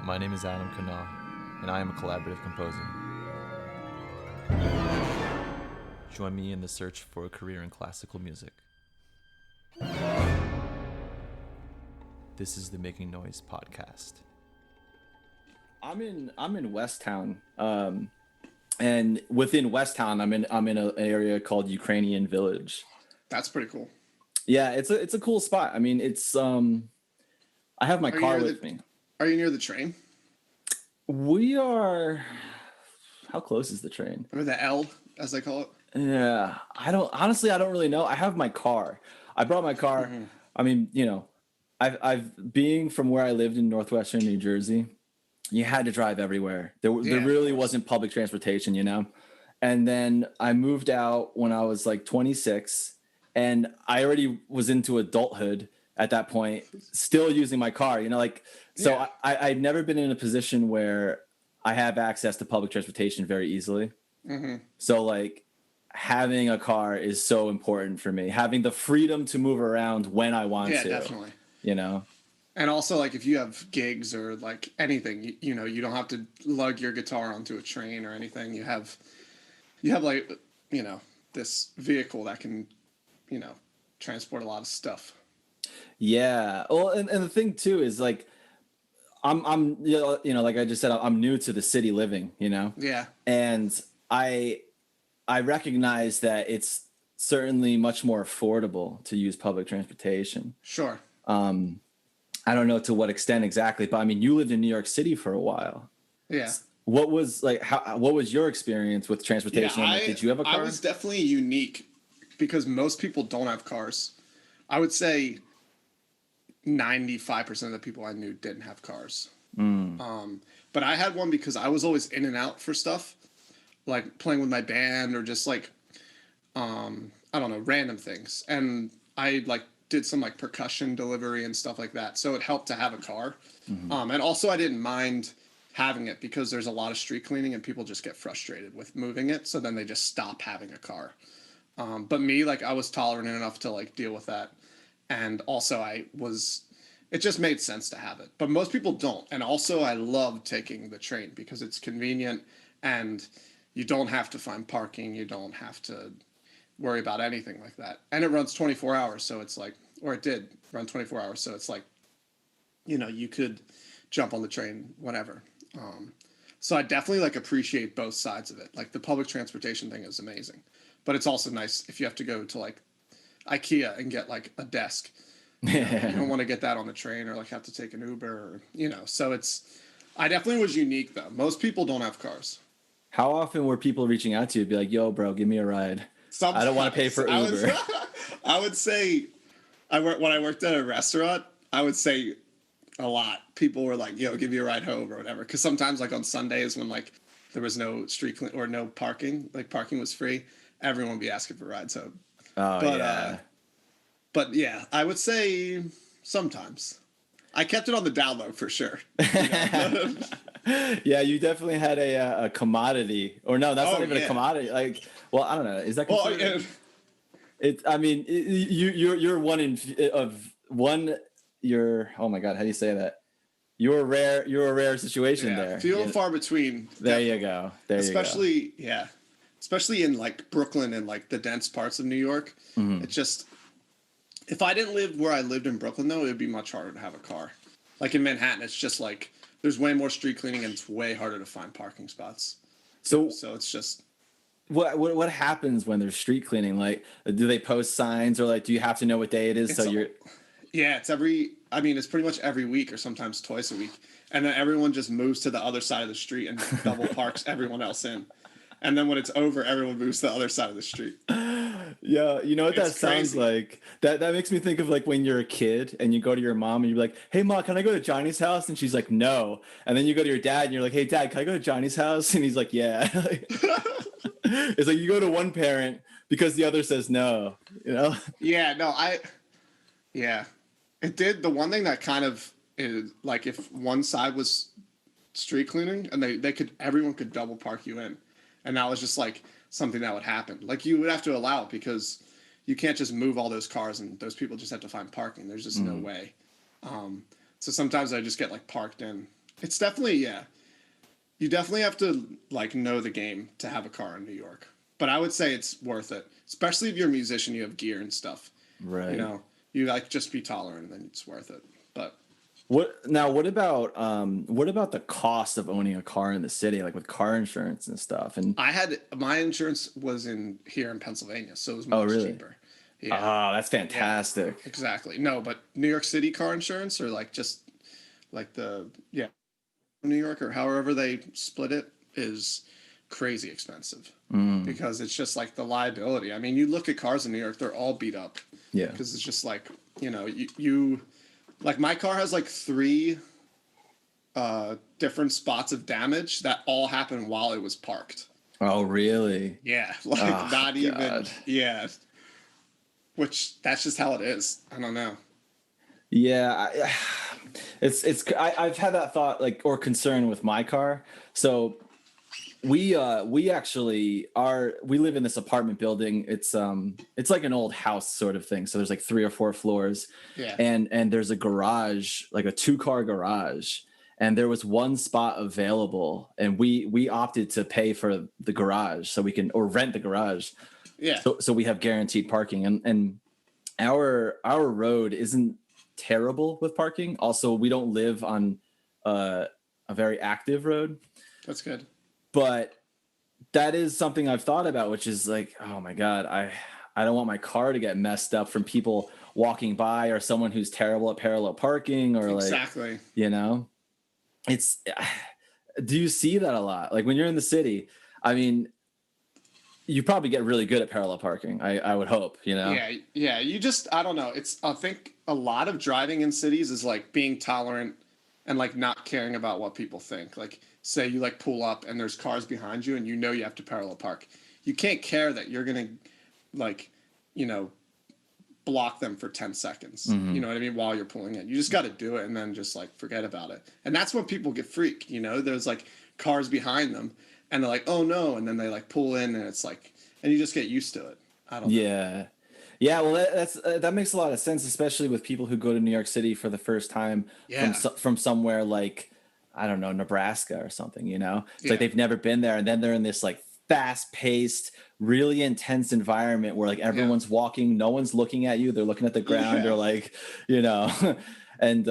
My name is Adam Kanal, and I am a collaborative composer. Join me in the search for a career in classical music. This is the Making Noise podcast. I'm in Westtown, and within Westtown, I'm in an area called Ukrainian Village. That's pretty cool. Yeah, it's a cool spot. I mean, it's I have my car with me. Are you near the train? We are. How close is the train? Or the L, as they call it? Yeah, I don't really know. I have my car. I brought my car. Mm-hmm. I mean, you know, I've being from where I lived in northwestern New Jersey, you had to drive everywhere. There really wasn't public transportation, you know? And then I moved out when I was like 26, and I already was into adulthood at that point, still using my car, you know, like, so yeah. I've never been in a position where I have access to public transportation very easily. Mm-hmm. So like having a car is so important for me, having the freedom to move around when I want to. Yeah, definitely. You know? And also like if you have gigs or like anything, you know, you don't have to lug your guitar onto a train or anything. You have like, you know, this vehicle that can, you know, transport a lot of stuff. Yeah. Well, and the thing too is like, I'm you know, like I just said, I'm new to the city living, you know? Yeah. And I recognize that it's certainly much more affordable to use public transportation. Sure. I don't know to what extent exactly, but I mean, you lived in New York City for a while. Yeah. What was like, what was your experience with transportation? Yeah, Did you have a car? I was definitely unique because most people don't have cars. I would say 95% of the people I knew didn't have cars. But I had one because I was always in and out for stuff, like playing with my band or just like, I don't know, random things. And I like did some like percussion delivery and stuff like that. So it helped to have a car. Mm-hmm. And also I didn't mind having it because there's a lot of street cleaning and people just get frustrated with moving it. So then they just stop having a car. But me, like I was tolerant enough to like deal with that. And also it just made sense to have it. But most people don't. And also I love taking the train because it's convenient and you don't have to find parking. You don't have to worry about anything like that. And it runs 24 hours. So it's like, or it did run 24 hours. So it's like, you know, you could jump on the train whenever. So I definitely like appreciate both sides of it. Like the public transportation thing is amazing, but it's also nice if you have to go to like IKEA and get like a desk. You don't want to get that on the train or like have to take an Uber or, you know, so I definitely was unique though. Most people don't have cars. How often were people reaching out to you to be like, yo, bro, give me a ride? Sometimes. I don't want to pay for Uber. I would say when I worked at a restaurant, I would say a lot. People were like, yo, give me a ride home or whatever. Cause sometimes like on Sundays when like there was no street clean or no parking, like parking was free, everyone would be asking for rides home. Oh, yeah. But yeah, I would say sometimes. I kept it on the down low for sure. You know? Yeah, you definitely had a commodity. Or no, that's not even a commodity. Like, well, I don't know. Is that considered? I mean, you're you're oh my God, how do you say that? You're a rare situation there. Few and far between. There you go. Especially in like Brooklyn and like the dense parts of New York. Mm-hmm. It's just, if I didn't live where I lived in Brooklyn though, it would be much harder to have a car. Like in Manhattan, it's just like there's way more street cleaning and it's way harder to find parking spots. So it's just. What happens when there's street cleaning? Like, do they post signs or like, do you have to know what day it is? It's it's pretty much every week or sometimes twice a week. And then everyone just moves to the other side of the street and double parks everyone else in. And then when it's over, everyone moves to the other side of the street. Yeah, you know what that sounds like? That makes me think of like when you're a kid and you go to your mom and you're like, hey, Ma, can I go to Johnny's house? And she's like, no. And then you go to your dad and you're like, hey, Dad, can I go to Johnny's house? And he's like, yeah. It's like you go to one parent because the other says no, you know? Yeah, no, it did. The one thing that kind of is like if one side was street cleaning and everyone could double park you in. And that was just like something that would happen. Like you would have to allow it because you can't just move all those cars and those people just have to find parking. There's just no way. So sometimes I just get like parked in It's definitely, yeah. You definitely have to like know the game to have a car in New York. But I would say it's worth it, especially if you're a musician, you have gear and stuff. You Right. know, you like just be tolerant, and then it's worth it. But What about the cost of owning a car in the city, like with car insurance and stuff? And I had my insurance was in here in Pennsylvania, so it was oh, much really? cheaper. Yeah, Ah, that's yeah, fantastic. exactly. No, but New York City car insurance, or like just like New York or however they split it, is crazy expensive because it's just like the liability. I mean, you look at cars in New York, they're all beat up Yeah. because it's just like, you like my car has like three different spots of damage that all happened while it was parked. Oh, really? Yeah, like Oh, not even, God. yeah, which that's just how it is. I don't know. Yeah, I've had that thought like or concern with my car. So we actually are we live in this apartment building. It's like an old house sort of thing. So there's like 3 or 4 floors, Yeah. and there's a garage, like a 2-car garage, and there was one spot available, and we opted to pay for the garage so we can or rent the garage, Yeah. so we have guaranteed parking, and our road isn't terrible with parking. Also, we don't live on a very active road, That's good. but that is something I've thought about, which is like, oh my God, I don't want my car to get messed up from people walking by or someone who's terrible at parallel parking or like, Exactly. you know, it's, do you see that a lot? Like when you're in the city, I mean, you probably get really good at parallel parking. I would hope, you know? Yeah, yeah. You just I don't know. I think a lot of driving in cities is like being tolerant and like not caring about what people think. Like say you like pull up and there's cars behind you and you have to parallel park. You can't care that you're gonna like, you know, block them for 10 seconds. You know what I mean? While you're pulling in. You just gotta do it and then just like forget about it. And that's when people get freaked, you know? There's like cars behind them and they're like, oh no, and then they like pull in and it's like and you just get used to it. I don't know. Yeah. Yeah, well, that makes a lot of sense, especially with people who go to New York City for the first time Yeah. from somewhere like, I don't know, Nebraska or something. You know, it's like Yeah. they've never been there, and then they're in this like fast-paced, really intense environment where like Yeah. everyone's walking, no one's looking at you, they're looking at the ground, Yeah. they're like, you know, and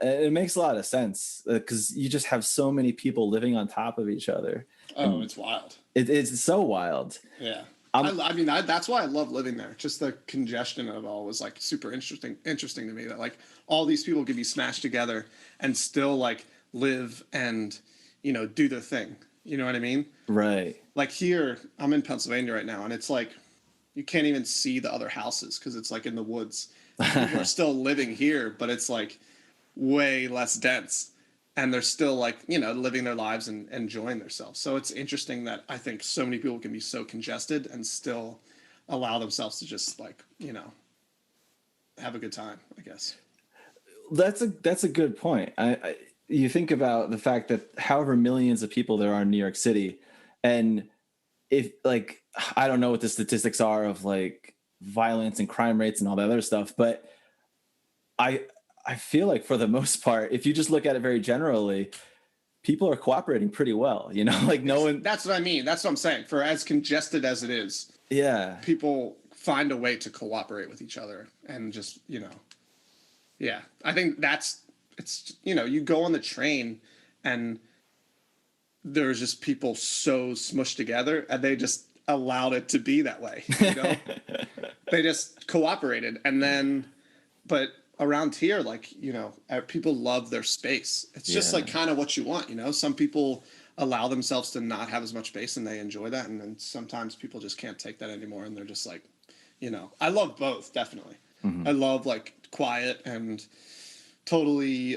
it makes a lot of sense because you just have so many people living on top of each other. Oh, And it's wild. it's so wild. Yeah. I'm I mean, that's why I love living there. Just the congestion of it all was like super interesting to me that like all these people could be smashed together and still like live and, do their thing. You know what I mean? right. Like here, I'm in Pennsylvania right now and it's like, you can't even see the other houses because it's like in the woods. People are still living here, but it's like way less dense. And they're still like, living their lives and enjoying themselves. So it's interesting that I think so many people can be so congested and still allow themselves to just like, have a good time, I guess. That's a good point. You think about the fact that however millions of people there are in New York City, and if like I don't know what the statistics are of like violence and crime rates and all that other stuff, but I I feel like for the most part, if you just look at it very generally, people are cooperating pretty well. You know, like no one. That's what I mean. That's what I'm saying. For as congested as it is, Yeah. people find a way to cooperate with each other and just, yeah. I think it's, you go on the train and there's just people so smushed together and they just allowed it to be that way. They just cooperated. And then, but around here, like, people love their space. It's just like kind of what you want, some people allow themselves to not have as much space and they enjoy that. And then sometimes people just can't take that anymore. And they're just like, I love both, definitely. I love like quiet and totally,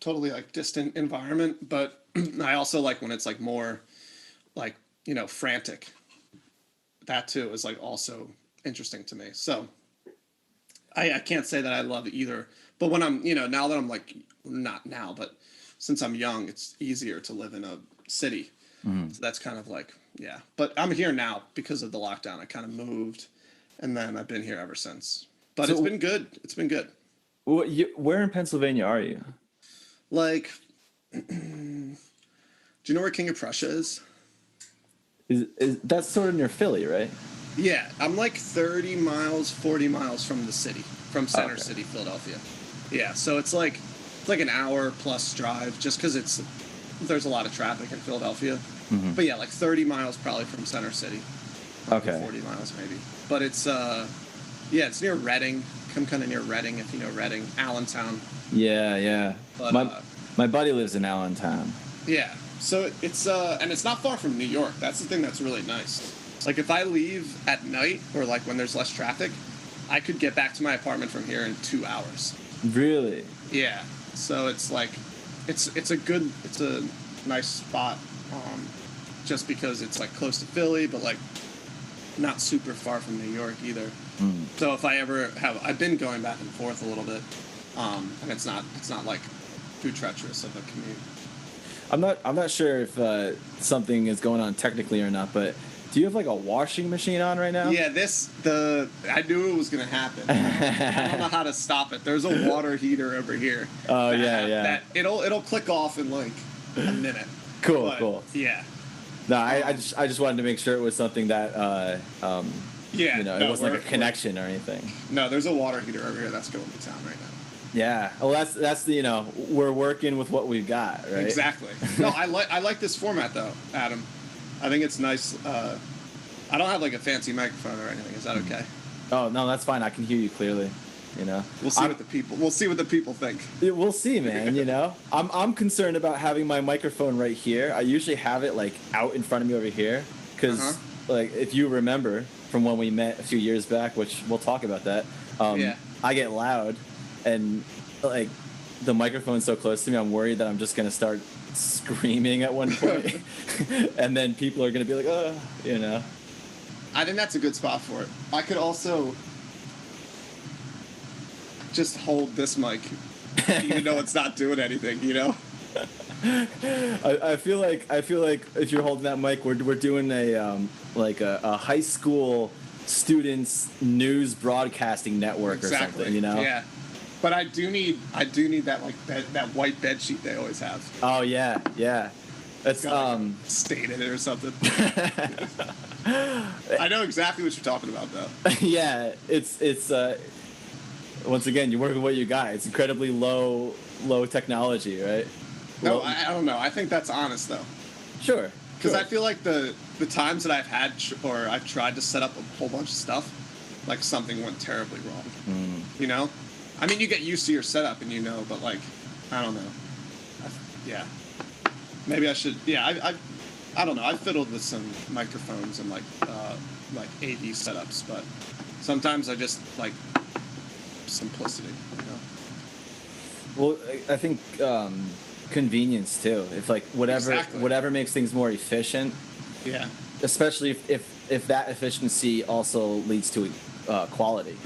totally like distant environment. But I also like when it's like more like, frantic. That too is like also interesting to me. So I can't say that I love either. But when I'm, now that I'm like, not now, but since I'm young, it's easier to live in a city. So that's kind of like, yeah. But I'm here now because of the lockdown. I kind of moved and then I've been here ever since. But it's been good. It's been good. Where in Pennsylvania are you? Like, do you know where King of Prussia is? Is that's sort of near Philly, right? Yeah, I'm like 30 miles, 40 miles from the city, from Center Okay. City, Philadelphia. Yeah, so it's like an hour plus drive, just because there's a lot of traffic in Philadelphia. But yeah, like 30 miles probably from Center City. Okay. 40 miles maybe. But it's yeah, it's near Reading. I'm kind of near Reading, if you know Reading, Allentown. Yeah, yeah. But My buddy lives in Allentown. yeah, so it's and it's not far from New York. That's the thing that's really nice. Like if I leave at night or like when there's less traffic, I could get back to my apartment from here in 2 hours. Really? Yeah. So it's like it's a nice spot, just because it's like close to Philly, but like not super far from New York either. So if I ever I've been going back and forth a little bit, and it's not like too treacherous of a commute. I'm not sure if something is going on technically or not, but do you have like a washing machine on right now? Yeah, I knew it was gonna happen. I don't know how to stop it. There's a water heater over here. Oh yeah. That it'll click off in like a minute. Cool. Yeah. No, I just wanted to make sure it was something that Yeah. it wasn't like a connection or anything. No, there's a water heater over here that's going to town right now. Yeah. Well, that's the we're working with what we've got, right? Exactly. No, I like this format though, Adam. I think it's nice. I don't have like a fancy microphone or anything. Is that okay? Oh no, that's fine. I can hear you clearly. We'll see what the people think. We'll see, man. I'm concerned about having my microphone right here. I usually have it like out in front of me over here because like if you remember from when we met a few years back, which we'll talk about that. Yeah. I get loud, and like the microphone's so close to me, I'm worried that I'm just gonna start screaming at one point, and then people are gonna be like, I think that's a good spot for it. I could also just hold this mic, even though it's not doing anything. I feel like if you're holding that mic, we're doing a high school students news broadcasting network or something. Yeah. But I do need that that white bed sheet they always have. Oh yeah. That's stain in it or something. I know exactly what you're talking about though. Yeah, it's once again, you work with what you got. It's incredibly low technology, right? No, I don't know. I think that's honest though. Sure. Because I feel like the times that I've had or I've tried to set up a whole bunch of stuff, like something went terribly wrong. I mean, you get used to your setup and but like, I don't know. Yeah. Maybe I should. Yeah, I don't know. I've fiddled with some microphones and like AV setups, but sometimes I just like simplicity. Well, I think convenience too. If like whatever makes things more efficient. Yeah. Especially if that efficiency also leads to high quality.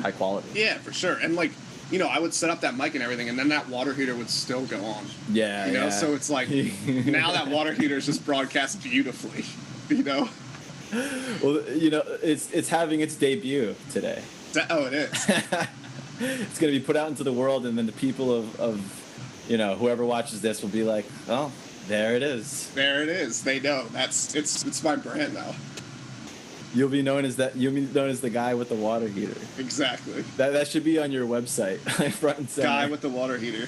Yeah, for sure. And like, I would set up that mic and everything, and then that water heater would still go on. Yeah. So it's like now that water heater is just broadcast beautifully. Well, it's having its debut today. Oh, it is. It's going to be put out into the world, and then the people of whoever watches this will be like, oh, there it is. There it is. They know. It's my brand now. You'll be known as that. You'll be known as the guy with the water heater. Exactly. That should be on your website, like front and center. Guy with the water heater.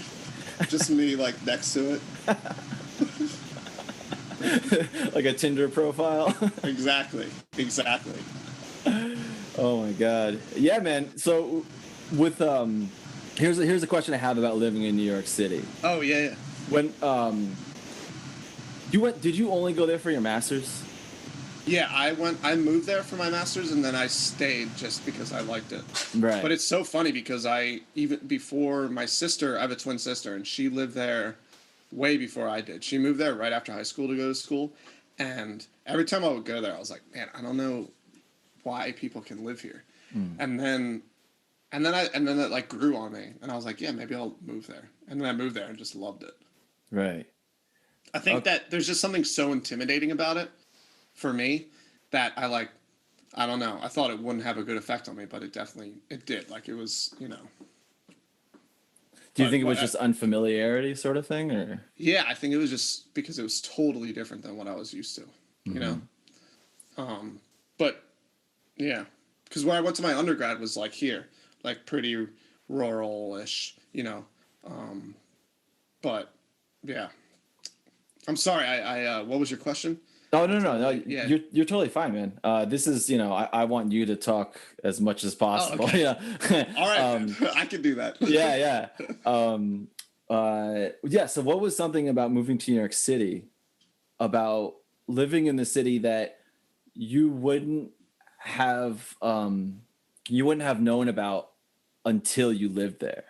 Just me, like next to it. Like a Tinder profile. Exactly. Oh my god. Yeah, man. So, with here's a question I have about living in New York City. Oh yeah. When did you only go there for your master's? Yeah, I moved there for my master's and then I stayed just because I liked it. Right. But it's so funny because even before my sister, I have a twin sister, and she lived there way before I did. She moved there right after high school to go to school, and every time I would go there, I was like, man, I don't know why people can live here. And then it like grew on me, and I was like, yeah, maybe I'll move there. And then I moved there and just loved it. Right. I think that there's just something so intimidating about it for me that I don't know. I thought it wouldn't have a good effect on me, but it did. Like it was, Do you think it was But just unfamiliarity sort of thing, or? yeah, I think it was just because it was totally different than what I was used to, you know? But yeah, because where I went to my undergrad was like here, like pretty rural-ish, you know? But yeah, I'm sorry. What was your question? Oh I no, totally, yeah. you're totally fine, man. This is, I want you to talk as much as Oh, possible. okay. Yeah. All right, man. I can do that. Yeah, yeah. Yeah. So, what was something about moving to New York City, about living in the city that you wouldn't have, known about until you lived there?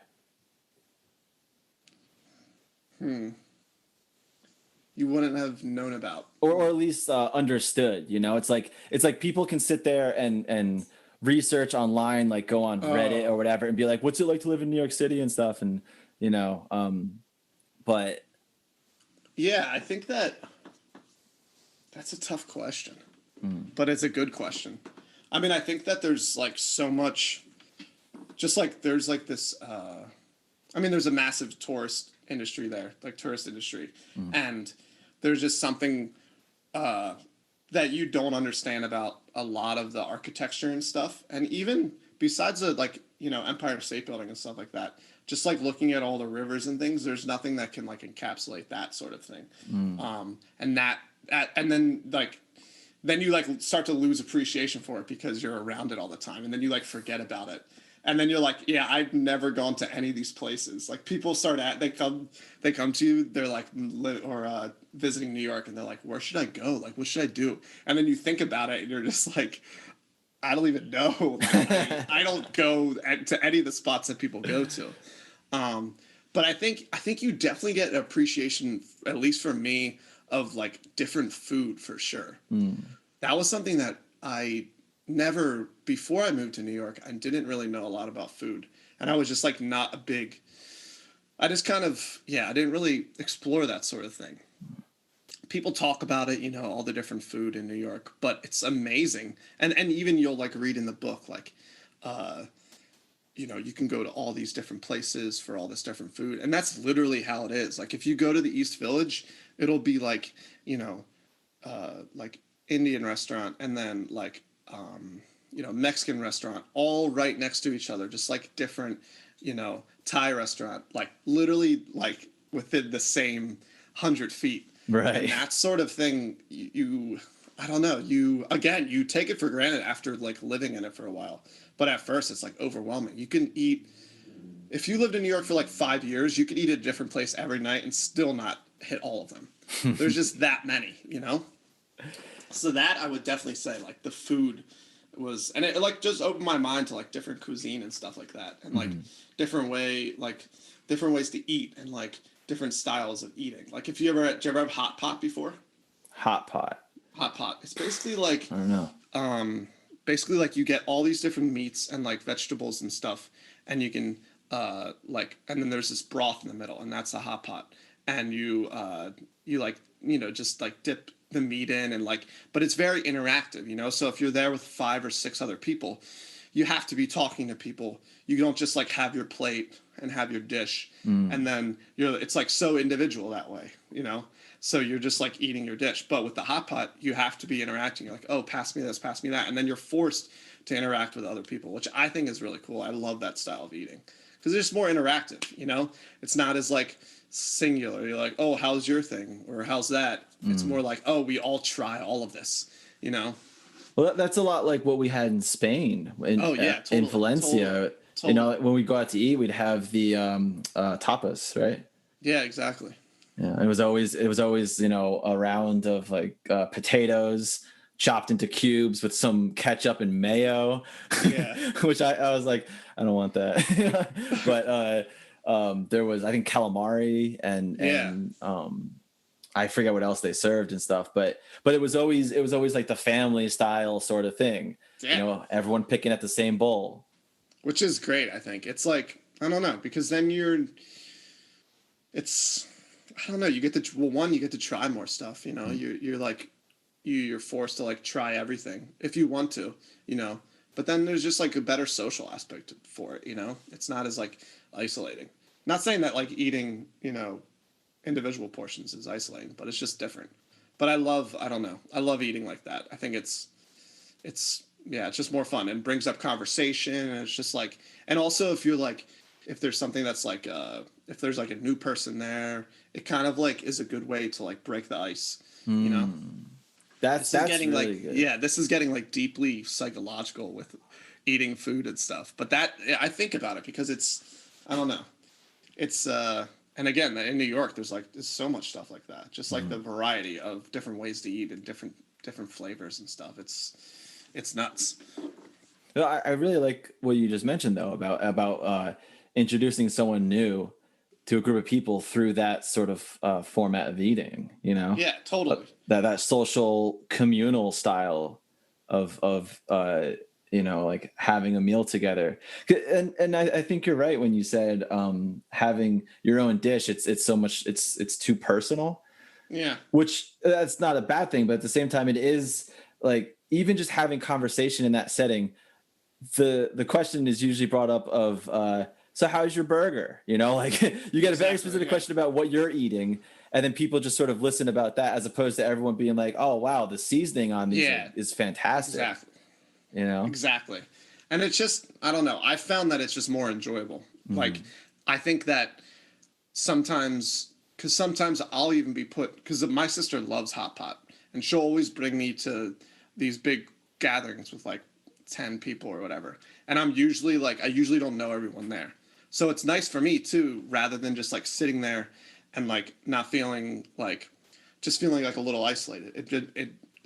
You wouldn't have known about. Or at least understood. It's like people can sit there and research online, like go on Reddit or Oh, whatever, and be like, "What's it like to live in New York City?" and stuff, and but yeah. I think that's a tough question, but it's a good question. I mean, I think that there's like so much, just like there's like this. I mean, there's a massive tourist industry there, like tourist industry, and there's just something that you don't understand about a lot of the architecture and stuff, and even besides the like Empire State Building and stuff like that. Just like looking at all the rivers and things, there's nothing that can like encapsulate that sort of thing, and and then you like start to lose appreciation for it because you're around it all the time, and then you like forget about it. And then you're like, yeah, I've never gone to any of these places. Like people they come to you, they're like, visiting New York, and they're like, where should I go? Like, what should I do? And then you think about it, and you're just like, I don't even know. Like, I don't go to any of the spots that people go to. But I think you definitely get an appreciation, at least for me, of like different food for sure. That was something that I never, before I moved to New York, I didn't really know a lot about food. And I was just like not a big, I just kind of, yeah, I didn't really explore that sort of thing. People talk about it, all the different food in New York, but it's amazing. And even you'll like read in the book, like, you can go to all these different places for all this different food. And that's literally how it is. Like if you go to the East Village, it'll be like, like Indian restaurant and then like, Mexican restaurant all right next to each other, just like different, Thai restaurant, like literally like within the same 100 feet. right. And that sort of thing, I don't know, you take it for granted after like living in it for a while. But at first it's like overwhelming. You can eat, if you lived in New York for like 5 years, you could eat at a different place every night and still not hit all of them. There's just that many, So that I would definitely say like the food was, and it like just opened my mind to like different cuisine and stuff like that, and like different ways to eat and like different styles of eating. Like did you ever have hot pot before? Hot pot. Hot pot. It's basically like I don't know. Basically like you get all these different meats and like vegetables and stuff, and you can and then there's this broth in the middle, and that's a hot pot, and you like just like dip the meat in, and like, but it's very interactive, so if you're there with 5 or 6 other people, you have to be talking to people. You don't just like have your plate and have your dish, and then it's like so individual that way, so you're just like eating your dish. But with the hot pot, you have to be interacting. You're like, oh, pass me this, pass me that, and then you're forced to interact with other people, which I think is really cool. I love that style of eating because it's just more interactive. It's not as like singular. You're like, oh, how's your thing, or how's that? It's more like, oh, we all try all of this. Well, that's a lot like what we had in Spain. Totally, in Valencia. totally. When we go out to eat, we'd have the tapas, right? Yeah, exactly. Yeah, it was always a round of like potatoes chopped into cubes with some ketchup and mayo. Yeah. Which I was like, I don't want that. But there was, I think, calamari and I forget what else they served and stuff. But it was always like the family style sort of thing. Yeah. Everyone picking at the same bowl. Which is great, I think. It's like, I don't know, because then I don't know, you get to try more stuff, you're like, you're forced to like try everything if you want to, but then there's just like a better social aspect for it, it's not as like isolating. Not saying that like eating, you know, individual portions is isolating, but it's just different. But I don't know. I love eating like that. I think yeah, it's just more fun and brings up conversation. And it's just like, and also if you're like, if there's something that's like, if there's like a new person there, it kind of like is a good way to like break the ice, you know? That's Getting really like, good. yeah, this is getting like deeply psychological with eating food and stuff. But that, I think about it because I don't know. It's, and again, in New York, there's so much stuff like that. Just like the variety of different ways to eat and different flavors and stuff. It's nuts. No, I really like what you just mentioned though about introducing someone new to a group of people through that sort of format of eating. You know, Yeah, totally. That social communal style of you know, like having a meal together. And I think you're right when you said having your own dish. It's so much. It's too personal. Yeah. Which that's not a bad thing, but at the same time, it is like even just having conversation in that setting. The question is usually brought up of so how's your burger, you know, like you get a very specific question about what you're eating, and then people just sort of listen about that as opposed to everyone being like, oh wow, the seasoning on these is fantastic. Exactly. You know, exactly. And it's just, I don't know, I found that it's just more enjoyable. Like I think that sometimes I'll even be put, because my sister loves hot pot and she'll always bring me to these big gatherings with like 10 people or whatever. And I usually don't know everyone there. So it's nice for me too, rather than just like sitting there and like not feeling like, just feeling like a little isolated.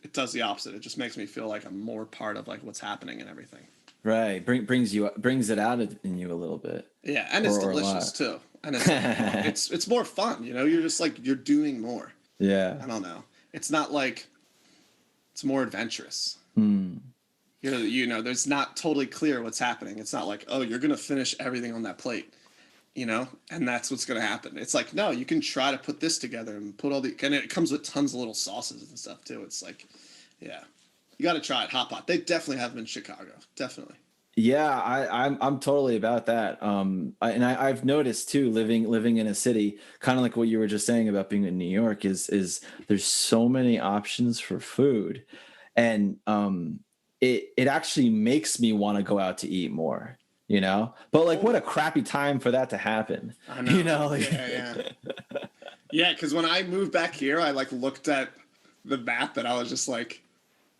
It does the opposite. It just makes me feel like I'm more part of like what's happening and everything. right? Brings it out in you a little bit. Yeah, and it's delicious too. And it's more fun, you know. You're just like you're doing more. Yeah. I don't know. It's not like it's more adventurous. You know, there's not totally clear what's happening. It's not like, oh, you're gonna finish everything on that plate, you know, and that's what's gonna happen. It's like, no, you can try to put this together and put and it comes with tons of little sauces and stuff too. It's like, yeah, you got to try it. Hot pot. They definitely have them in Chicago. Definitely. Yeah, I'm totally about that. I've noticed too, living in a city, kind of like what you were just saying about being in New York, is there's so many options for food, and it actually makes me want to go out to eat more, you know. But like, what a crappy time for that to happen. I know. You know, like, yeah. Because when I moved back here, I like looked at the map and I was like,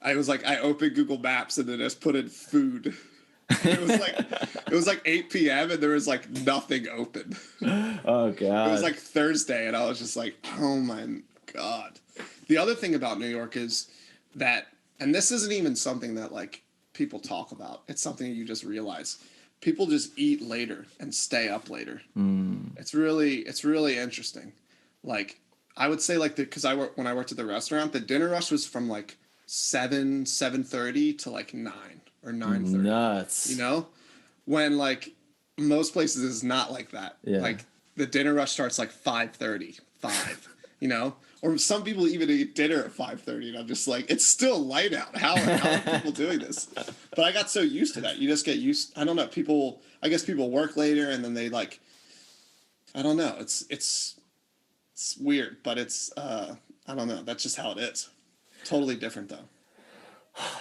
I opened Google Maps and then just put in food. It was like 8 p.m. and there was like nothing open. Oh god. It was like Thursday and I was just like, oh my god. The other thing about New York is that, and this isn't even something that like people talk about. It's something you just realize. People just eat later and stay up later. It's really interesting. Like I would say like because when I worked at the restaurant, the dinner rush was from like 7:30 to like 9 or 9:30. Nuts. You know, when like most places is not like that. Yeah. Like the dinner rush starts like 5:30, 5. You know, or some people even eat dinner at 5:30, and I'm just like, it's still light out. How are people doing this? But I got so used to that. You just get used. I don't know. I guess people work later, and then they like. I don't know. It's weird, but it's I don't know. That's just how it is. Totally different though.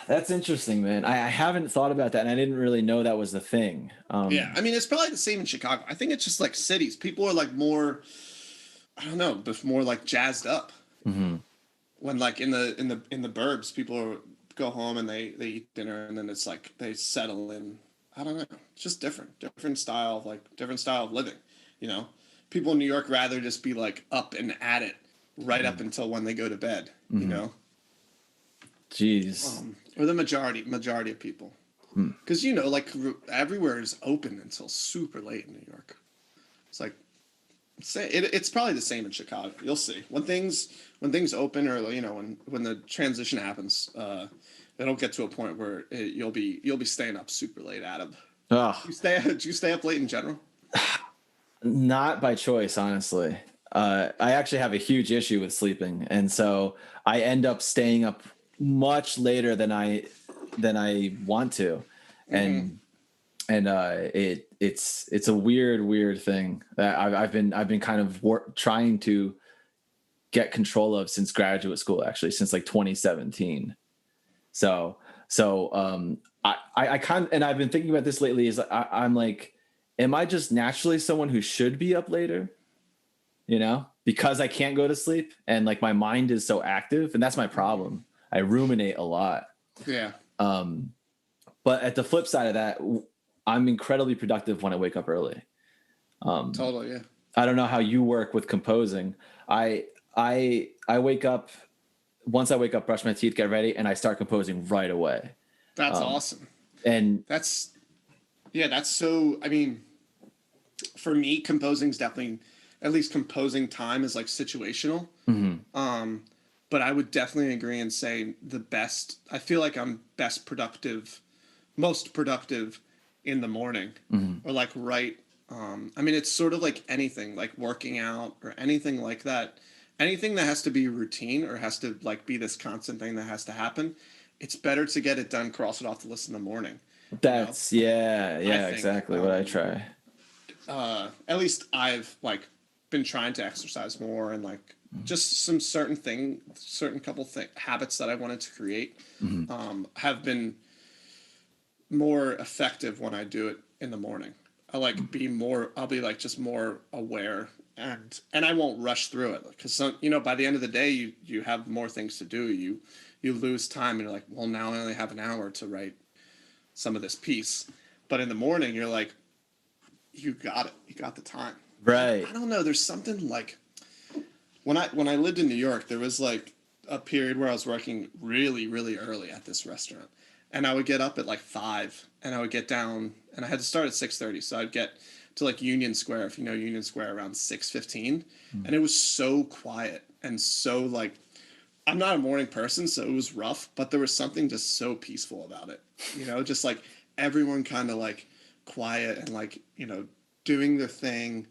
That's interesting, man. I haven't thought about that, and I didn't really know that was the thing. Yeah, I mean, it's probably the same in Chicago. I think it's just like cities. People are like more, I don't know, but more like jazzed up. Mm-hmm. When like in the burbs, people go home and they eat dinner, and then it's like they settle in. I don't know. It's just different style of living. You know, people in New York rather just be like up and at it right up until when they go to bed. Mm-hmm. You know. Jeez. Or the majority of people. Because, you know, like everywhere is open until super late in New York. It's like, it's probably the same in Chicago. You'll see. When things open, or, you know, when the transition happens, it'll get to a point where you'll be staying up super late, Adam. Oh. Do you stay up late in general? Not by choice, honestly. I actually have a huge issue with sleeping, and so I end up staying up much later than I want to, and and it's a weird thing that I've been kind of trying to get control of since graduate school, actually, since like 2017. So I kind of, and I've been thinking about this lately, is I'm like, am I just naturally someone who should be up later, because I can't go to sleep and like my mind is so active, and that's my problem. I ruminate a lot. Yeah. But at the flip side of that, I'm incredibly productive when I wake up early. Totally. Yeah. I don't know how you work with composing. I wake up, once I wake up, brush my teeth, get ready, and I start composing right away. That's awesome. And that's so, I mean, for me, composing's definitely, at least composing time is like situational. But I would definitely agree and say I feel like I'm most productive in the morning, or like I mean, it's sort of like anything, like working out or anything like that. Anything that has to be routine or has to like be this constant thing that has to happen, it's better to get it done, cross it off the list in the morning. that's, yeah, think, exactly what I try. At least I've like been trying to exercise more, and like just some certain couple habits that I wanted to create have been more effective when I do it in the morning. I'll be like just more aware, and I won't rush through it, because by the end of the day you have more things to do. You lose time, and you're like, well, now I only have an hour to write some of this piece. But in the morning you're like, you got it. You got the time. Right. I don't know. There's something like when I lived in New York, there was like a period where I was working really, really early at this restaurant, and I would get up at like 5, and I would get down, and I had to start at 6:30, so I'd get to like Union Square, if you know Union Square, around 6:15, and it was so quiet and so like, I'm not a morning person, so it was rough, but there was something just so peaceful about it. Just like everyone kind of like quiet and like, doing their thing.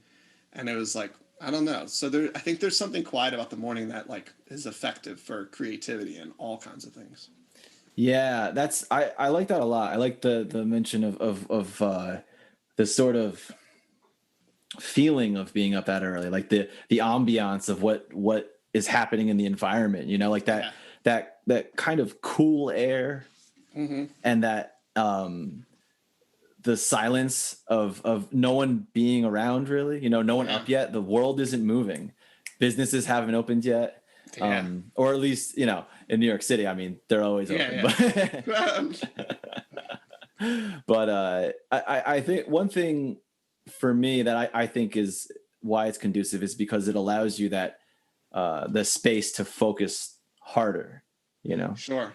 And it was like, I don't know. So I think there's something quiet about the morning that like is effective for creativity and all kinds of things. Yeah, I like that a lot. I like the mention of the sort of feeling of being up that early, like the ambiance of what is happening in the environment, like that, that kind of cool air, and that the silence of no one being around, really, no one up yet. The world isn't moving. Businesses haven't opened yet. Or at least, in New York City, I mean, they're always open. But I think one thing for me that I think is why it's conducive is because it allows you that the space to focus harder, Sure.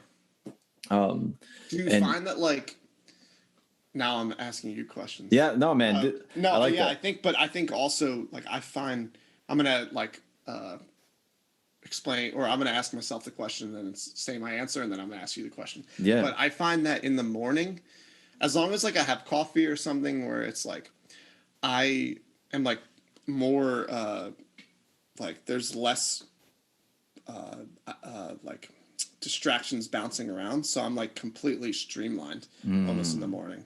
Do you find that like, now I'm asking you questions. Yeah, no, man. No, I like that. I think also like I find I'm gonna like explain, or I'm gonna ask myself the question and then say my answer, and then I'm gonna ask you the question. Yeah. But I find that in the morning, as long as like I have coffee or something where it's like I am like more like there's less like distractions bouncing around, so I'm like completely streamlined almost in the morning.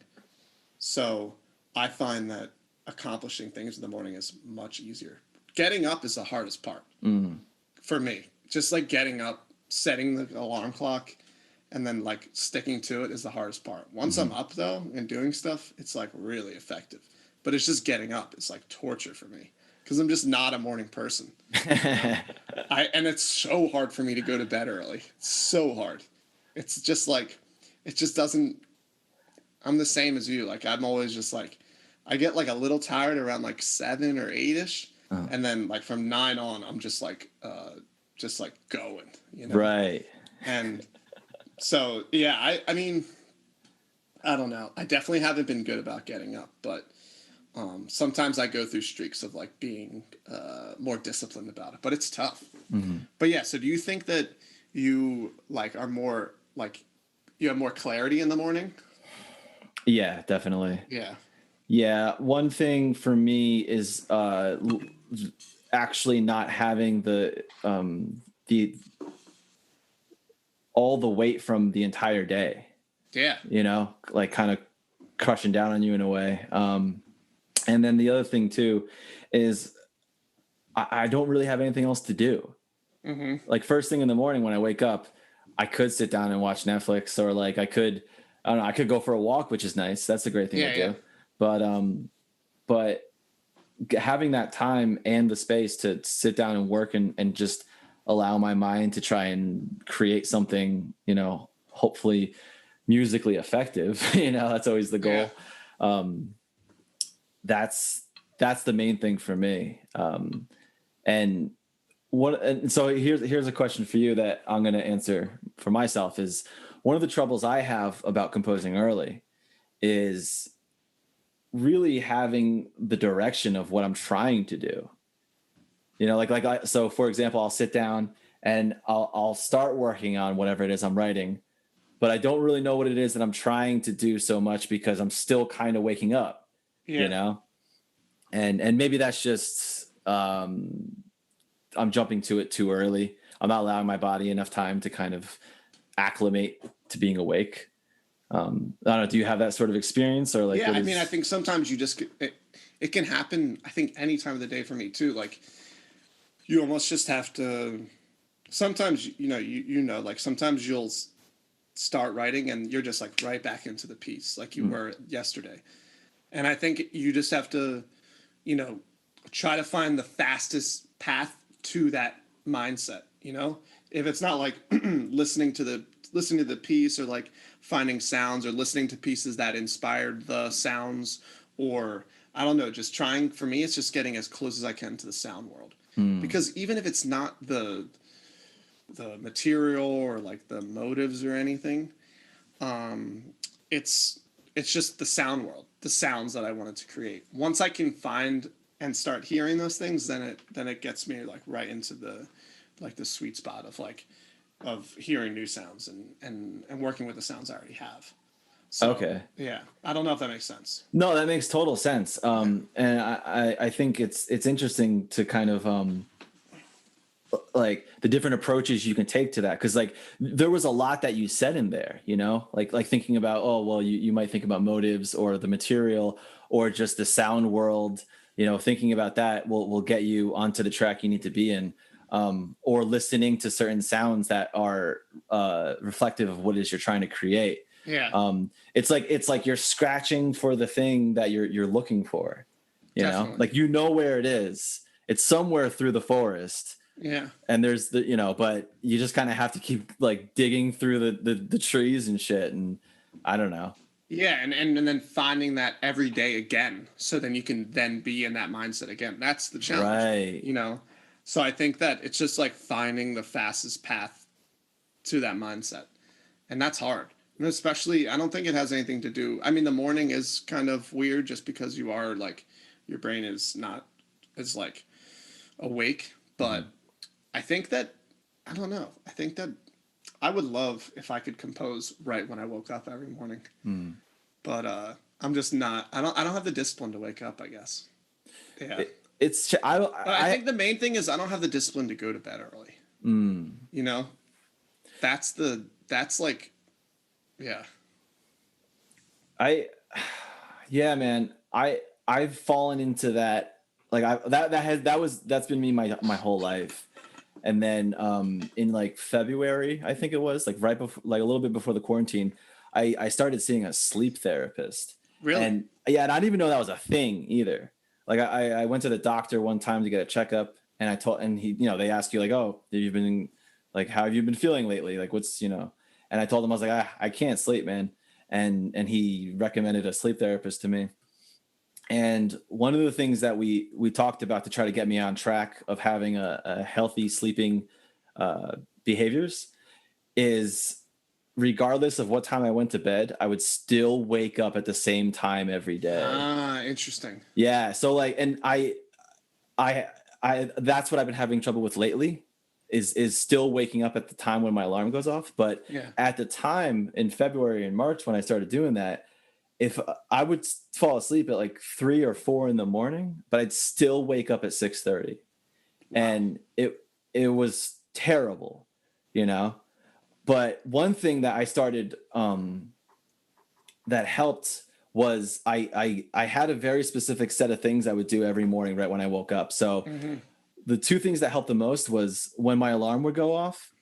So I find that accomplishing things in the morning is much easier. Getting up is the hardest part for me. Just like getting up, setting the alarm clock, and then like sticking to it is the hardest part. Once I'm up though and doing stuff, it's like really effective. But it's just getting up. It's like torture for me because I'm just not a morning person. And it's so hard for me to go to bed early. It's so hard. It's just like, it just doesn't. I'm the same as you. Like I'm always just like, I get like a little tired around like 7 or 8ish, and then like from 9 on, I'm just like going, Right. And so yeah, I mean, I don't know. I definitely haven't been good about getting up, but sometimes I go through streaks of like being more disciplined about it, but it's tough. But yeah, so do you think that you like are more like you have more clarity in the morning? Yeah, definitely. Yeah. One thing for me is actually not having the all the weight from the entire day. Yeah. Like kind of crushing down on you in a way. And then the other thing too is I don't really have anything else to do. Like first thing in the morning when I wake up, I could sit down and watch Netflix, or like I don't know, I could go for a walk, which is nice. That's a great thing to do. But having that time and the space to sit down and work and just allow my mind to try and create something, you know, hopefully musically effective, you know, that's always the goal. That's the main thing for me. And so here's a question for you that I'm going to answer for myself. Is one of the troubles I have about composing early is really having the direction of what I'm trying to do. You know, so for example, I'll sit down and I'll start working on whatever it is I'm writing, but I don't really know what it is that I'm trying to do so much because I'm still kind of waking up, you know? And maybe that's just, I'm jumping to it too early. I'm not allowing my body enough time to kind of acclimate to being awake. I don't know. Do you have that sort of experience, or like? Yeah, I mean, I think sometimes you just it can happen. I think any time of the day for me too. Like you almost just have to. Sometimes you know, like sometimes you'll start writing and you're just like right back into the piece like you were yesterday, and I think you just have to, you know, try to find the fastest path to that mindset. You know, if it's not like listening to the piece, or like finding sounds, or listening to pieces that inspired the sounds, or I don't know, just trying. For me, it's just getting as close as I can to the sound world, because even if it's not the material or like the motives or anything, it's just the sound world, the sounds that I wanted to create. Once I can find and start hearing those things, then it gets me like right into the sweet spot of hearing new sounds and working with the sounds I already have. So, okay. Yeah. I don't know if that makes sense. No, that makes total sense. And I think it's interesting to kind of, like the different approaches you can take to that. Cause like there was a lot that you said in there, you know, like thinking about, oh, well, you might think about motives or the material or just the sound world, you know, thinking about that will get you onto the track you need to be in. Or listening to certain sounds that are reflective of what it is you're trying to create. Yeah. It's like you're scratching for the thing that you're looking for, you Definitely. know, like, you know, where it is, it's somewhere through the forest. Yeah. And there's the, you know, but you just kind of have to keep like digging through the trees and shit. And I don't know. Yeah. And then finding that every day again. So then you can then be in that mindset again. That's the challenge. Right. You know? So I think that it's just like finding the fastest path to that mindset. And that's hard. And especially, I don't think it has anything to do. I mean, the morning is kind of weird just because you are like, your brain is not as like awake. But I think that, I don't know. I think that I would love if I could compose right when I woke up every morning. But I'm just not, I don't have the discipline to wake up, I guess. Yeah. I think the main thing is I don't have the discipline to go to bed early. You know, that's like, yeah. Yeah, man. I've fallen into that. Like that's been me my whole life. And then in like February, I think it was like right before, like a little bit before the quarantine, I started seeing a sleep therapist. Really? And yeah, and I didn't even know that was a thing either. Like I went to the doctor one time to get a checkup, and he, you know, they ask you like, oh, you've been like, how have you been feeling lately? Like, what's, you know, and I told him, I was like, I can't sleep, man. And he recommended a sleep therapist to me. And one of the things that we talked about to try to get me on track of having a healthy sleeping behaviors is, regardless of what time I went to bed, I would still wake up at the same time every day. Ah, interesting. Yeah. So like, and I that's what I've been having trouble with lately is still waking up at the time when my alarm goes off. But at the time in February and March, when I started doing that, if I would fall asleep at like 3 or 4 in the morning, but I'd still wake up at 6:30. Wow. And it was terrible, you know? But one thing that I started that helped was I had a very specific set of things I would do every morning right when I woke up. So the two things that helped the most was when my alarm would go off,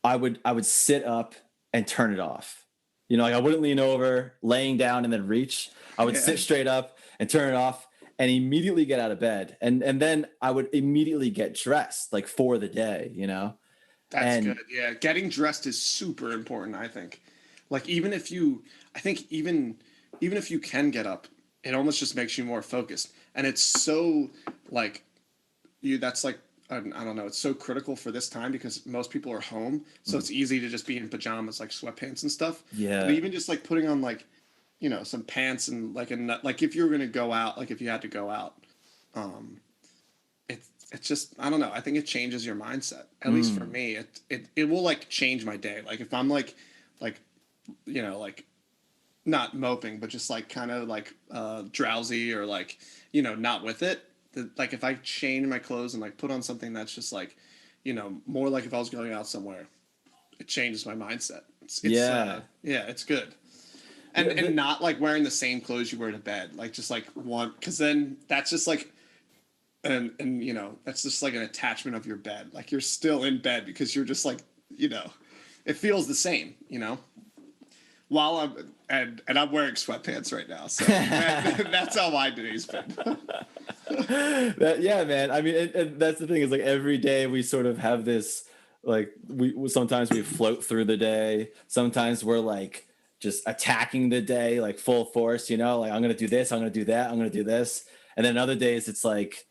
I would sit up and turn it off. You know, like I wouldn't lean over, laying down and then reach. I would sit straight up and turn it off and immediately get out of bed. And then I would immediately get dressed like for the day, you know? That's good. Yeah. Getting dressed is super important, I think. Like I think even if you can get up, it almost just makes you more focused. And it's so like that's like, I don't know, it's so critical for this time because most people are home. So it's easy to just be in pajamas, like sweatpants and stuff. Yeah. But even just like putting on like, you know, some pants and like like if you were going to go out, like if you had to go out, it's just, I don't know. I think it changes your mindset. At least for me, it will like change my day. Like if I'm like, you know, like not moping, but just like kind of like drowsy or like, you know, not with it. Like if I change my clothes and like put on something that's just like, you know, more like if I was going out somewhere, it changes my mindset. Yeah, it's good. And not like wearing the same clothes you wear to bed, like just like one, because then that's just like, and you know, that's just like an attachment of your bed. Like you're still in bed because you're just like, you know, it feels the same, you know. While I'm I'm wearing sweatpants right now, so that's how my day's been. Yeah, man. I mean, and that's the thing is like every day we sort of have this like we sometimes we float through the day. Sometimes we're like just attacking the day like full force. You know, like I'm gonna do this, I'm gonna do that, I'm gonna do this, and then other days it's like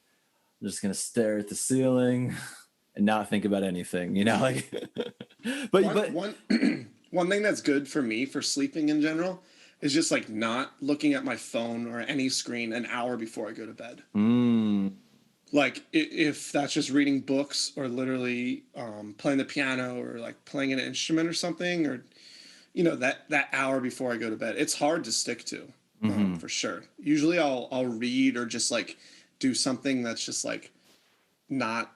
I'm just gonna stare at the ceiling and not think about anything. You know, like. but One thing that's good for me for sleeping in general is just like not looking at my phone or any screen an hour before I go to bed. Like if that's just reading books or literally playing the piano or like playing an instrument or something, or you know, that hour before I go to bed, it's hard to stick to for sure. Usually I'll read or just like do something that's just like not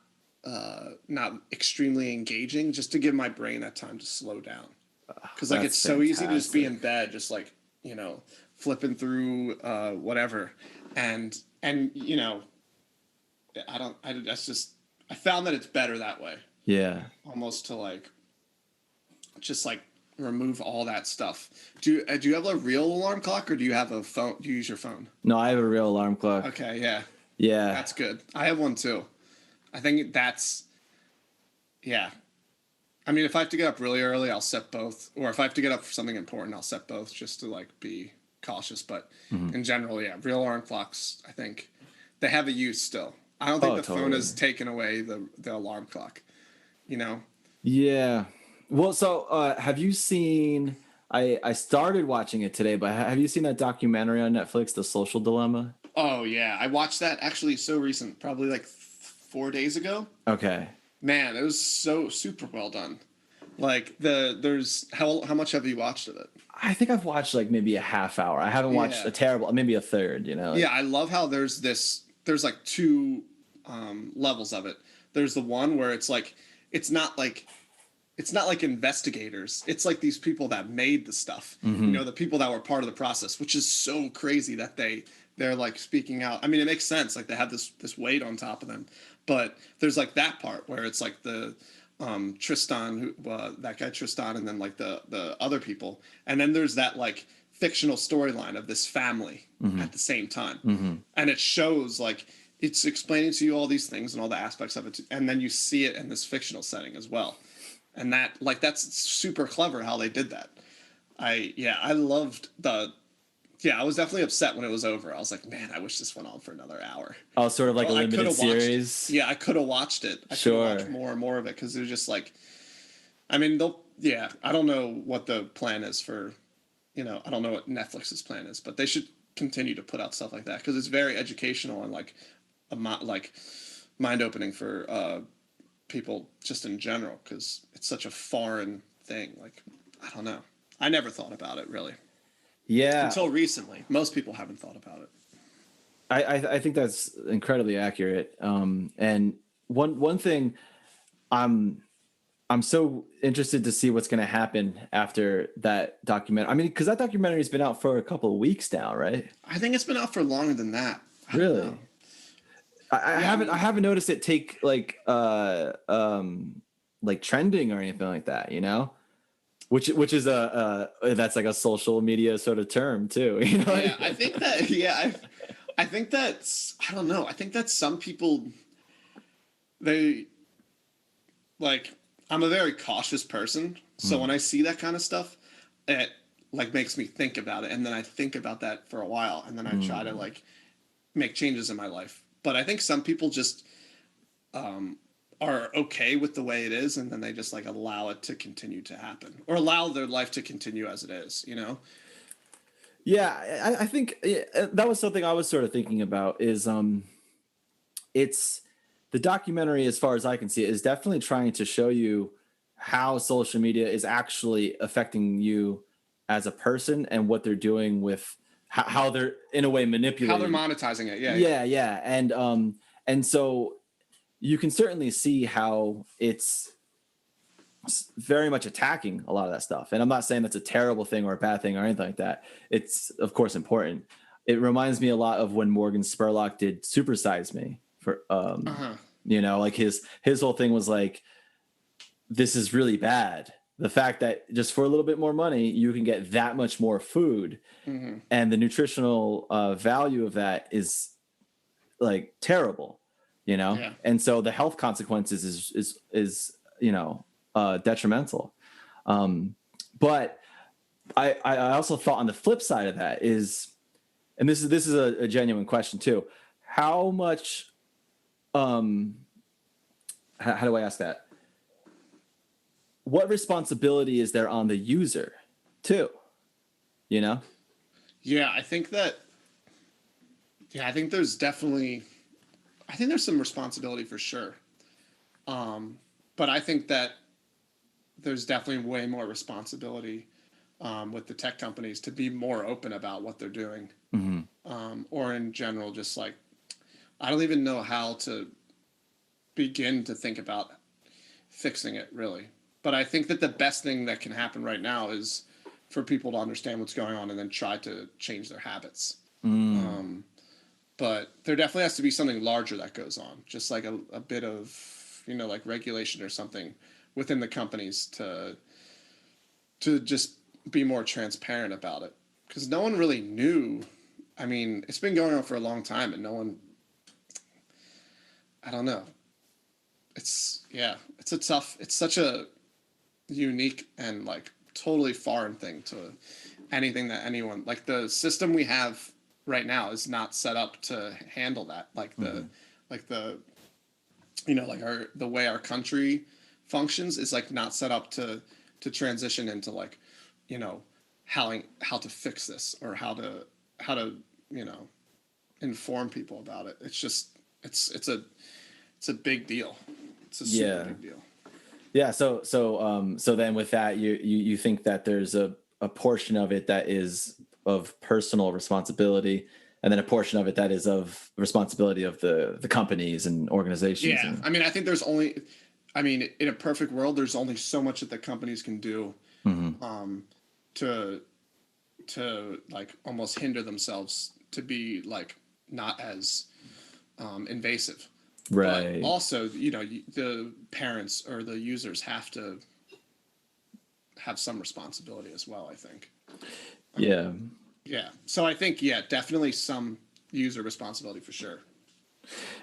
extremely engaging, just to give my brain that time to slow down. Because like it's so easy to just be in bed, just like, you know, flipping through whatever, and you know, that's just, I found that it's better that way. Yeah. Almost to like, just like remove all that stuff. Do you have a real alarm clock or do you have a phone? Do you use your phone? No, I have a real alarm clock. Okay, yeah. Yeah. That's good. I have one too. I think that's, yeah. I mean, if I have to get up really early, I'll set both. Or if I have to get up for something important, I'll set both just to like be cautious. But in general, yeah, real alarm clocks, I think they have a use still. I don't think the phone has taken away the alarm clock, you know? Yeah. Well, so have you seen, I started watching it today, but have you seen that documentary on Netflix, The Social Dilemma? Oh, yeah. I watched that actually so recent, probably like 4 days ago. Okay. Man, it was so super well done. Like there's how much have you watched of it? I think I've watched like maybe a half hour. I haven't watched maybe a third, you know? Yeah, I love how there's like two levels of it. There's the one where it's like, it's not like investigators. It's like these people that made the stuff, you know, the people that were part of the process, which is so crazy that they're like speaking out. I mean, it makes sense. Like they have this weight on top of them, but there's like that part where it's like the Tristan, that guy Tristan, and then like the other people, and then there's that like fictional storyline of this family at the same time, and it shows like it's explaining to you all these things and all the aspects of it, and then you see it in this fictional setting as well, and that's super clever how they did that. I loved I was definitely upset when it was over. I was like, man, I wish this went on for another hour. Oh, sort of like a limited series. Yeah, I could have watched it. I could have watched more and more of it because it was just like, I mean, I don't know what the plan is for, you know, I don't know what Netflix's plan is, but they should continue to put out stuff like that because it's very educational and like mind opening for people just in general because it's such a foreign thing. Like, I don't know. I never thought about it really. Yeah. Until recently. Most people haven't thought about it. I think that's incredibly accurate. And one thing I'm I'm so interested to see what's going to happen after that documentary. I mean, because that documentary's been out for a couple of weeks now, right? I think it's been out for longer than that. I don't know. Really? I Yeah, I haven't I mean, haven't noticed it take like trending or anything like that, you know? Which is a that's like a social media sort of term too, you know? yeah, I think that, I think that's, I don't know. I think that some people, they, like, I'm a very cautious person. So when I see that kind of stuff, it, like, makes me think about it. And then I think about that for a while. And then I try to, like, make changes in my life. But I think some people just are okay with the way it is, and then they just like allow it to continue to happen, or allow their life to continue as it is. You know? Yeah, I think that was something I was sort of thinking about is it's the documentary, as far as I can see, is definitely trying to show you how social media is actually affecting you as a person and what they're doing with how they're in a way How they're manipulating. monetizing it? Yeah, yeah, Yeah, and so you can certainly see how it's very much attacking a lot of that stuff. And I'm not saying that's a terrible thing or a bad thing or anything like that. It's of course important. It reminds me a lot of when Morgan Spurlock did Supersize Me for uh-huh. you know, like his whole thing was like, this is really bad. The fact that just for a little bit more money, you can get that much more food, Mm-hmm. and the nutritional value of that is like terrible, you know. Yeah. And so the health consequences is you know detrimental. But I also thought on the flip side of that is, and this is a genuine question too, how much how do I ask that? What responsibility is there on the user too? You know? Yeah, I think that. Yeah, I think there's definitely. I think there's some responsibility for sure. But I think that there's definitely way more responsibility with the tech companies to be more open about what they're doing, or in general, just like I don't even know how to begin to think about fixing it really. But I think that the best thing that can happen right now is for people to understand what's going on and then try to change their habits. But there definitely has to be something larger that goes on, just like a bit of, like regulation or something within the companies to just be more transparent about it. Because no one really knew. I mean, it's been going on for a long time, and no one. I don't know. It's such a unique and like totally foreign thing to anything that anyone, like the system we have right now is not set up to handle that. Like the like the way our country functions is like not set up to transition into like, you know, how to fix this, or how to inform people about it. It's just it's a big deal. It's a super Yeah. big deal. Yeah. So then with that, you think that there's a portion of it that is of personal responsibility, and then a portion of it that is of responsibility of the companies and organizations. Yeah, I mean, I think in a perfect world, there's only so much that the companies can do to like almost hinder themselves to be like not as invasive. But Right. also, the parents or the users have to have some responsibility as well, I think. Yeah. Yeah. So I think, yeah, definitely some user responsibility for sure.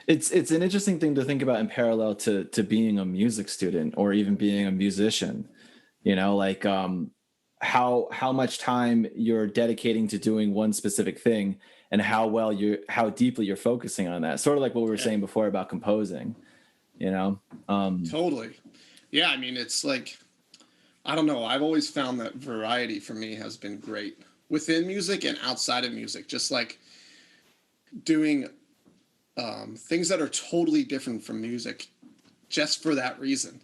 It's an interesting thing to think about in parallel to being a music student or even being a musician. You know, like how much time you're dedicating to doing one specific thing, and how deeply you're focusing on that. Sort of like what we were saying before about composing. You know. Totally. Yeah, I mean, it's like, I don't know. I've always found that variety for me has been great within music and outside of music. Just like doing things that are totally different from music, just for that reason.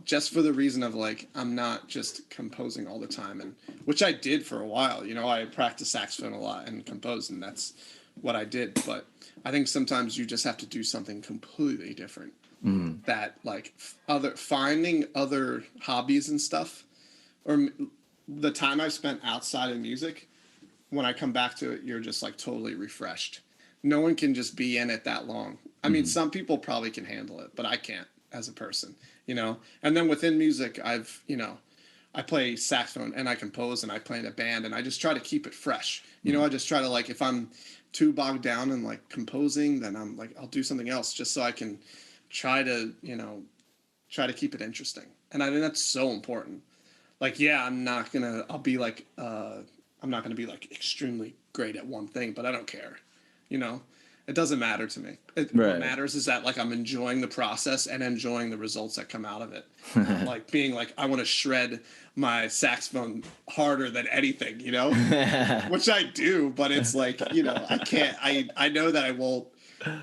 Just for the reason of like, I'm not just composing all the time, and which I did for a while. I practiced saxophone a lot and composed, and that's what I did. But I think sometimes you just have to do something completely different that like finding other hobbies and stuff, or the time I've spent outside of music, when I come back to it, you're just like totally refreshed. No one can just be in it that long. I mean, some people probably can handle it, but I can't as a person, you know? And then within music, I play saxophone and I compose and I play in a band and I just try to keep it fresh. You know, I just try to like, if I'm too bogged down in like composing, then I'm like, I'll do something else just so I can try to, try to keep it interesting. And I think that's so important. Like, yeah, I'm not going to be like extremely great at one thing, but I don't care. It doesn't matter to me. What matters is that like I'm enjoying the process and enjoying the results that come out of it. Like being like, I want to shred my saxophone harder than anything, which I do, but it's like, I can't, I know that I won't,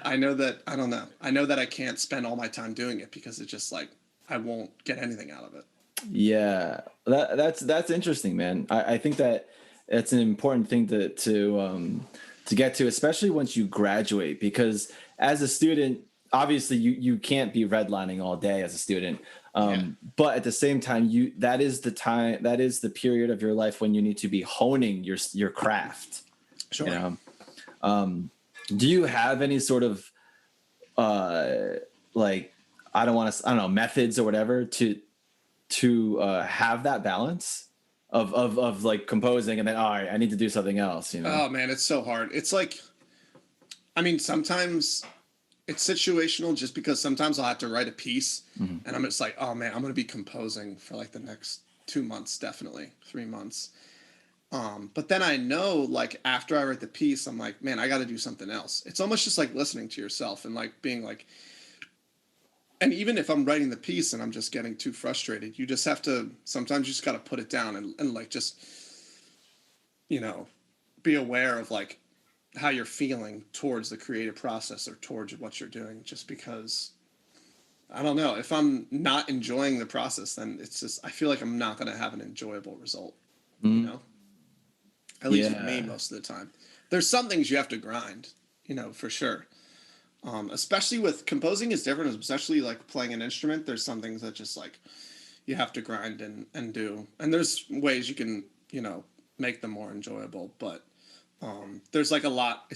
I know that, I don't know. I know that I can't spend all my time doing it because it's just like, I won't get anything out of it. Yeah, that's interesting, man. I think that it's an important thing to get to, especially once you graduate, because as a student, obviously you can't be redlining all day as a student. But at the same time, that is the period of your life when you need to be honing your craft. Sure. Do you have any sort of like, I don't know, methods or whatever to have that balance of like composing and then, all right, I need to do something else, Oh man, it's so hard. It's like, I mean, sometimes it's situational just because sometimes I'll have to write a piece and I'm just like, oh man, I'm going to be composing for like the next 2 months, definitely 3 months. But then I know like after I write the piece, I'm like, man, I got to do something else. It's almost just like listening to yourself and like being like, and even if I'm writing the piece and I'm just getting too frustrated, you just have to, sometimes you just got to put it down and like just, be aware of like how you're feeling towards the creative process or towards what you're doing, just because I don't know, if I'm not enjoying the process, then it's just, I feel like I'm not going to have an enjoyable result, at least for me most of the time. There's some things you have to grind, for sure. Especially with composing is different, especially like playing an instrument. There's some things that just like you have to grind and do. And there's ways you can, make them more enjoyable. But there's like a lot.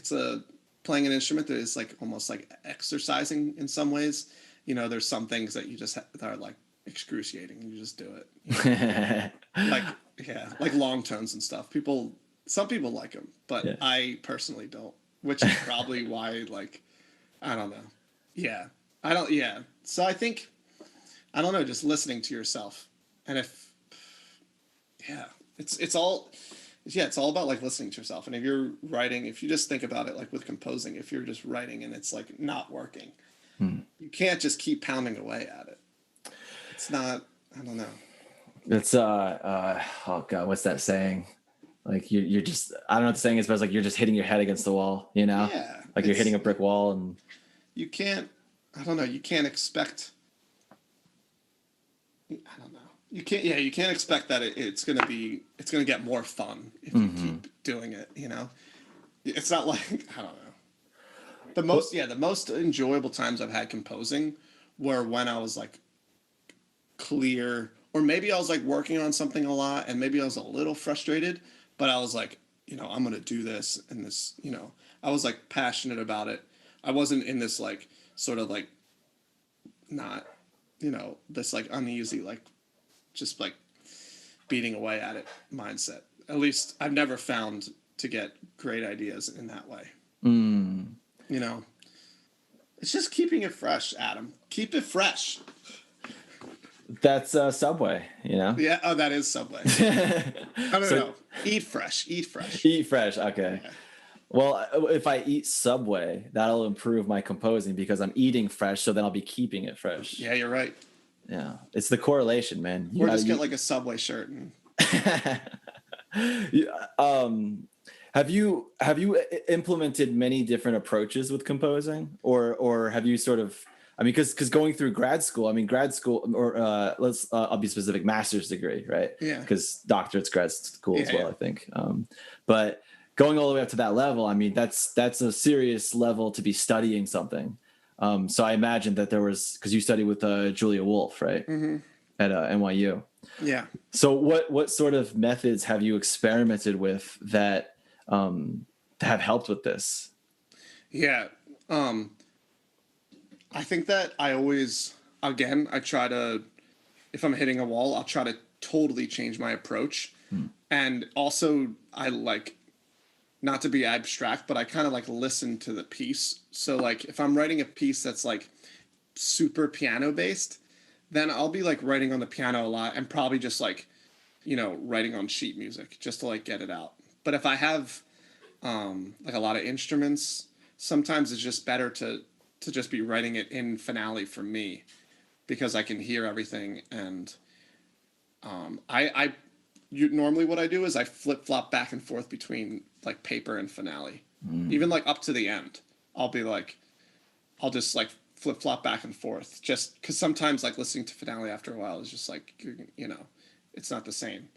Playing an instrument that is like almost like exercising in some ways. There's some things that you just that are like excruciating. You just do it. Like long tones and stuff. Some people like them, but I personally don't. Which is probably why like. I don't know. Yeah. So I think, I don't know, just listening to yourself. And it's all about like listening to yourself. And if you're writing, if you just think about it, like with composing, if you're just writing and it's like not working, you can't just keep pounding away at it. It's not, I don't know. It's, oh God, what's that saying? Like you're just, I don't know what the saying is, but it's like, you're just hitting your head against the wall, Yeah. Like you're hitting a brick wall and you can't, I don't know, you can't expect, I don't know. You can't expect that it's going to get more fun if you keep doing it, It's not like, I don't know. The most enjoyable times I've had composing were when I was like clear, or maybe I was like working on something a lot and maybe I was a little frustrated, but I was like, I'm going to do this and this, I was like passionate about it. I wasn't in this like sort of like not, this like uneasy, like just like beating away at it mindset. At least I've never found to get great ideas in that way. It's just keeping it fresh, Adam. Keep it fresh. That's Subway, Yeah. Oh, that is Subway. I don't know. Eat fresh. Eat fresh. Okay. Yeah. Well, if I eat Subway, that'll improve my composing because I'm eating fresh, so then I'll be keeping it fresh. Yeah, you're right. Yeah, it's the correlation, man. Or just get like a Subway shirt. Have you implemented many different approaches with composing, or have you sort of? I mean, because going through grad school, or I'll be specific, master's degree, right? Yeah. Because doctorate's grad school as well, I think. But going all the way up to that level, I mean, that's a serious level to be studying something. So I imagine that there was, because you studied with Julia Wolf, right? At NYU. Yeah. So what sort of methods have you experimented with that have helped with this? Yeah. I think that I always, again, I try to, if I'm hitting a wall, I'll try to totally change my approach. And also, I like, not to be abstract, but I kind of like listen to the piece. So, like, if I'm writing a piece that's like super piano based, then I'll be like writing on the piano a lot and probably just like, writing on sheet music just to like get it out. But if I have like a lot of instruments, sometimes it's just better to just be writing it in finale for me because I can hear everything. And normally what I do is I flip flop back and forth between like paper and finale, even like up to the end. I'll be like, I'll just like flip flop back and forth just because sometimes like listening to finale after a while is just like, it's not the same.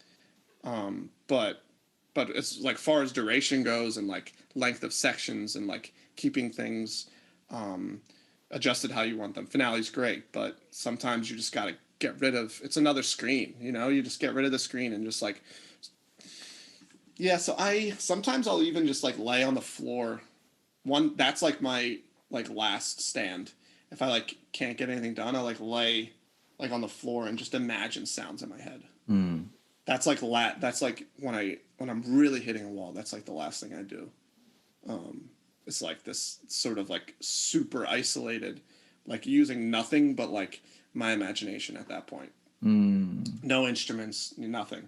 But it's like far as duration goes and like length of sections and like keeping things adjusted how you want them. Finale's great, but sometimes you just got to get rid of, it's another screen, you just get rid of the screen and just like, yeah. So sometimes I'll even just like lay on the floor. That's like my like last stand. If I like can't get anything done, I like lay like on the floor and just imagine sounds in my head. That's like that's like when I'm really hitting a wall, that's like the last thing I do. It's like this sort of like super isolated, like using nothing but like my imagination at that point. No instruments, nothing.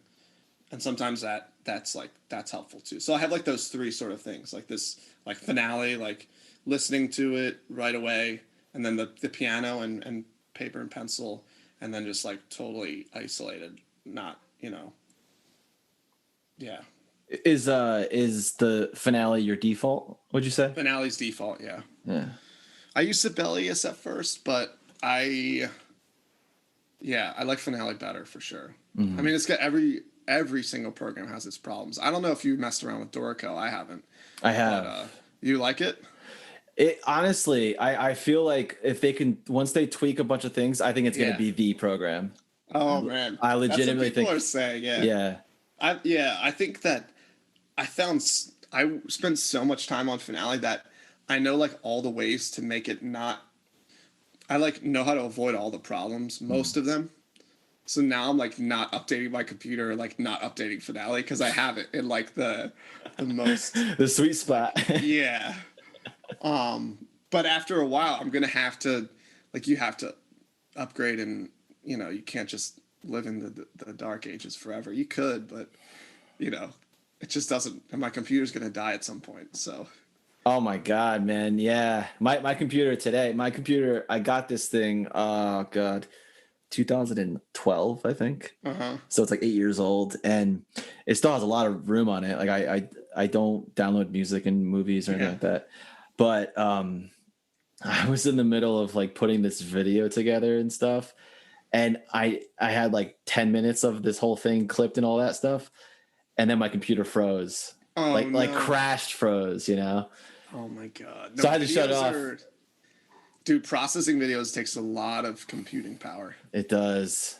And sometimes that's helpful too. So I have like those three sort of things, like this like finale, like listening to it right away, and then the piano and paper and pencil, and then just like totally isolated, not, yeah. Is the finale your default, would you say? Finale's default, yeah. Yeah. I used Sibelius at first, but I like finale better for sure. I mean, it's got every single program has its problems. I don't know if you messed around with Dorico. I haven't. I have. But you like it? It honestly, I feel like if they can, once they tweak a bunch of things, I think it's going to be the program. Oh man, I legitimately that's what people think are saying. Yeah. Yeah. I think that I spent so much time on finale that I know like all the ways to make it not. I like know how to avoid all the problems, most of them. So now I'm like not updating my computer, like not updating finale because I have it in like the most the sweet spot. yeah. But after a while, I'm gonna have to, like, you have to upgrade, and you can't just live in the dark ages forever. You could, but it just doesn't. And my computer's gonna die at some point. So. Oh my God, man. Yeah. My computer today, I got this thing, oh God, 2012, I think. So it's like 8 years old, and it still has a lot of room on it. Like I don't download music and movies or anything like that. But I was in the middle of like putting this video together and stuff, and I had like 10 minutes of this whole thing clipped and all that stuff, and then my computer froze. Oh, like crashed, froze, Oh my God. No, so I had to shut it off. Dude, processing videos takes a lot of computing power. It does.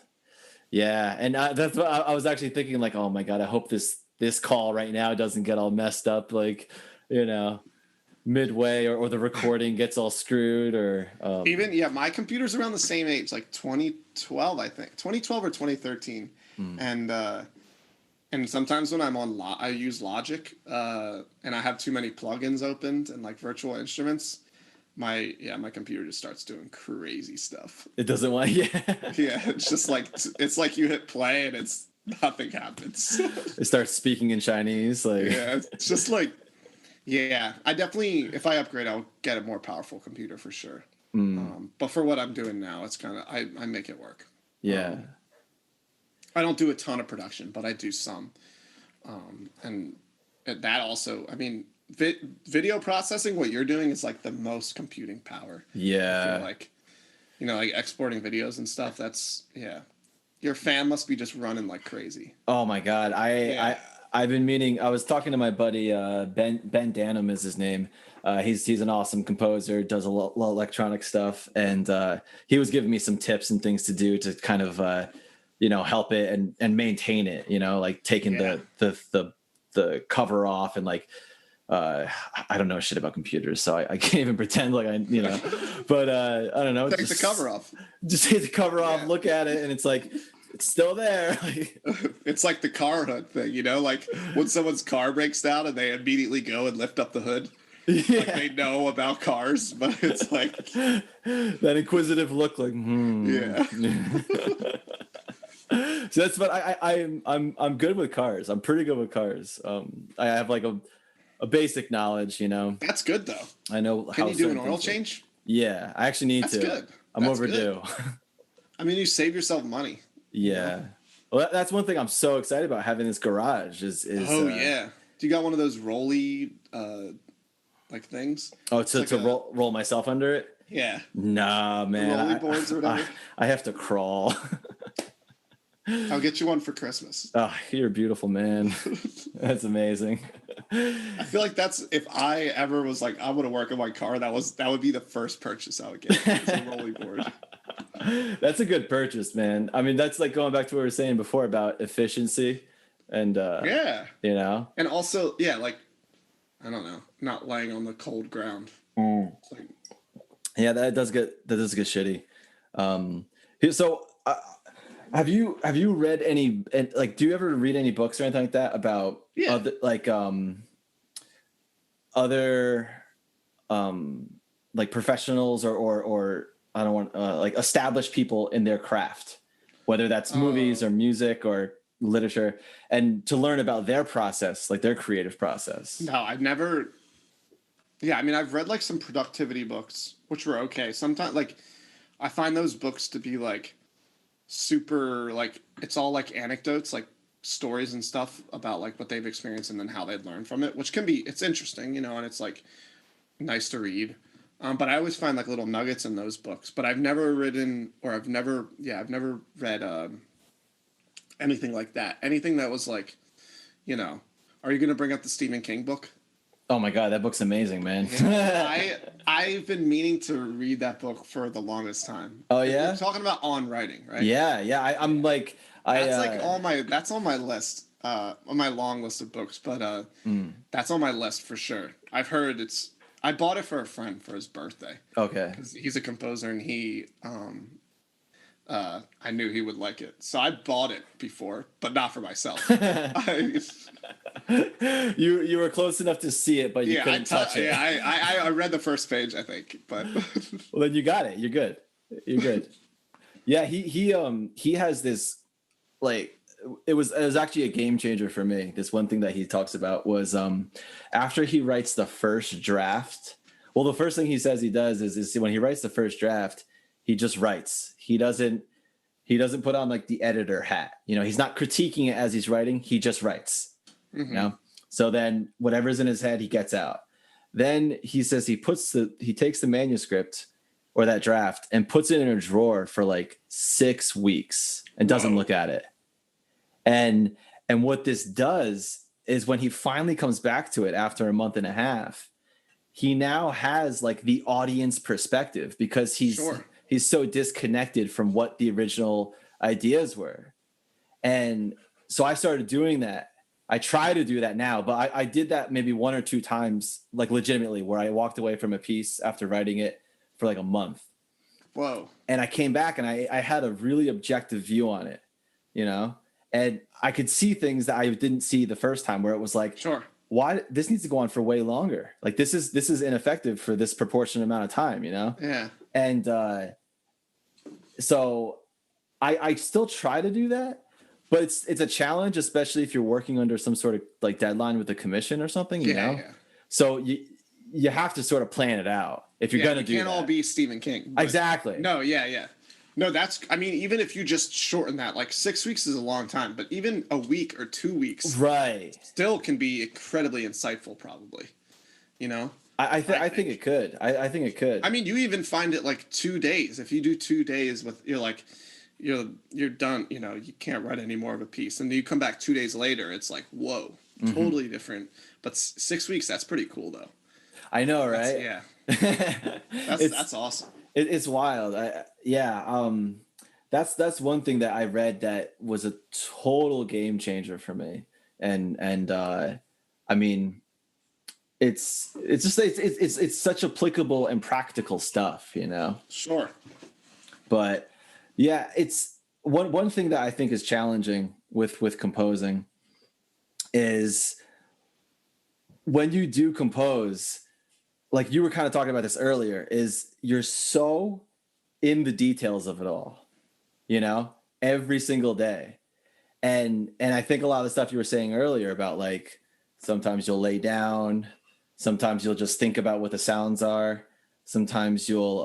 Yeah. And that's what I was actually thinking, like, oh my God, I hope this call right now doesn't get all messed up, like, midway or the recording gets all screwed or my computer's around the same age, like 2012, I think 2012 or 2013. And sometimes when I'm on I use Logic and I have too many plugins opened and like virtual instruments, my computer just starts doing crazy stuff. It doesn't want it's just like it's like you hit play and it's nothing happens. It starts speaking in Chinese, like it's just like I definitely, if I upgrade, I'll get a more powerful computer for sure. But for what I'm doing now, it's kind of I make it work. I don't do a ton of production, but I do some. And that also, I mean, video processing, what you're doing is like the most computing power. Yeah. I feel like, like exporting videos and stuff. That's, your fan must be just running like crazy. Oh my God. I've been meaning. I was talking to my buddy Ben Danham is his name. He's an awesome composer. Does a lot electronic stuff, and he was giving me some tips and things to do to kind of help it and maintain it. Like taking the cover off and like. I don't know shit about computers, so I can't even pretend like but I don't know. Take the cover off. Just take the cover off, look at it, and it's like, it's still there. It's like the car hood thing, like when someone's car breaks down and they immediately go and lift up the hood. Yeah. Like they know about cars, but it's like that inquisitive look, like, Yeah. So that's what I'm good with cars. I'm pretty good with cars. I have like a basic knowledge, That's good though. I know. Can you do an oil change? Yeah, I actually need to. That's good. I'm overdue. Good. I mean, you save yourself money. Yeah. Well, that's one thing I'm so excited about having this garage is yeah. Do you got one of those rolly like things? Oh, to roll myself under it? Yeah. Nah, man. Rolly boards or whatever. I have to crawl. I'll get you one for Christmas. Oh, you're a beautiful man. That's amazing. I feel like that's, if I ever was like, I want to work on my car, that would be the first purchase I would get. It's a rolly board. That's a good purchase, man. I mean, that's like going back to what we were saying before about efficiency and and also, like, I don't know, not laying on the cold ground. Like, yeah, that does get shitty. So have you read any, like, do you ever read any books or anything like that about other like professionals or I don't want like established people in their craft, whether that's movies or music or literature, and to learn about their process, like their creative process? No, I've never. Yeah, I mean, I've read like some productivity books, which were okay. Sometimes, like, I find those books to be like super, like, it's all like anecdotes, like stories and stuff about like what they've experienced and then how they'd learn from it, which can be, it's interesting, and it's like nice to read. But I always find like little nuggets in those books. But I've never read anything like that. Anything that was like, are you going to bring up the Stephen King book? Oh my God, that book's amazing, man. I've been meaning to read that book for the longest time. Oh yeah? You're talking about On Writing, right? Yeah. I'm like, that's on my list, on my long list of books, but that's on my list for sure. I've heard I bought it for a friend for his birthday. Okay. 'Cause he's a composer and I knew he would like it. So I bought it before, but not for myself. You were close enough to see it, but you couldn't touch it. Yeah, I read the first page, I think, but well, then you got it. You're good. Yeah, he has this, like, it was actually a game changer for me. This one thing that he talks about was after he writes the first draft. Well, the first thing he says he does is when he writes the first draft, he just writes. He doesn't put on like the editor hat. He's not critiquing it as he's writing. He just writes. Mm-hmm. So then whatever's in his head, he gets out. Then he says he takes the manuscript or that draft and puts it in a drawer for like 6 weeks and doesn't look at it. And what this does is when he finally comes back to it after a month and a half, he now has like the audience perspective because he's so disconnected from what the original ideas were. And so I started doing that. I try to do that now, but I did that maybe 1 or 2 times, like legitimately, where I walked away from a piece after writing it for like a month. Whoa. And I came back and I had a really objective view on it, and I could see things that I didn't see the first time, where it was like, why this needs to go on for way longer. Like this is ineffective for this proportionate amount of time, Yeah. And so I still try to do that, but it's a challenge, especially if you're working under some sort of like deadline with a commission or something, you know? Yeah. So you have to sort of plan it out if you're going to do that. It can't all be Stephen King. Exactly. No, yeah. No, I mean, even if you just shorten that, like 6 weeks is a long time, but even a week or 2 weeks still can be incredibly insightful, probably, I think it could. I think it could. I mean, you even find it like 2 days. If you do 2 days with, you're like, you're done. You know, you can't write any more of a piece, and then you come back 2 days later, it's like, whoa, totally different. But 6 weeks, that's pretty cool though. I know, right? Yeah, It's that's awesome. it's wild. That's one thing that I read that was a total game changer for me. And I mean, it's just it's such applicable and practical stuff, you know. Sure. But yeah, it's one thing that I think is challenging with composing is when you do compose, like you were kind of talking about this earlier, is you're so in the details of it all, you know, every single day. And I think a lot of the stuff you were saying earlier about like sometimes you'll lay down, sometimes you'll just think about what the sounds are, sometimes you'll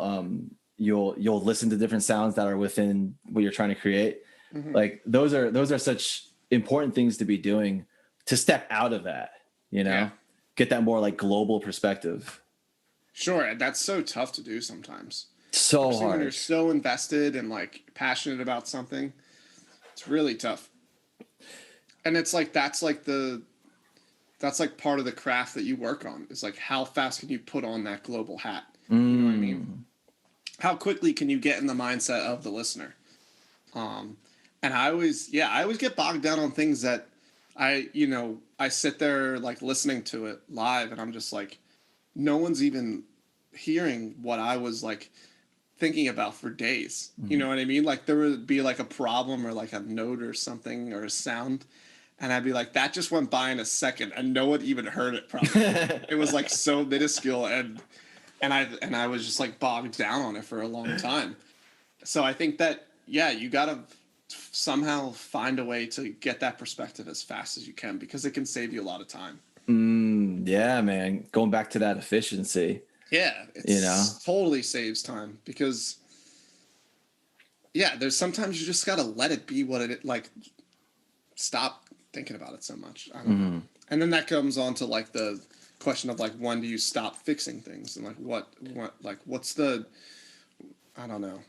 listen to different sounds that are within what you're trying to create. Like those are such important things to be doing, to step out of that, you know, get that more like global perspective. Sure, that's so tough to do sometimes. So Especially hard. when you're so invested and like passionate about something. It's really tough. And it's like that's like part of the craft that you work on. Is like how fast can you put on that global hat? You know what I mean? How quickly can you get in the mindset of the listener? And I always get bogged down on things that I sit there like listening to it live and I'm just like, no one's even hearing what I was like thinking about for days. You know what I mean? Like there would be like a problem or like a note or something or a sound. And I'd be like, that just went by in a second and no one even heard it probably. It was like so minuscule and I was just like bogged down on it for a long time. So I think that, yeah, you got to somehow find a way to get that perspective as fast as you can because it can save you a lot of time. Yeah, man. Going back to that efficiency. Yeah, it totally saves time because, yeah, there's sometimes you just got to let it be what it like. Stop thinking about it so much. I don't know. And then that comes on to like the question of like when do you stop fixing things and like what's the I don't know.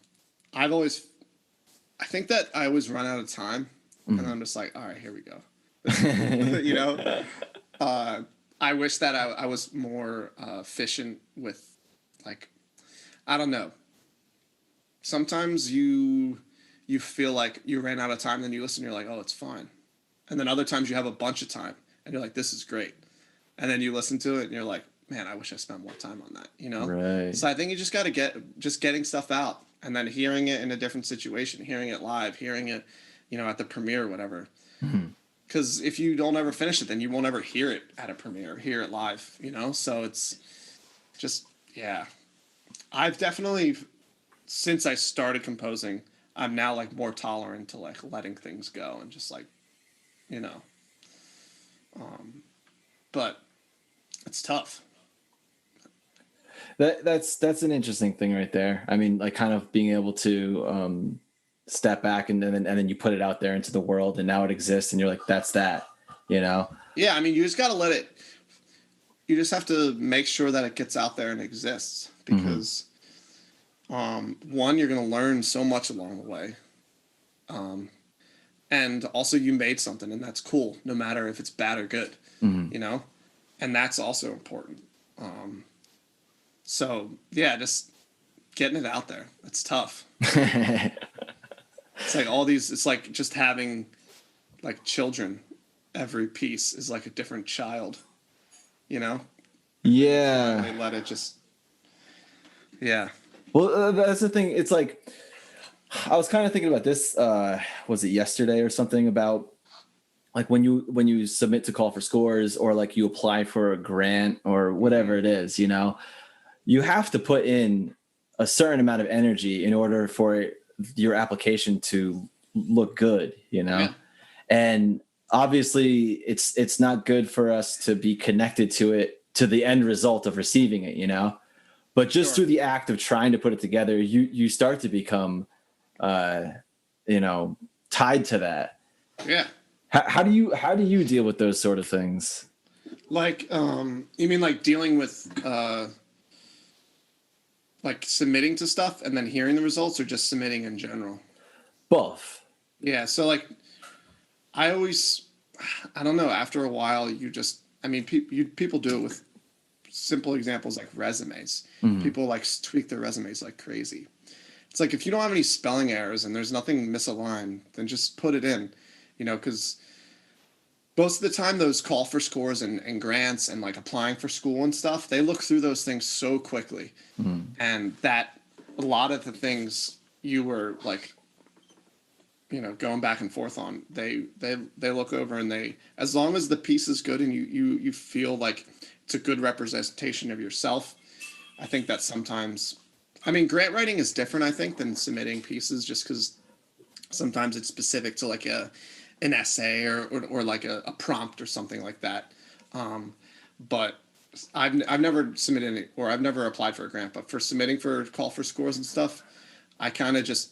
I think that I always run out of time and I'm just like, all right, here we go. You know? I wish that I was more efficient with like I don't know. Sometimes you feel like you ran out of time, then you listen, and you're like, oh, it's fine. And then other times you have a bunch of time and you're like, this is great. And then you listen to it and you're like, man, I wish I spent more time on that, you know? Right. So I think you just got to getting stuff out and then hearing it in a different situation, hearing it live, hearing it, you know, at the premiere or whatever. Because if you don't ever finish it, then you won't ever hear it at a premiere, hear it live, you know? So it's just, yeah. I've definitely, since I started composing, I'm now like more tolerant to like letting things go and just like, you know, but it's tough. That's an interesting thing right there. I mean, like kind of being able to step back and then you put it out there into the world and now it exists and you're like, that's that, you know? Yeah, I mean, you just got to let it. You just have to make sure that it gets out there and exists because, one, you're going to learn so much along the way. And also you made something and that's cool, no matter if it's bad or good, you know? And that's also important. So yeah, just getting it out there. It's tough. It's like it's like just having like children. Every piece is like a different child, you know? Yeah. They let it just, yeah. Well, that's the thing. It's like, I was kind of thinking about this, was it yesterday or something about like when you submit to call for scores or like you apply for a grant or whatever it is, you know, you have to put in a certain amount of energy in order for your application to look good, you know? Yeah. And obviously it's not good for us to be connected to it, to the end result of receiving it, you know? But just through the act of trying to put it together, you start to become, you know, tied to that. Yeah. How do you deal with those sort of things? Like, you mean like dealing with, like submitting to stuff and then hearing the results or just submitting in general? 12. Yeah. So like, I don't know. After a while, people do it with simple examples like resumes. People like tweak their resumes like crazy. It's like, if you don't have any spelling errors and there's nothing misaligned, then just put it in, because most of the time those call for scores and grants and like applying for school and stuff, they look through those things so quickly. And that a lot of the things you were like, going back and forth on, they look over, and as long as the piece is good and you feel like it's a good representation of yourself, I think that sometimes, grant writing is different, I think, than submitting pieces, just because sometimes it's specific to like an essay or like a prompt or something like that. But I've never submitted any, or I've never applied for a grant, but for submitting for call for scores and stuff, I kind of just,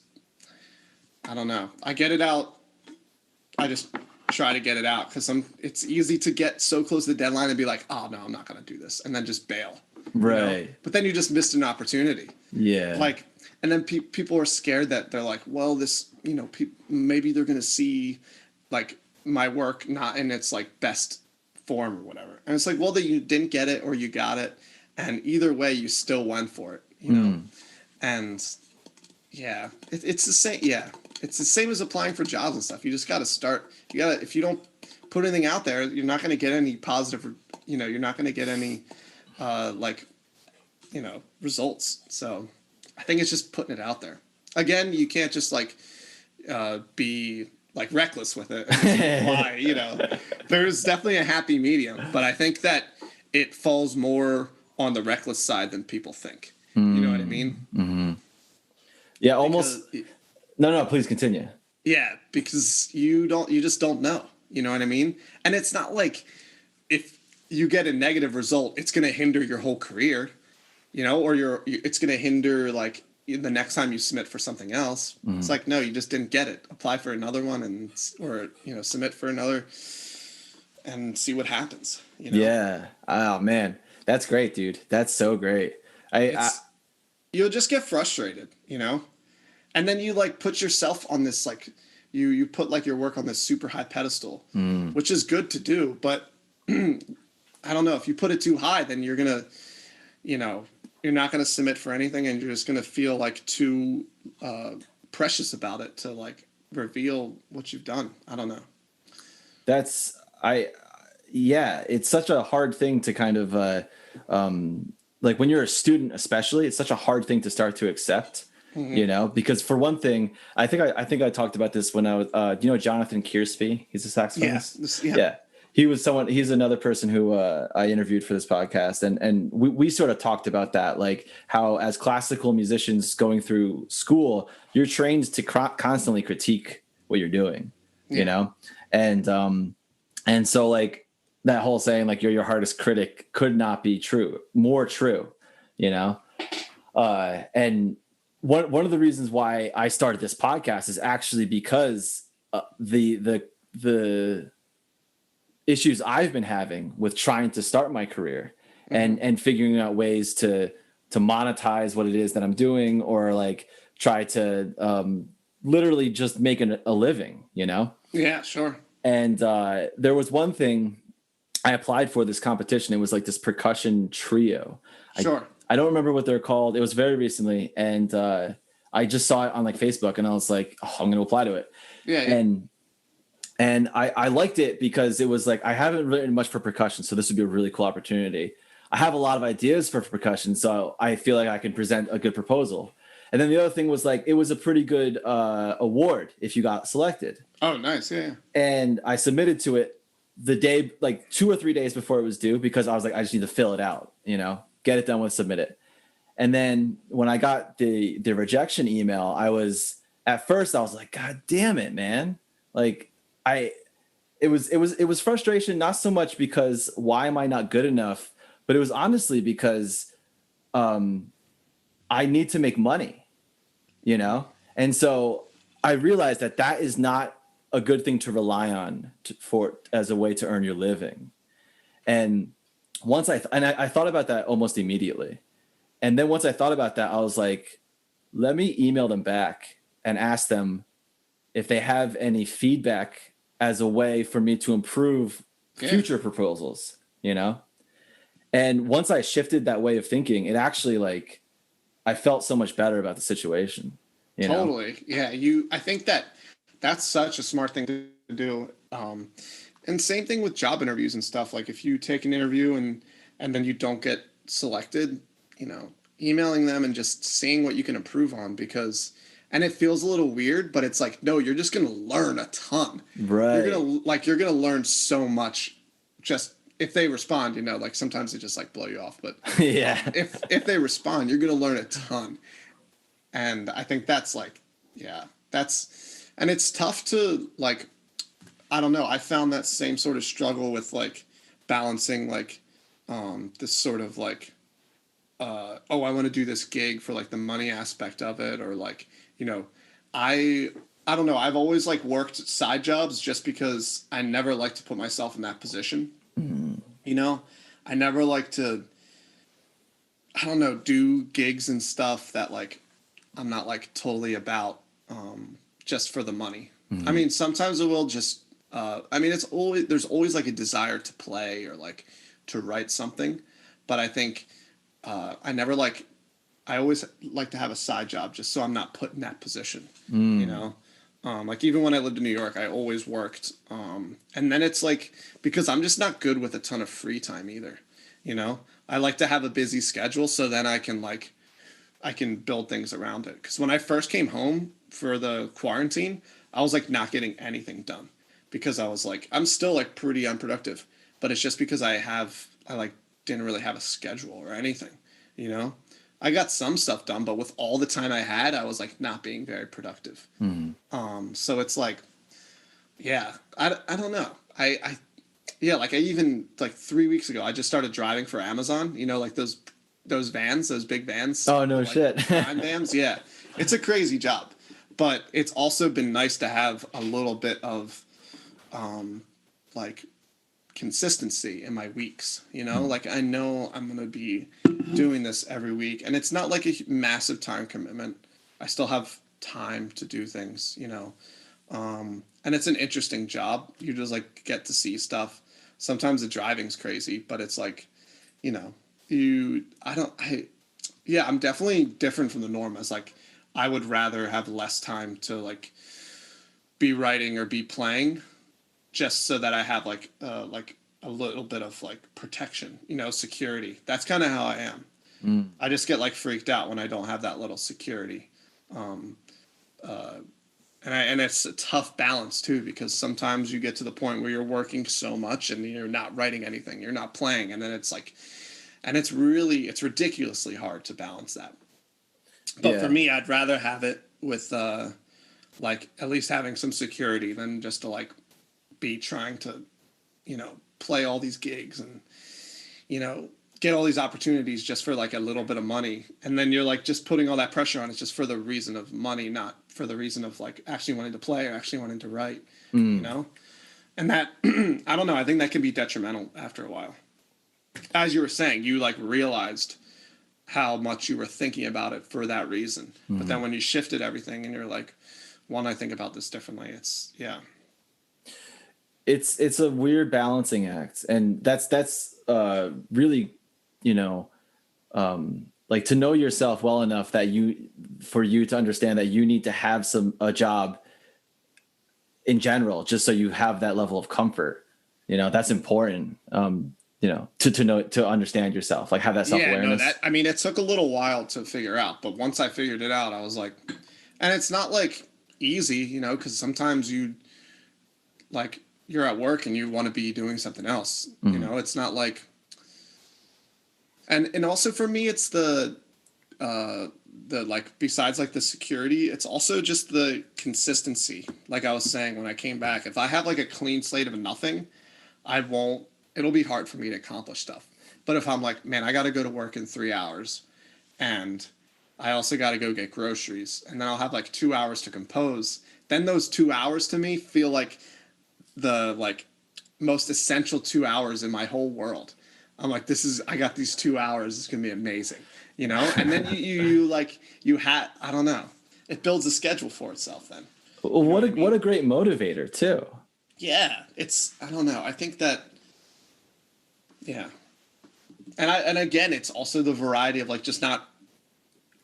I don't know. I get it out. I just try to get it out, because it's easy to get so close to the deadline and be like, oh no, I'm not going to do this, and then just bail. Right. But then you just missed an opportunity. Yeah. Like, and then people are scared that they're like, well, this, maybe they're going to see like my work not in its like best form or whatever. And it's like, well, that you didn't get it or you got it, and either way you still went for it, And yeah, it's the same. Yeah, it's the same as applying for jobs and stuff. You just got to start. If you don't put anything out there, you're not going to get any positive. You're not going to get any results. So I think it's just putting it out there. Again, you can't just like be like reckless with it and apply. There's definitely a happy medium, but I think that it falls more on the reckless side than people think. You know what I mean? Mm-hmm. Yeah, almost. No, please continue. Yeah, because you just don't know. You know what I mean? And it's not like if you get a negative result, it's going to hinder your whole career, or it's going to hinder like the next time you submit for something else. It's like, no, you just didn't get it. Apply for another one or submit for another and see what happens. Yeah. Oh man, that's great, dude. That's so great. You'll just get frustrated, and then you like put yourself on this like you put like your work on this super high pedestal, which is good to do, but I don't know, if you put it too high, then you're gonna, you're not gonna submit for anything, and you're just gonna feel like too precious about it to like reveal what you've done. I don't know. It's such a hard thing to kind of like when you're a student, especially, it's such a hard thing to start to accept. Because for one thing, I think I talked about this when I was, Jonathan Kierspe, he's a saxophonist. Yeah. He's another person who I interviewed for this podcast. And we sort of talked about that, like how as classical musicians going through school, you're trained to constantly critique what you're doing, and so like that whole saying, like, you're your hardest critic could not be more true, and one of the reasons why I started this podcast is actually because the issues I've been having with trying to start my career and figuring out ways to monetize what it is that I'm doing, or like try to literally just make a living, Yeah, sure. And there was one thing I applied for, this competition. It was like this percussion trio. Sure. I don't remember what they're called. It was very recently. And I just saw it on like Facebook, and I was like, oh, I'm going to apply to it. Yeah. And I liked it because it was like, I haven't written much for percussion, so this would be a really cool opportunity. I have a lot of ideas for percussion, so I feel like I can present a good proposal. And then the other thing was like, it was a pretty good award if you got selected. Oh, nice. Yeah. And I submitted to it the day, like 2 or 3 days before it was due, because I was like, I just need to fill it out, get it done with, submit it. And then when I got the rejection email, at first I was like, God damn it, man. Like it was frustration, not so much because why am I not good enough, but it was honestly because I need to make money, And so I realized that is not a good thing to rely on as a way to earn your living. And once I thought about that almost immediately. And then once I thought about that, I was like, let me email them back and ask them, if they have any feedback as a way for me to improve future proposals, you know? And once I shifted that way of thinking, it actually like I felt so much better about the situation. You know? Yeah. I think that's such a smart thing to do. And same thing with job interviews and stuff. Like if you take an interview and then you don't get selected, you know, emailing them and just seeing what you can improve on, because and it feels a little weird, but it's like, no, you're just gonna learn a ton. Right. You're gonna learn so much just if they respond, you know, like sometimes they just like blow you off, but Yeah. if they respond, you're gonna learn a ton. And I think that's like, yeah, and it's tough to like, I don't know. I found that same sort of struggle with like balancing like this sort of like oh, I want to do this gig for like the money aspect of it, or like, you know, I don't know. I've always like worked side jobs just because I never like to put myself in that position. You know, I never like to, I don't know, do gigs and stuff that like I'm not like totally about just for the money. I mean, sometimes it will just I mean, there's always like a desire to play or like to write something, but I think I always like to have a side job just so I'm not put in that position, you know? Like even when I lived in New York, I always worked. And then it's like, because I'm just not good with a ton of free time either, you know? I like to have a busy schedule so then I can build things around it. Because when I first came home for the quarantine, I was like not getting anything done because I was like, I'm still like pretty unproductive, but it's just because I like didn't really have a schedule or anything, you know? I got some stuff done, but with all the time I had, I was like not being very productive. So it's like, yeah, I don't know. Yeah, like I even like 3 weeks ago, I just started driving for Amazon, you know, like those vans, those big vans. Oh, no shit. Prime vans. Yeah. It's a crazy job, but it's also been nice to have a little bit of, like consistency in my weeks, you know, like I know I'm going to be doing this every week, and it's not like a massive time commitment. I still have time to do things, you know. And it's an interesting job. You just like get to see stuff. Sometimes the driving's crazy, but it's like, you know, yeah, I'm definitely different from the norm. As like, I would rather have less time to like be writing or be playing, just so that I have like a little bit of like protection, you know, security. That's kind of how I am. I just get like freaked out when I don't have that little security. And it's a tough balance too, because sometimes you get to the point where you're working so much and you're not writing anything, you're not playing, and then it's like, and it's ridiculously hard to balance that. But for me, I'd rather have it with like at least having some security than just to like be trying to, you know, play all these gigs and, you know, get all these opportunities just for like a little bit of money. And then you're like just putting all that pressure on it just for the reason of money, not for the reason of like actually wanting to play or actually wanting to write, you know? And that, I don't know, I think that can be detrimental after a while. As you were saying, you like realized how much you were thinking about it for that reason. But then when you shifted everything and you're like, well, I think about this differently. It's, yeah. It's a weird balancing act, and that's really, you know, like to know yourself well enough that for you to understand that you need to have a job in general, just so you have that level of comfort, you know, that's important. You know, to understand yourself, like have that self-awareness. Yeah, no, I mean, it took a little while to figure out, but once I figured it out, I was like, and it's not like easy, you know, because sometimes you're at work and you want to be doing something else, you know, it's not like, and also for me, it's the like, besides like the security, it's also just the consistency. Like I was saying, when I came back, if I have like a clean slate of nothing, it'll be hard for me to accomplish stuff. But if I'm like, man, I got to go to work in 3 hours, and I also got to go get groceries, and then I'll have like 2 hours to compose, then those 2 hours to me feel like the like most essential 2 hours in my whole world. I'm like, I got these 2 hours. It's going to be amazing, you know? And then you I don't know. It builds a schedule for itself then. Well, what a great motivator too. Yeah, I don't know. I think that, yeah. And again, it's also the variety of like just not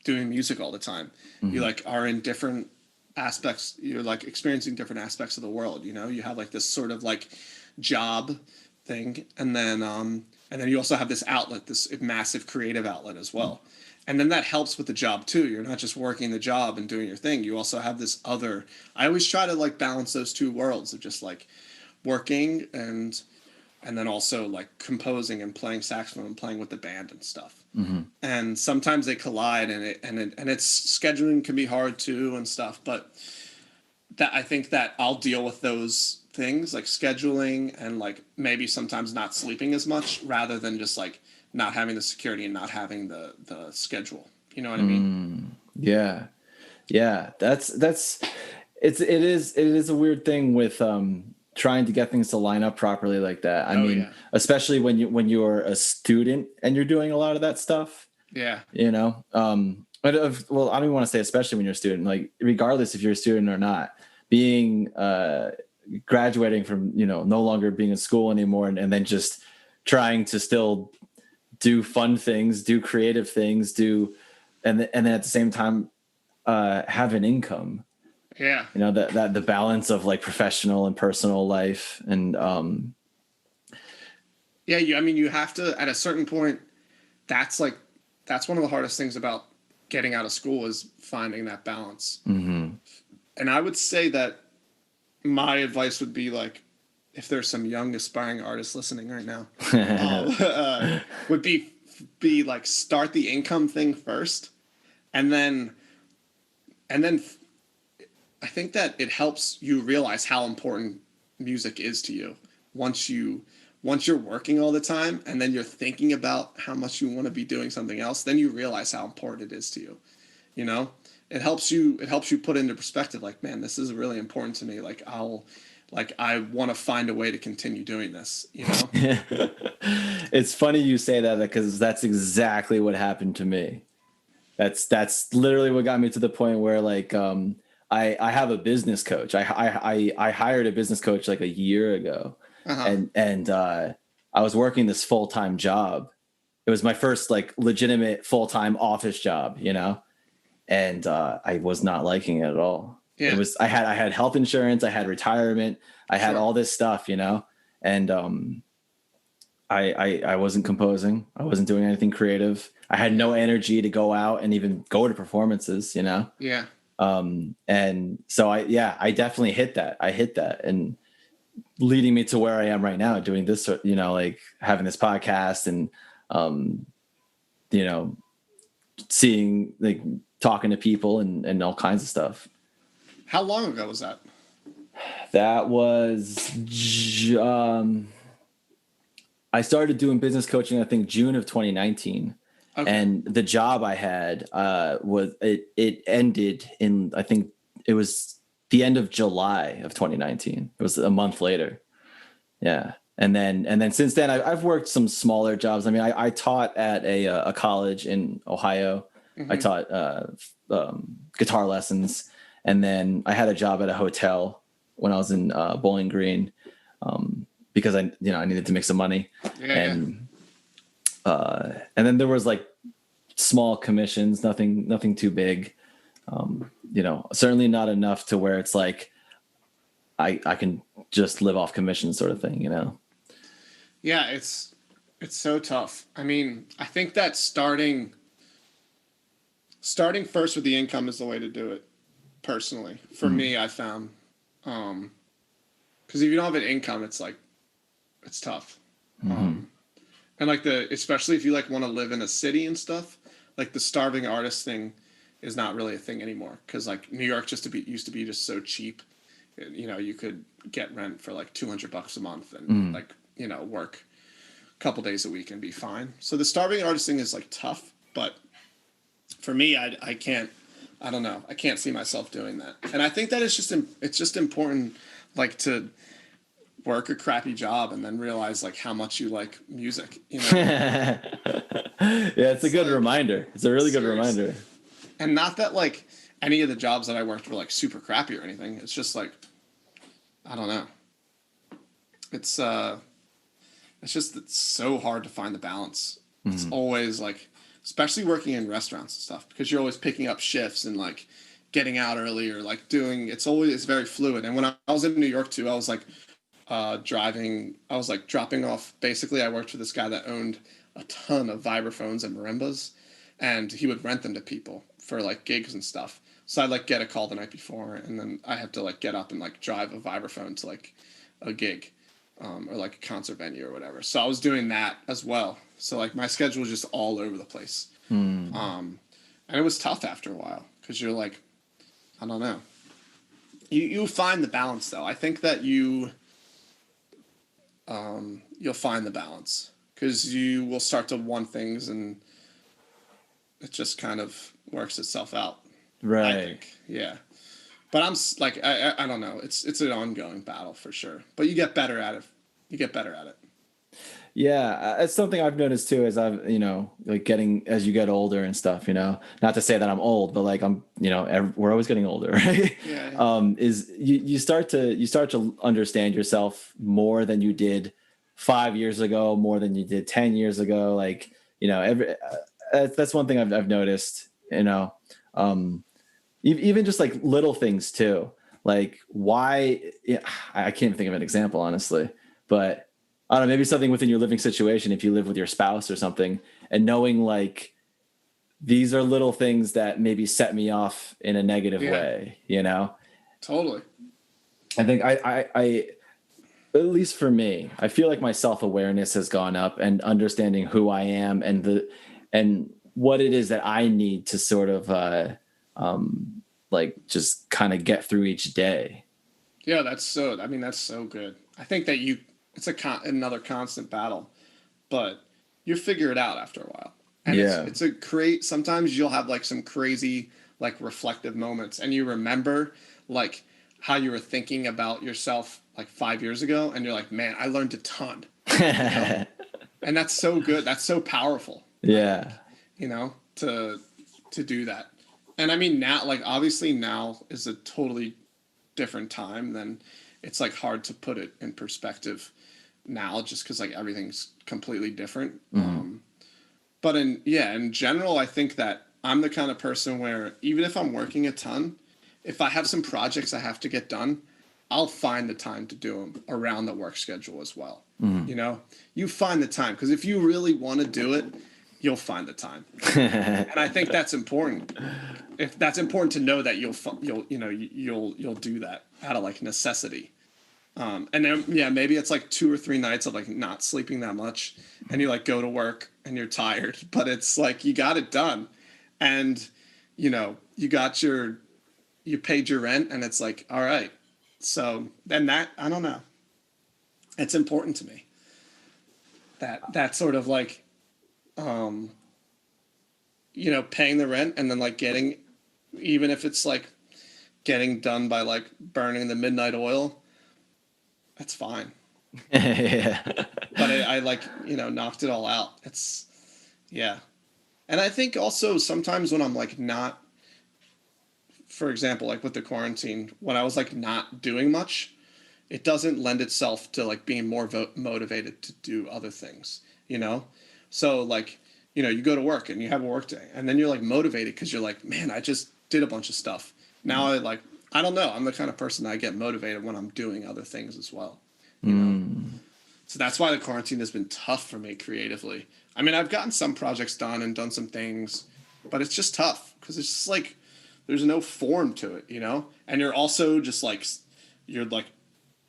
doing music all the time. You like are in different aspects. You're like experiencing different aspects of the world. You have like this sort of like job thing, and then you also have this outlet, this massive creative outlet as well. And then that helps with the job too. You're not just working the job and doing your thing. You also have this other. I always try to like balance those two worlds of just like working and then also like composing and playing saxophone and playing with the band and stuff. And sometimes they collide, and it's scheduling can be hard too and stuff. But that I think that I'll deal with those things like scheduling and like maybe sometimes not sleeping as much rather than just like not having the security and not having the schedule. You know what I mean? Yeah. That's it is a weird thing with trying to get things to line up properly like that. I mean, especially when you're a student and you're doing a lot of that stuff. Yeah. But well, I don't even want to say especially when you're a student, like regardless if you're a student or not, being graduating from, no longer being in school anymore and then just trying to still do fun things, do creative things, and then at the same time have an income. Yeah. That the balance of like professional and personal life and you have to at a certain point. That's one of the hardest things about getting out of school is finding that balance. And I would say that my advice would be like, if there's some young aspiring artists listening right now, would be like start the income thing first, and then I think that it helps you realize how important music is to you once you're working all the time and then you're thinking about how much you want to be doing something else, then you realize how important it is to you. It helps you put into perspective like, man, this is really important to me. Like I want to find a way to continue doing this, It's funny you say that because that's exactly what happened to me. That's literally what got me to the point where like I have a business coach. I hired a business coach like a year ago, and I was working this full-time job. It was my first like legitimate full-time office job, and I was not liking it at all. Yeah. I had health insurance, I had retirement, I had all this stuff, and I wasn't composing, I wasn't doing anything creative. I had no energy to go out and even go to performances, Yeah. And so I definitely hit that. I hit that, and leading me to where I am right now, doing this, like having this podcast and, seeing, like talking to people and all kinds of stuff. How long ago was that? That was, I started doing business coaching, I think June of 2019. Okay. And the job I had it ended in, I think it was the end of July of 2019. It was a month later. Yeah. And then since then I've worked some smaller jobs. I mean, I taught at a college in Ohio. I taught guitar lessons, and then I had a job at a hotel when I was in Bowling Green because I needed to make some money. And then there was like small commissions, nothing too big. Certainly not enough to where it's like I can just live off commission sort of thing, Yeah, it's so tough. I mean, I think that starting first with the income is the way to do it. Personally, for me, I found, because if you don't have an income, it's like, it's tough. And like especially if you like want to live in a city and stuff, like the starving artist thing is not really a thing anymore. Cause like New York used to be just so cheap. You could get rent for like $200 a month and work a couple days a week and be fine. So the starving artist thing is like tough, but for me, I can't see myself doing that. And I think that it's just important, like to work a crappy job and then realize like how much you like music, Yeah, it's a good reminder. It's a really good reminder. And not that like, any of the jobs that I worked were like super crappy or anything. It's just like, I don't know. It's so hard to find the balance. It's always like, especially working in restaurants and stuff, because you're always picking up shifts and like getting out early or like it's very fluid. And when I was in New York too, I was like dropping off. Basically, I worked for this guy that owned a ton of vibraphones and marimbas, and he would rent them to people for like gigs and stuff. So I'd like get a call the night before, and then I have to like get up and like drive a vibraphone to like a gig, or like a concert venue or whatever. So I was doing that as well. So like my schedule was just all over the place. And it was tough after a while because you're like, I don't know. You find the balance though. I think that you'll find the balance because you will start to want things and it just kind of works itself out. Right. I think. Yeah. But I'm like, I don't know. It's an ongoing battle for sure. But you get better at it. Yeah, it's something I've noticed too, as I've, like getting, as you get older and stuff, not to say that I'm old, but like I'm, we're always getting older, right? Yeah. Is you start to understand yourself more than you did 5 years ago, more than you did 10 years ago. Like, that's one thing I've noticed, even just like little things too. Like why, I can't think of an example, honestly, but I don't know, maybe something within your living situation, if you live with your spouse or something, and knowing like these are little things that maybe set me off in a negative way, Totally. I think I at least for me, I feel like my self-awareness has gone up, and understanding who I am and what it is that I need to sort of like just kind of get through each day. Yeah, that's so good. I think that it's another constant battle, but you figure it out after a while. And sometimes you'll have like some crazy like reflective moments and you remember like how you were thinking about yourself like 5 years ago and you're like, man, I learned a ton. And that's so good. That's so powerful. Yeah. To do that. And I mean, now, like, obviously now is a totally different time than it's like hard to put it in perspective now just because like everything's completely different. But in general, I think that I'm the kind of person where even if I'm working a ton, if I have some projects I have to get done, I'll find the time to do them around the work schedule as well. You find the time because if you really want to do it, you'll find the time. And I think that's important. If that's important to know that you'll do that out of like necessity. And then maybe it's like 2 or 3 nights of like not sleeping that much and you like go to work and you're tired, but it's like you got it done and you paid your rent and it's like, all right. So then that, I don't know. It's important to me that sort of like, paying the rent and then like getting, even if it's like getting done by like burning the midnight oil, that's fine. Yeah. But I like, knocked it all out. And I think also sometimes when I'm like not, for example, like with the quarantine, when I was like not doing much, it doesn't lend itself to like being more motivated to do other things, So like, you go to work and you have a work day and then you're like motivated because you're like, man, I just did a bunch of stuff. Now I don't know. I'm the kind of person that I get motivated when I'm doing other things as well, So that's why the quarantine has been tough for me creatively. I mean, I've gotten some projects done and done some things, but it's just tough because it's just like, there's no form to it, And you're also just like, you're like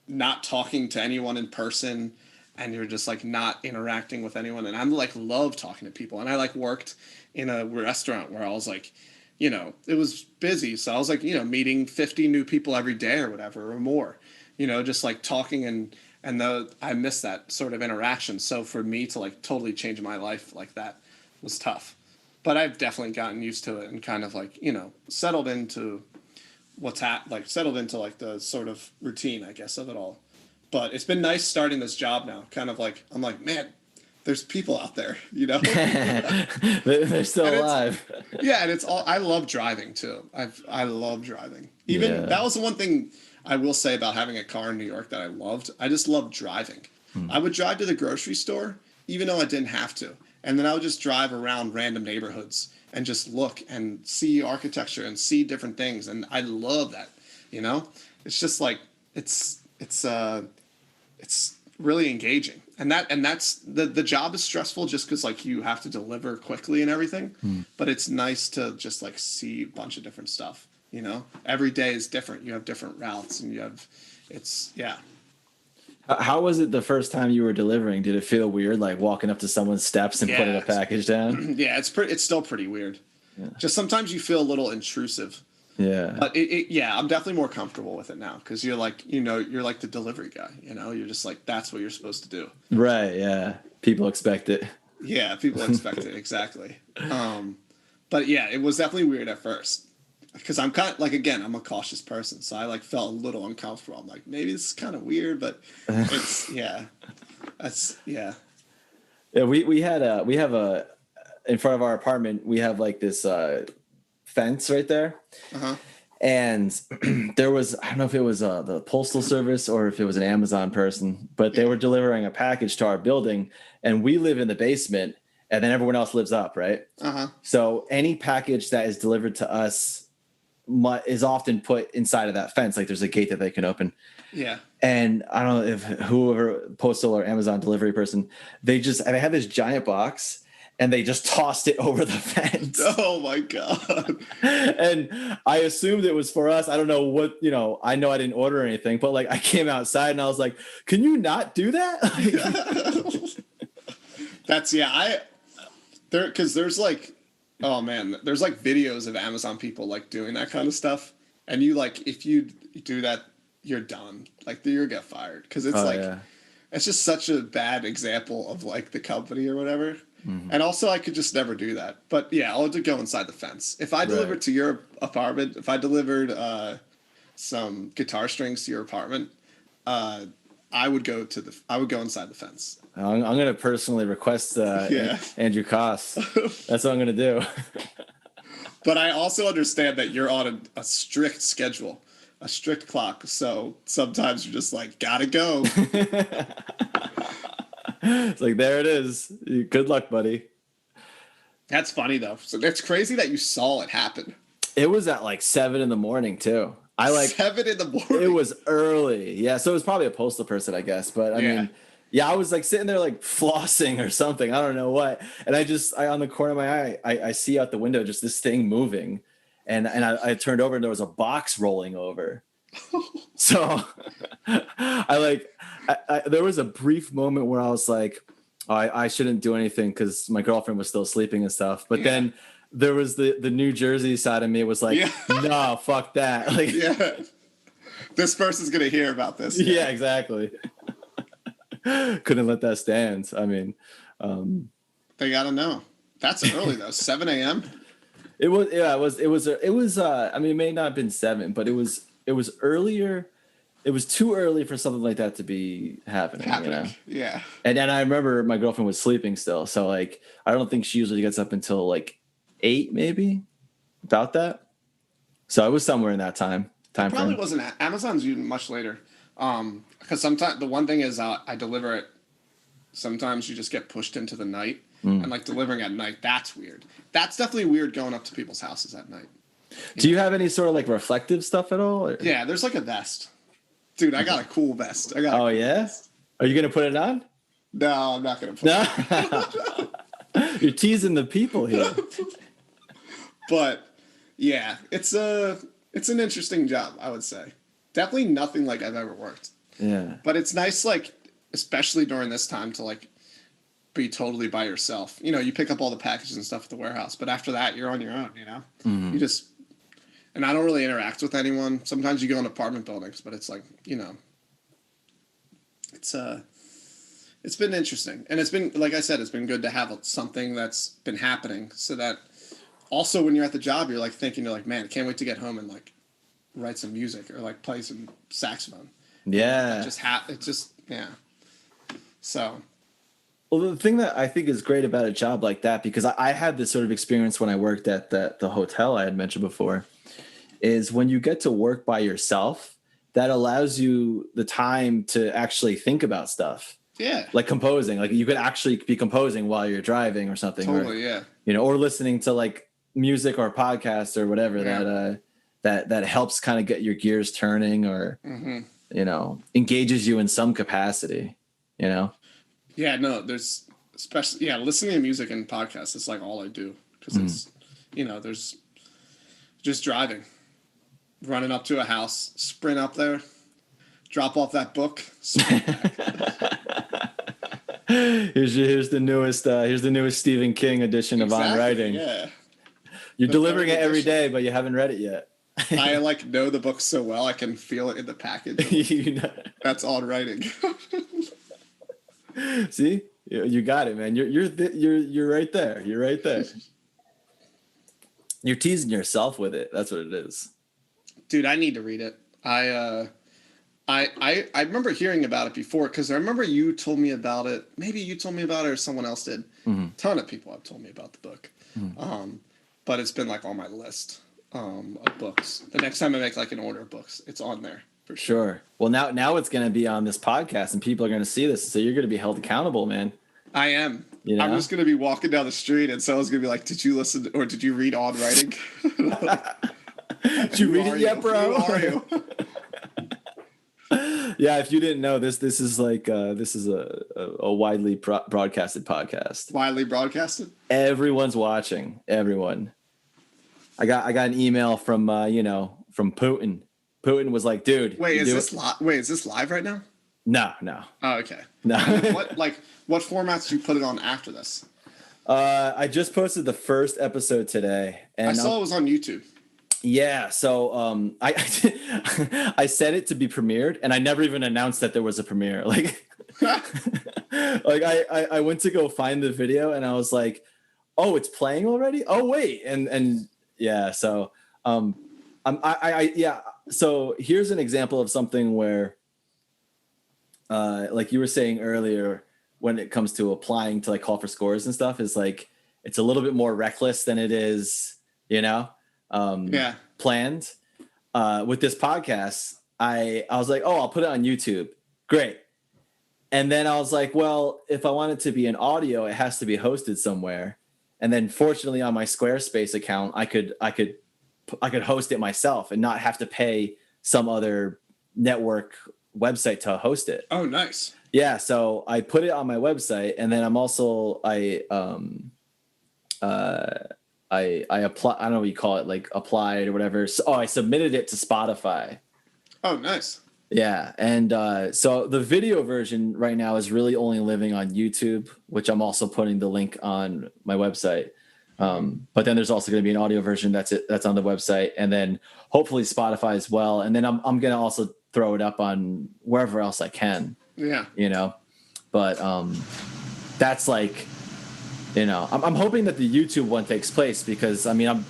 not talking to anyone in person and you're just like not interacting with anyone. And I'm like, love talking to people. And I like worked in a restaurant where I was like, it was busy. So I was like, meeting 50 new people every day or whatever, or more, just like talking and I miss that sort of interaction. So for me to like totally change my life like that was tough, but I've definitely gotten used to it and kind of like, settled into settled into like the sort of routine, I guess, of it all. But it's been nice starting this job now. Kind of like, I'm like, man, there's people out there, you know. They're still And alive. yeah, and it's all. I love driving too. I love driving. Even Yeah. that was the one thing I will say about having a car in New York that I loved. I just loved driving. I would drive to the grocery store even though I didn't have to, and then I would just drive around random neighborhoods and just look and see architecture and see different things, and I love that. You know, it's just like it's really engaging, and that's the job is stressful just because like you have to deliver quickly and everything, but it's nice to just like see a bunch of different stuff. You know, every day is different. You have different routes, and you have yeah. How was it the first time you were delivering? Did it feel weird, like walking up to someone's steps and putting a package down? Yeah, it's still pretty weird. Just sometimes you feel a little intrusive. Yeah. But yeah, I'm definitely more comfortable with it now because you're like, you're like the delivery guy. You know, you're just like, that's what you're supposed to do. Right. Yeah. People expect it. Yeah, people expect it exactly. But yeah, it was definitely weird at first because I'm kind of like, again, I'm a cautious person, so I like felt a little uncomfortable. I'm like, maybe this is kind of weird, but it's yeah. Yeah. We have in front of our apartment, we have like this fence right there. And there was, I don't know if it was the postal service or if it was an Amazon person, but they were delivering a package to our building, and we live in the basement, and then everyone else lives up, right? So any package that is delivered to us is often put inside of that fence. Like there's a gate that they can open. Yeah. And I don't know if whoever, postal or Amazon delivery person, they had this giant box, and they just tossed it over the fence. Oh my God. And I assumed it was for us. I don't know what, I know I didn't order anything, but like I came outside and I was like, can you not do that? That's because there's like, oh man, there's like videos of Amazon people like doing that kind of stuff. And you like, if you do that, you're done. Like you'll get fired. Cause it's it's just such a bad example of like the company or whatever. And also I could just never do that. But yeah, I'll have to go inside the fence. If I delivered to your apartment, if I delivered some guitar strings to your apartment, I would go inside the fence. I'm going to personally request Andrew Koss. That's what I'm going to do. But I also understand that you're on a strict schedule, a strict clock. So sometimes you're just like, gotta go. It's like, there it is. Good luck, buddy. That's funny though. So that's crazy that you saw it happen. It was at like 7 a.m. too. 7 a.m. It was early. Yeah. So it was probably a postal person, I guess. But I mean, I was like sitting there like flossing or something. I don't know what. And I on the corner of my eye, I see out the window just this thing moving. And I turned over and there was a box rolling over. So there was a brief moment where I was like, oh, I shouldn't do anything because my girlfriend was still sleeping and stuff. But then there was the New Jersey side of me was like, no, fuck that. Like, this person's going to hear about this. Yeah, exactly. Couldn't let that stand. I mean, they got to know. That's early though. 7 a.m. It was, I mean, it may not have been 7, but it was earlier. It was too early for something like that to be happening. You know? Yeah. And then I remember my girlfriend was sleeping still. So like, I don't think she usually gets up until like 8, maybe about that. So it was somewhere in that time Probably frame. wasn't. Amazon's even much later. Because sometimes the one thing is I deliver it. Sometimes you just get pushed into the night and like delivering at night. That's weird. That's definitely weird going up to people's houses at night. Do you have any sort of like reflective stuff at all? Or? Yeah, there's like a vest. Dude, I got a cool vest. Oh, yeah? Are you going to put it on? No, I'm not going to put it on. You're teasing the people here. But yeah, it's an interesting job, I would say. Definitely nothing like I've ever worked. Yeah. But it's nice, like, especially during this time to like be totally by yourself. You know, you pick up all the packages and stuff at the warehouse, but after that, you're on your own, you know? You just... And I don't really interact with anyone. Sometimes you go in apartment buildings, but it's like, you know, it's been interesting. And it's been, like I said, it's been good to have something that's been happening so that also when you're at the job, you're like thinking, you're like, man, I can't wait to get home and like write some music or like play some saxophone. Yeah. It's just, yeah. So Well, the thing that I think is great about a job like that, because I had this sort of experience when I worked at the hotel I had mentioned before, is when you get to work by yourself, that allows you the time to actually think about stuff. Yeah. Like composing, like you could actually be composing while you're driving or something. Totally, or, yeah. You know, or listening to like music or podcasts or whatever that helps kind of get your gears turning or, you know, engages you in some capacity, you know? Yeah, no, there's especially, listening to music and podcasts is like all I do because it's, you know, there's just driving, running up to a house, sprint up there, drop off that book, sprint back. Here's the newest Stephen King edition of On Writing. Yeah. You're delivering it every day, but you haven't read it yet. I like know the book so well I can feel it in the package. You know. That's On Writing. See, you got it, man. You're right there. You're right there. You're teasing yourself with it. That's what it is. Dude, I need to read it. I remember hearing about it before because I remember you told me about it. Maybe you told me about it or someone else did. A ton of people have told me about the book. But it's been like on my list of books. The next time I make like an order of books, it's on there for sure. Well, now it's going to be on this podcast and people are going to see this. So you're going to be held accountable, man. I am. You know? I'm just going to be walking down the street and someone's going to be like, did you listen or did you read On Writing? Did you read it yet, bro? Who are you? Yeah, if you didn't know, this is like this is a widely broadcasted podcast. Widely broadcasted? Everyone's watching. Everyone. I got an email from from Putin. Putin was like, "Dude, is this live right now?" No. Oh, okay. No. What formats do you put it on after this? I just posted the first episode today, and I saw it was on YouTube. Yeah, so I set it to be premiered, and I never even announced that there was a premiere. Like, I went to go find the video, and I was like, "Oh, it's playing already? Oh, wait!" And yeah, so So here's an example of something where, like you were saying earlier, when it comes to applying to like call for scores and stuff, is like it's a little bit more reckless than it is, you know. Planned. With this podcast, I was like, oh, I'll put it on YouTube. Great. And then I was like, well, if I want it to be an audio, it has to be hosted somewhere. And then fortunately on my Squarespace account, I could host it myself and not have to pay some other network website to host it. Oh, nice. Yeah. So I put it on my website, and then I apply. I don't know what you call it, like applied or whatever. So, I submitted it to Spotify. Oh, nice. Yeah, and so the video version right now is really only living on YouTube, which I'm also putting the link on my website. But then there's also going to be an audio version that's on the website, and then hopefully Spotify as well. And then I'm going to also throw it up on wherever else I can. Yeah, you know, but that's like. You know, I'm hoping that the YouTube one takes place because the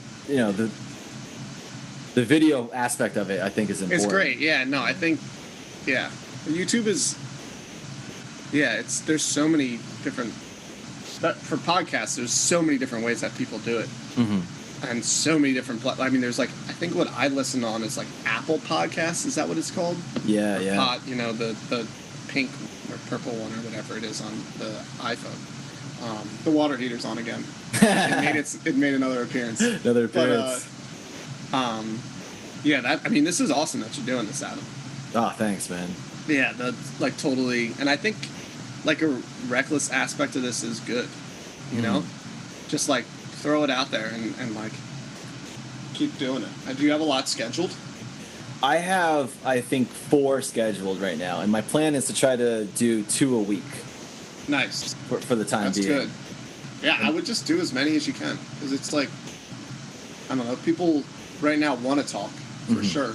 video aspect of it I think is important. It's great. Yeah, no, I think, YouTube is, there's so many different, for podcasts, there's so many different ways that people do it. And so many different, there's like, I think what I listen on is like Apple Podcasts. Is that what it's called? Yeah. The pink or purple one or whatever it is on the iPhone. The water heater's on again. It made another appearance. This is awesome that you're doing this, Adam. Oh, thanks, man. Yeah, that's like totally, and I think like a reckless aspect of this is good. You know, just like throw it out there and like keep doing it. Do you have a lot scheduled? I have, I think, 4 scheduled right now, and my plan is to try to do 2 a week. Nice. For the time being. That's good. Yeah, I would just do as many as you can. Because it's like, I don't know, people right now want to talk, for sure.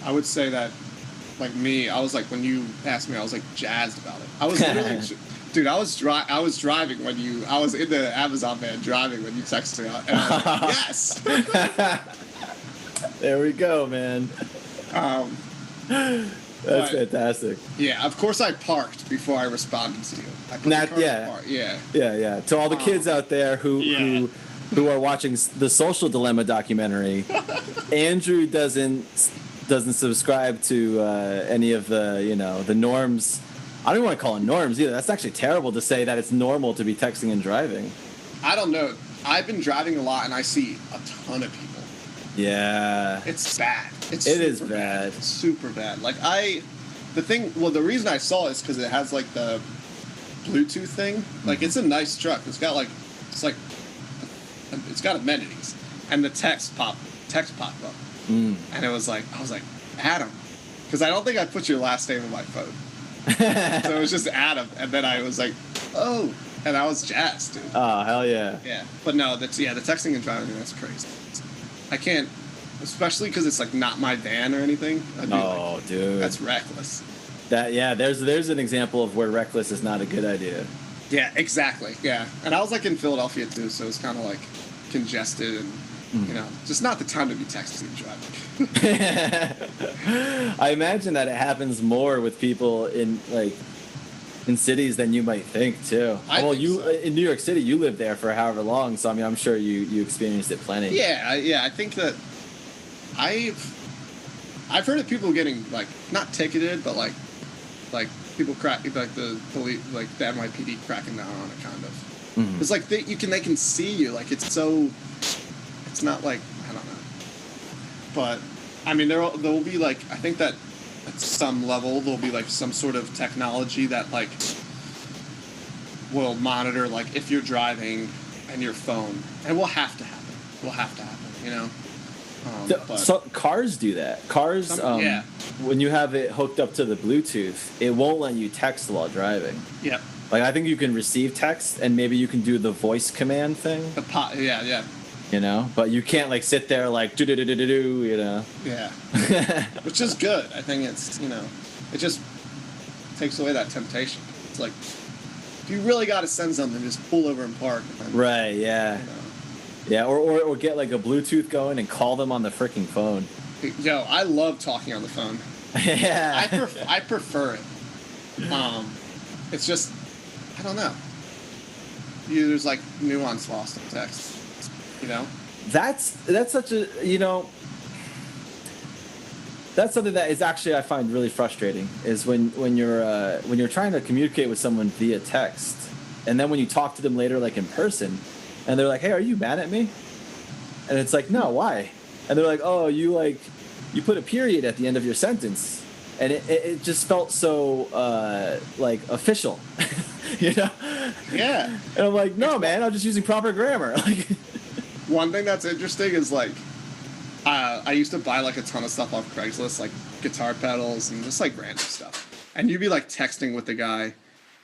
I would say that, like me, I was like, when you asked me, I was like jazzed about it. I was literally, dude, I was driving when I was in the Amazon van driving when you texted me. And I was like, yes! There we go, man. That's fantastic. Yeah, of course I parked before I responded to you. I put the car in the park. Yeah. To all the kids out there who are watching the Social Dilemma documentary, Andrew doesn't subscribe to any of the norms. I don't even want to call it norms either. That's actually terrible to say that it's normal to be texting and driving. I don't know. I've been driving a lot, and I see a ton of people. Yeah. It's bad. It is bad. It's super bad. Like, the reason I saw it is because it has, like, the Bluetooth thing. Like, it's a nice truck. It's got, like, it's got amenities. And the text popped up. And I was like, Adam. Because I don't think I put your last name in my phone. So it was just Adam. And then I was like, oh. And I was jazzed, dude. Oh, hell yeah. Yeah. But no, the texting and driving, that's crazy. I can't, especially because it's like not my van or anything. Dude. That's reckless. There's an example of where reckless is not a good idea. Yeah, exactly. Yeah. And I was like in Philadelphia too, so it's kind of like congested and, just not the time to be texting and driving. I imagine that it happens more with people in cities than you might think too. In New York City, you lived there for however long, so I mean, I'm sure you experienced it plenty. Yeah. I think that I've heard of people getting like not ticketed, but like people cracking like the NYPD cracking down on it, kind of. Mm-hmm. It's like they can see you, like it's not like, I don't know, but I mean there will be like, I think that at some level there'll be like some sort of technology that like will monitor like if you're driving and your phone, and will have to happen, So cars do that. Cars, when you have it hooked up to the Bluetooth, it won't let you text while driving. Yeah. Like I think you can receive text, and maybe you can do the voice command thing. Yeah. But you can't like sit there like do. Yeah. Which is good. I think it's it just takes away that temptation. It's like if you really got to send something, just pull over and park. Right. Yeah. Yeah, or get like a Bluetooth going and call them on the freaking phone. Yo, I love talking on the phone. Yeah. I prefer it. It's just, I don't know. There's like nuance lost in text. That's such a that's something that is actually I find really frustrating is when you're trying to communicate with someone via text, and then when you talk to them later like in person. And they're like, hey, are you mad at me? And it's like, no, why? And they're like, oh, you put a period at the end of your sentence. And it just felt so, official, Yeah. And I'm like, no, man, I'm just using proper grammar. One thing that's interesting is, like, I used to buy, like, a ton of stuff off Craigslist, like guitar pedals and just, like, random stuff. And you'd be, like, texting with the guy.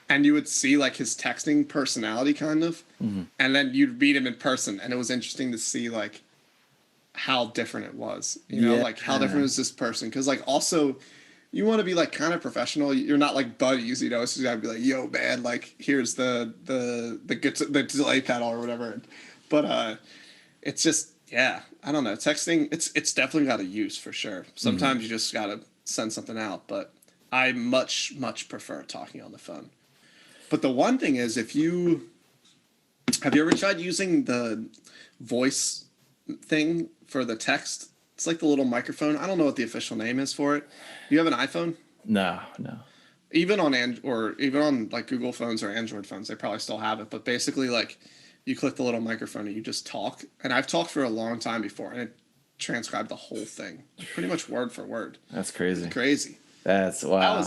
And you would see, like, his texting personality, kind of. Mm-hmm. And then you'd meet him in person. And it was interesting to see, like, how different it was. Like, how different was this person? Because, like, also, you want to be, like, kind of professional. You're not, like, buddies, So you got to be like, yo, man, like, here's the delay pedal or whatever. But it's just, yeah, I don't know. Texting, it's definitely got a use, for sure. Sometimes you just got to send something out. But I much, much prefer talking on the phone. But the one thing is, have you ever tried using the voice thing for the text? It's like the little microphone. I don't know what the official name is for it. You have an iPhone? No. Even on even on like Google phones or Android phones, they probably still have it. But basically, like, you click the little microphone and you just talk. And I've talked for a long time before, and it transcribed the whole thing, pretty much word for word. That's crazy. It's crazy. That's wow.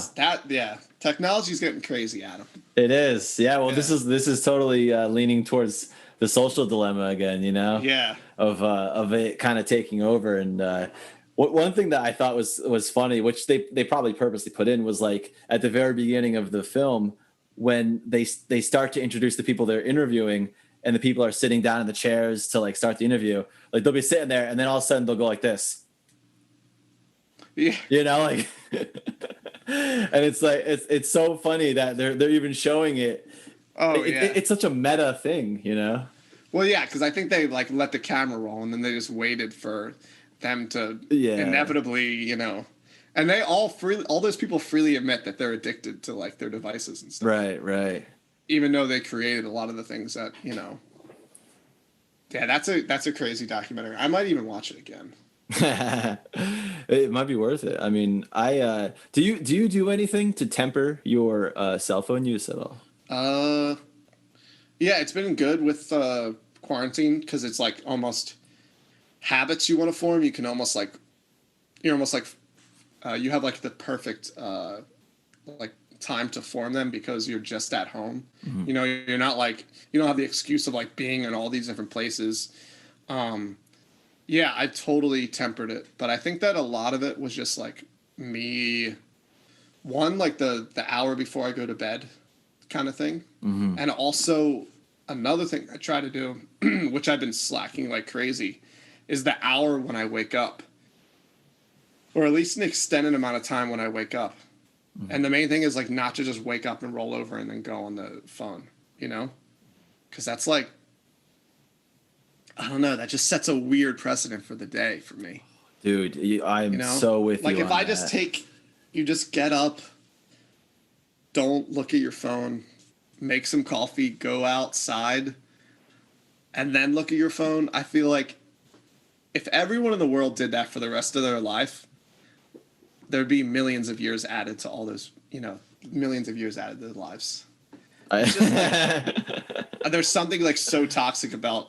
Yeah. Technology's getting crazy, Adam. It is. Yeah. Well, this is totally leaning towards the social dilemma again. Yeah. Of it kind of taking over. And one thing that I thought was funny, which they probably purposely put in, was like at the very beginning of the film when they start to introduce the people they're interviewing, and the people are sitting down in the chairs to like start the interview. Like they'll be sitting there, and then all of a sudden they'll go like this. Yeah. Like, and it's like it's so funny that they're even showing it. Oh, yeah. It's such a meta thing, Well, yeah, because I think they like let the camera roll, and then they just waited for them to inevitably, And they all those people freely admit that they're addicted to like their devices and stuff. Right, right. Even though they created a lot of the things that, yeah, that's a crazy documentary. I might even watch it again. It might be worth it. I mean, I do you do anything to temper your cell phone use at all? Uh, yeah, it's been good with quarantine because it's like almost habits you want to form. You can almost like you're almost like you have like the perfect like time to form them because you're just at home. Mm-hmm. You're not like you don't have the excuse of like being in all these different places. Yeah, I totally tempered it, but I think that a lot of it was just like me one like the hour before I go to bed kind of thing. Mm-hmm. And also another thing I try to do, which I've been slacking like crazy, is the hour when I wake up. Or at least an extended amount of time when I wake up. Mm-hmm. And the main thing is like not to just wake up and roll over and then go on the phone, Because that's like, I don't know, that just sets a weird precedent for the day for me. Dude, I'm so with like you. Like if I just you just get up, don't look at your phone, make some coffee, go outside, and then look at your phone. I feel like if everyone in the world did that for the rest of their life, there'd be millions of years added to all those, millions of years added to their lives. There's something like so toxic about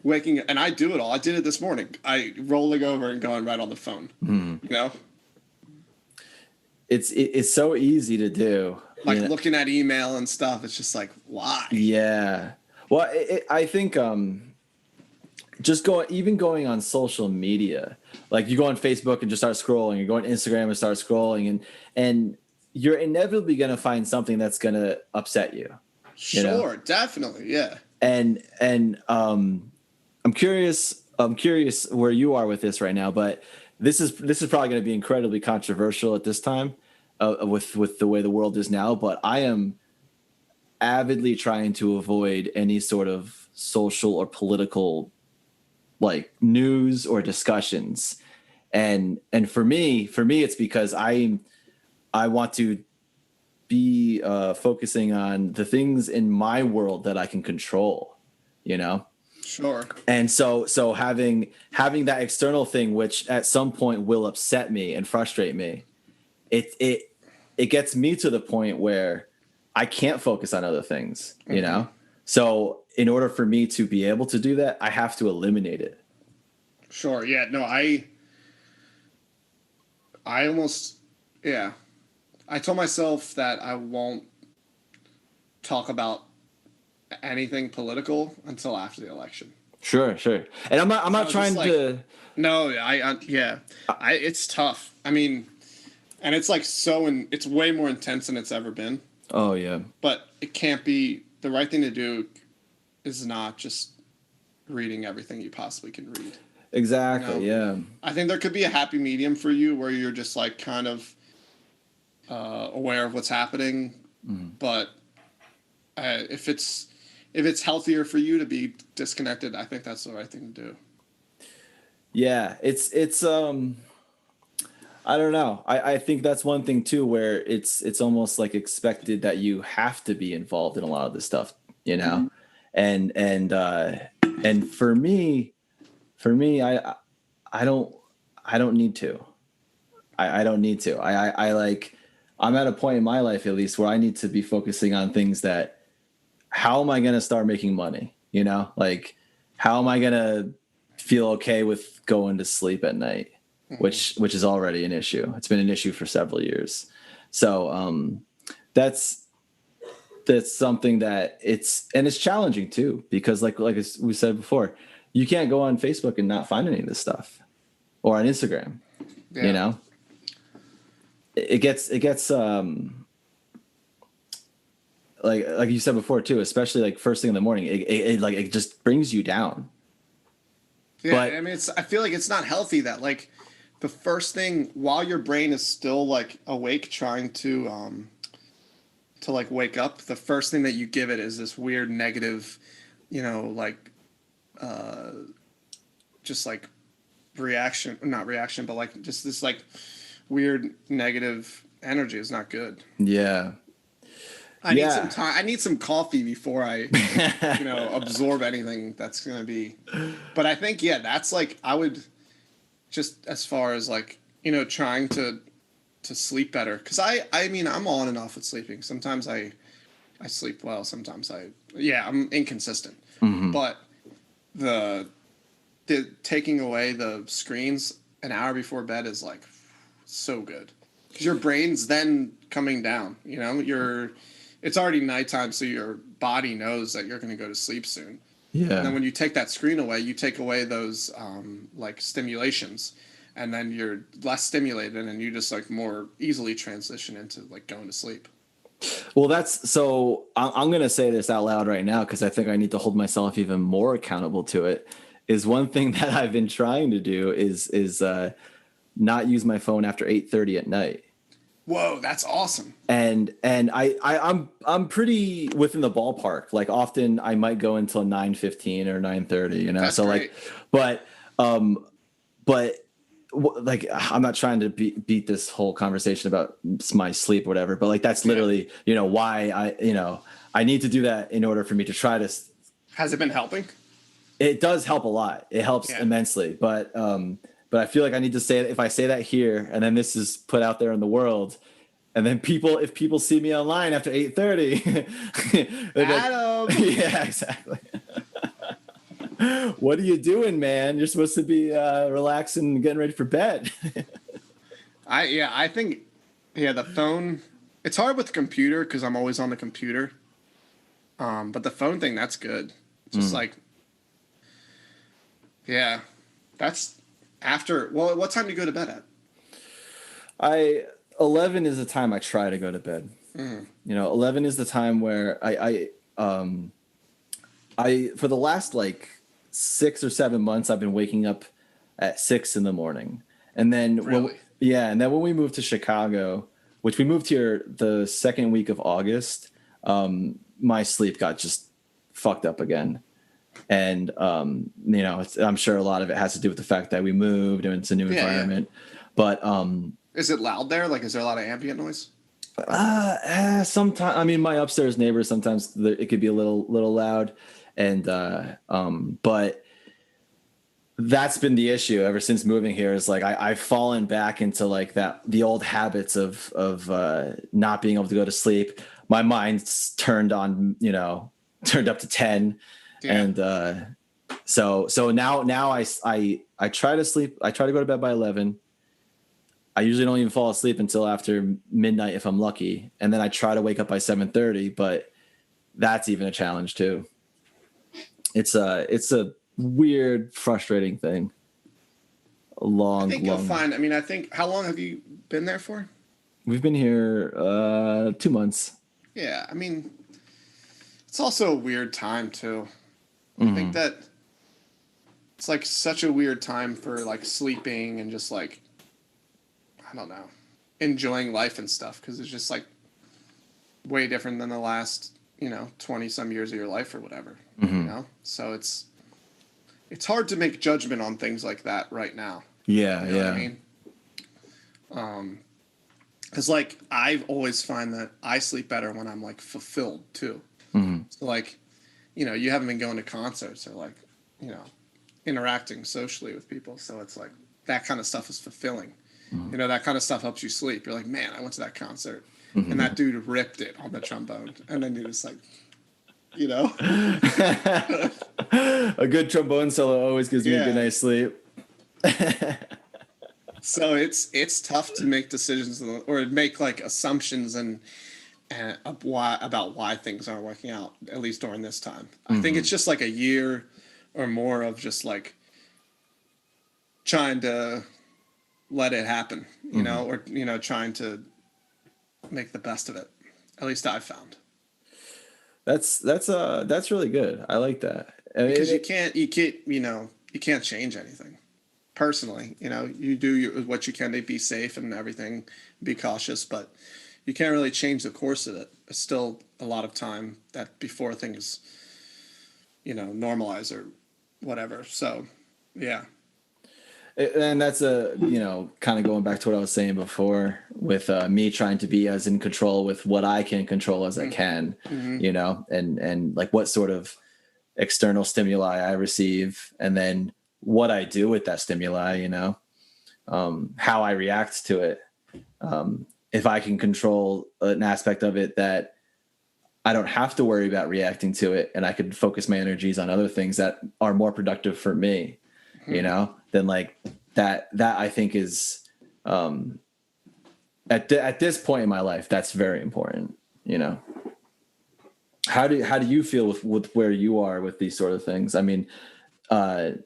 waking up, and I do it all. I did it this morning. I rolling over and going right on the phone. It's so easy to do. Like looking at email and stuff. It's just like, why? Yeah. Well, I think just going on social media, like you go on Facebook and just start scrolling, you go on Instagram and start scrolling, and you're inevitably going to find something that's going to upset you. Sure, definitely, yeah. And I'm curious where you are with this right now, but this is probably going to be incredibly controversial at this time with the way the world is now, but I am avidly trying to avoid any sort of social or political like news or discussions. And for me it's because I want to be focusing on the things in my world that I can control, Sure. And so having that external thing, which at some point will upset me and frustrate me, it gets me to the point where I can't focus on other things, So in order for me to be able to do that, I have to eliminate it. Sure. Yeah. No, I almost, yeah. I told myself that I won't talk about anything political until after the election. Sure. And I'm not trying to. No, it's tough. I mean, and it's like it's way more intense than it's ever been. Oh yeah. But it can't be. The right thing to do is not just reading everything you possibly can read. Exactly. Yeah. I think there could be a happy medium for you where you're just like kind of aware of what's happening, but if it's healthier for you to be disconnected, I think that's the right thing to do. Yeah, it's I don't know. I think that's one thing too, where it's almost like expected that you have to be involved in a lot of this stuff, and for me, I don't need to. I don't need to. I like, I'm at a point in my life, at least, where I need to be focusing on things that, how am I going to start making money? Like, how am I going to feel okay with going to sleep at night, which is already an issue. It's been an issue for several years. So that's something that it's challenging too, because like we said before, you can't go on Facebook and not find any of this stuff, or on Instagram. Yeah. It gets like you said before too, especially like first thing in the morning, it just brings you down. Yeah, but I mean, I feel like it's not healthy that like the first thing while your brain is still like awake, trying to like wake up, the first thing that you give it is this weird negative, just like not reaction, but like just this like weird negative energy is not good. Yeah. I need some time. I need some coffee before I, absorb anything that's going to be. But I think, that's like, I would just as far as like, trying to sleep better. Cause I mean, I'm on and off with sleeping. Sometimes I sleep well. Sometimes I'm inconsistent, but the taking away the screens an hour before bed is like so good. Cause your brain's then coming down, it's already nighttime, so your body knows that you're going to go to sleep soon. Yeah. And then when you take that screen away, you take away those like stimulations, and then you're less stimulated, and you just like more easily transition into like going to sleep. Well, I'm going to say this out loud right now because I think I need to hold myself even more accountable to it. Is one thing that I've been trying to do is not use my phone after 8:30 at night. Whoa, that's awesome. And I'm pretty within the ballpark. Like often I might go until 9:15 or 9:30, That's so great. like, but like I'm not trying to beat this whole conversation about my sleep or whatever, but like that's literally, why I need to do that in order for me to try to. Has it been helping? It does help a lot. It helps immensely, but I feel like I need to say it if I say that here and then this is put out there in the world. And then if people see me online after 8:30, Adam. like, yeah, exactly. What are you doing, man? You're supposed to be relaxing and getting ready for bed. I think the phone. It's hard with the computer because I'm always on the computer. But the phone thing, that's good. Just like, that's after. Well, what time do you go to bed at? 11 is the time I try to go to bed. 11 is the time where I for the last like 6 or 7 months, I've been waking up at 6 a.m. And then, Really? and then when we moved to Chicago, which we moved here the second week of August, my sleep got just fucked up again. And, I'm sure a lot of it has to do with the fact that we moved and it's a new environment, but, is it loud there? Like, is there a lot of ambient noise? Sometimes, I mean, my upstairs neighbors, sometimes it could be a little loud. And, but that's been the issue ever since moving here is like, I've fallen back into like the old habits of not being able to go to sleep. My mind's turned up to 10. Yeah. And, so now I try to sleep. I try to go to bed by 11. I usually don't even fall asleep until after midnight if I'm lucky. And then I try to wake up by 7:30, but that's even a challenge too. It's a weird, frustrating thing. I think you'll find, how long have you been there for? We've been here 2 months. Yeah. I mean, it's also a weird time too. I think that it's like such a weird time for like sleeping and just like, I don't know, enjoying life and stuff. Cause it's just like way different than the last, 20 some years of your life or whatever, So it's hard to make judgment on things like that right now. Yeah. You know what I mean? Cause like, I've always find that I sleep better when I'm like fulfilled too. So like, you haven't been going to concerts or like, interacting socially with people. So it's like that kind of stuff is fulfilling. That kind of stuff helps you sleep. You're like, man, I went to that concert and that dude ripped it on the trombone. And then you're just like, A good trombone solo always gives me a good night's sleep. So it's tough to make decisions or make like assumptions and about why things aren't working out, at least during this time. I think it's just like a year or more of just like trying to let it happen, or trying to make the best of it. At least I've found. That's really good. I like that. Because you can't change anything. Personally, you do what you can to be safe and everything, be cautious, but you can't really change the course of it. It's still a lot of time that before things, normalize or whatever. So, yeah. And that's kind of going back to what I was saying before with me trying to be as in control with what I can control as I can, and like what sort of external stimuli I receive, and then what I do with that stimuli, how I react to it. If I can control an aspect of it that I don't have to worry about reacting to it, and I could focus my energies on other things that are more productive for me, then like that I think is, at this point in my life, that's very important. How do you feel with where you are with these sort of things? I mean, are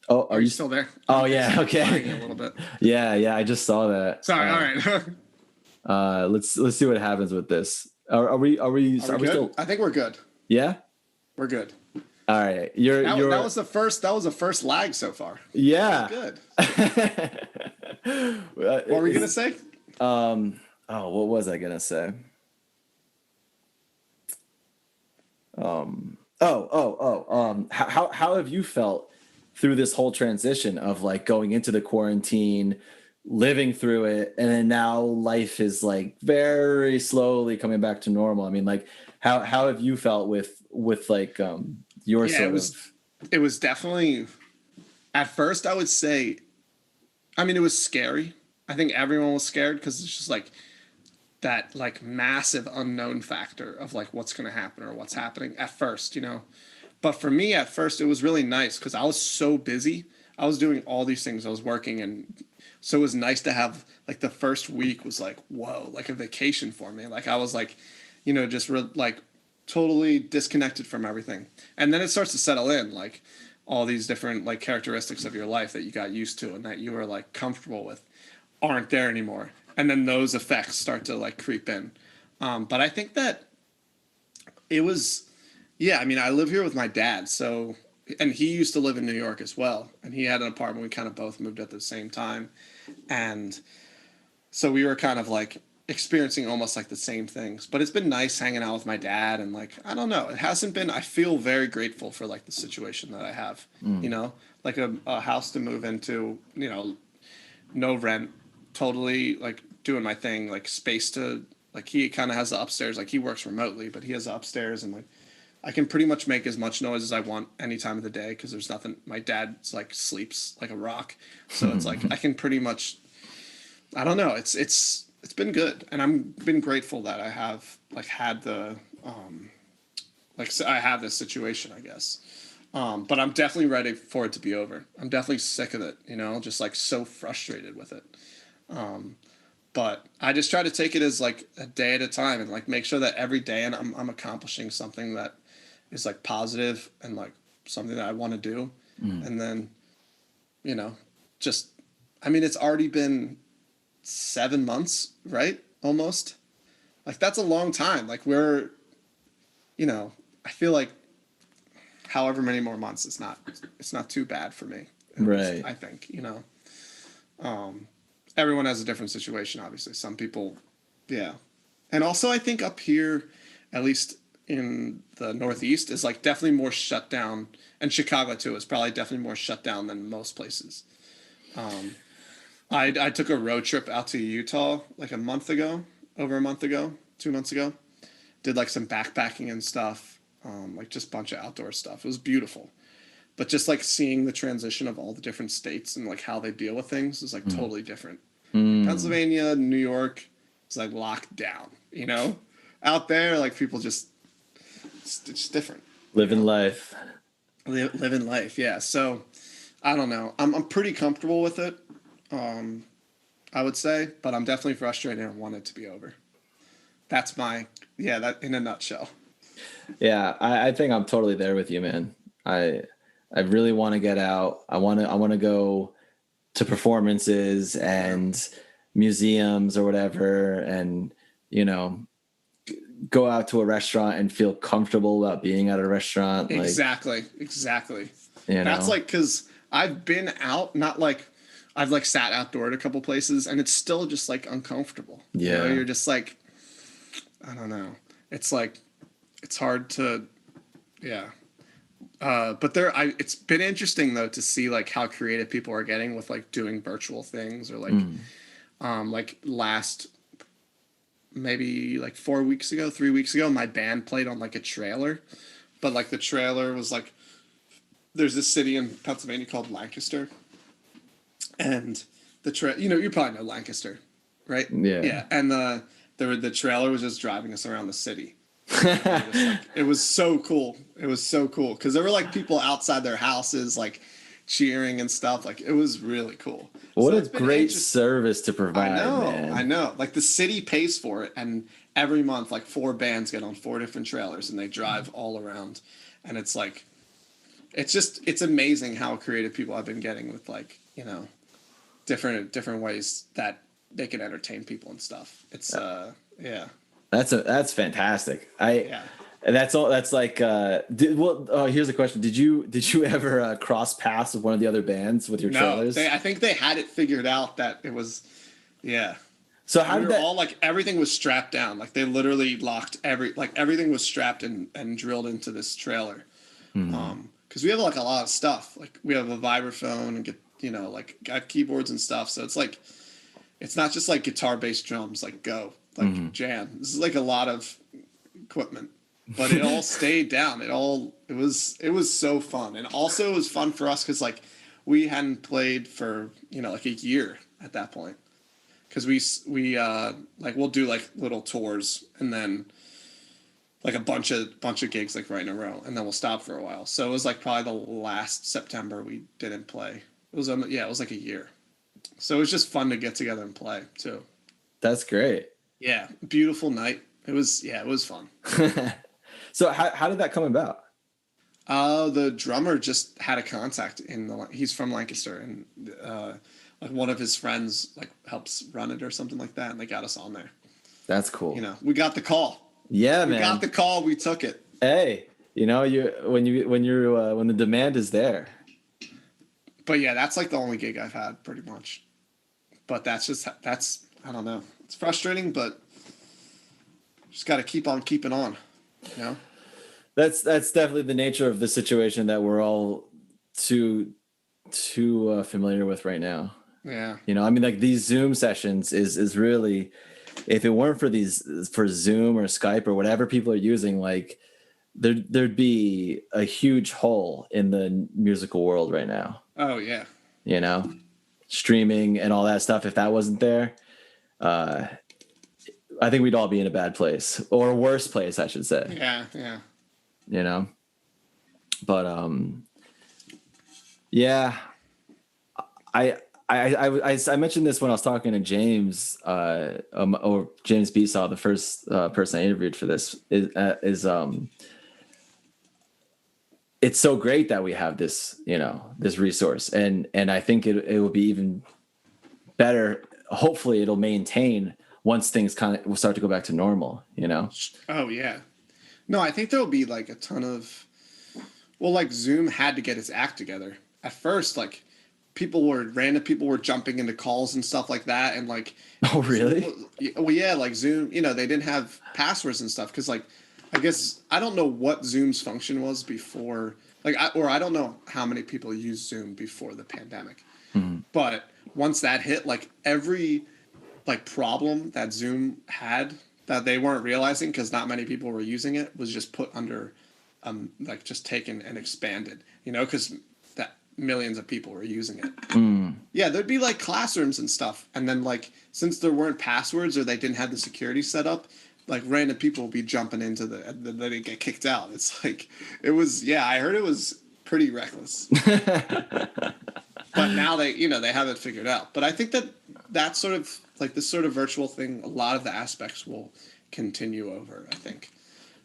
you still there? Oh yeah. Okay. A little bit. Yeah. I just saw that. Sorry. All right. Let's see what happens with this. Are we still? I think we're good. Yeah. We're good. All right. That was the first lag so far. Yeah. Good. What were we gonna say? What was I gonna say? How have you felt through this whole transition of like going into the quarantine, living through it, and then now life is like very slowly coming back to normal? I mean, like how have you felt with like your it was definitely, at first I would say, I mean, it was scary. I think everyone was scared because it's just like that like massive unknown factor of like what's going to happen or what's happening at first, But for me at first, it was really nice because I was so busy. I was doing all these things. I was working. And so it was nice to have like the first week was like, whoa, like a vacation for me. Like I was like, just like totally disconnected from everything. And then it starts to settle in, like all these different like characteristics of your life that you got used to and that you were like comfortable with aren't there anymore. And then those effects start to like creep in. But I think that it was, I mean, I live here with my dad. So, and he used to live in New York as well. And he had an apartment. We kind of both moved at the same time. And so we were kind of like experiencing almost like the same things. But it's been nice hanging out with my dad. And like, I don't know, it hasn't been, I feel very grateful for like the situation that I have, like a house to move into, no rent, totally like doing my thing, like space to, like he kind of has the upstairs, like he works remotely, but he has the upstairs, and like I can pretty much make as much noise as I want any time of the day because there's nothing, my dad's like sleeps like a rock, so it's like I can pretty much, I don't know, it's been good, and I'm been grateful that I have like had the I have this situation, I guess. But I'm definitely ready for it to be over. I'm definitely sick of it, just like so frustrated with it. But I just try to take it as like a day at a time and like make sure that every day and I'm accomplishing something that is like positive and like something that I want to do. And then, just, I mean, it's already been 7 months, right? Almost. Like that's a long time. Like we're, I feel like however many more months, it's not too bad for me. Right. I think, everyone has a different situation, obviously. Some people, and also I think up here, at least in the Northeast, is like definitely more shut down, and Chicago too is probably definitely more shut down than most places. I took a road trip out to Utah like over a month ago, 2 months ago. Did like some backpacking and stuff, like just a bunch of outdoor stuff. It was beautiful. But just like seeing the transition of all the different states and like how they deal with things is like totally different. Pennsylvania, New York is like locked down, Out there, like people it's just different. Living life. Living life, yeah. So I don't know. I'm pretty comfortable with it, I would say, but I'm definitely frustrated and want it to be over. That's that in a nutshell. Yeah, I think I'm totally there with you, man. I really want to get out. I want to go to performances and museums or whatever, and go out to a restaurant and feel comfortable about being at a restaurant. Exactly. That's like, because I've been out, not like I've like sat outdoor at a couple places, and it's still just like uncomfortable. Yeah, you're just like, I don't know. It's like it's hard to, But it's been interesting though to see like how creative people are getting with like doing virtual things or like last maybe like 3 weeks ago, my band played on like a trailer, but like the trailer was like, there's this city in Pennsylvania called Lancaster, and you probably know Lancaster, right? Yeah. And the trailer was just driving us around the city. It was so cool. It was so cool because there were like people outside their houses like cheering and stuff. Like it was really cool. What a great service to provide, man. I know. Like the city pays for it, and every month like 4 bands get on 4 different trailers and they drive all around, and it's like, it's amazing how creative people have been getting with like, different ways that they can entertain people and stuff. It's yeah. That's fantastic. That's all. That's like. Here's a question. Did you ever cross paths with one of the other bands with your trailers? I think they had it figured out that it was, yeah. So how did that? All like everything was strapped down. Like they literally locked everything was strapped and drilled into this trailer. Because we have like a lot of stuff. Like we have a vibraphone and got keyboards and stuff. So it's like, it's not just like guitar, bass, drums. Like jam. This is like a lot of equipment, but it all stayed down. It was so fun, and also it was fun for us because like we hadn't played for like a year at that point, because we we'll do like little tours and then like a bunch of gigs like right in a row, and then we'll stop for a while. So it was like probably the last September we didn't play. It was like a year. So it was just fun to get together and play too. That's great. Yeah, beautiful night. It was fun. So how did that come about? The drummer just had a contact he's from Lancaster, and like one of his friends like helps run it or something like that, and they got us on there. That's cool. We got the call. Yeah, man. We got the call. We took it. Hey, when the demand is there. But yeah, that's like the only gig I've had pretty much. But that's I don't know. It's frustrating, but just got to keep on keeping on. That's definitely the nature of the situation that we're all too familiar with right now. Yeah. I mean, like these Zoom sessions is really, if it weren't for Zoom or Skype or whatever people are using, like there'd be a huge hole in the musical world right now. Oh yeah. Streaming and all that stuff. If that wasn't there, I think we'd all be in a bad place, or a worse place, I should say. Yeah. But yeah, I mentioned this when I was talking to James, or James Besaw, the first person I interviewed for this, is it's so great that we have this, this resource, and I think it will be even better. Hopefully, it'll maintain once things kind of will start to go back to normal. Oh yeah. No, I think there'll be like a ton of. Well, like Zoom had to get its act together at first. Like random people were jumping into calls and stuff like that, and like. Oh really? Well, yeah, like Zoom. They didn't have passwords and stuff because like. I guess I don't know what Zoom's function was before, I don't know how many people used Zoom before the pandemic. Mm-hmm. But once that hit, like every problem that Zoom had that they weren't realizing because not many people were using it was just put under, just taken and expanded. Because that millions of people were using it. Mm. Yeah, there'd be like classrooms and stuff, and then like since there weren't passwords or they didn't have the security set up. Like random people will be jumping into they get kicked out. It's like, it was, I heard it was pretty reckless. But now they have it figured out. But I think that sort of like this sort of virtual thing, a lot of the aspects will continue over, I think.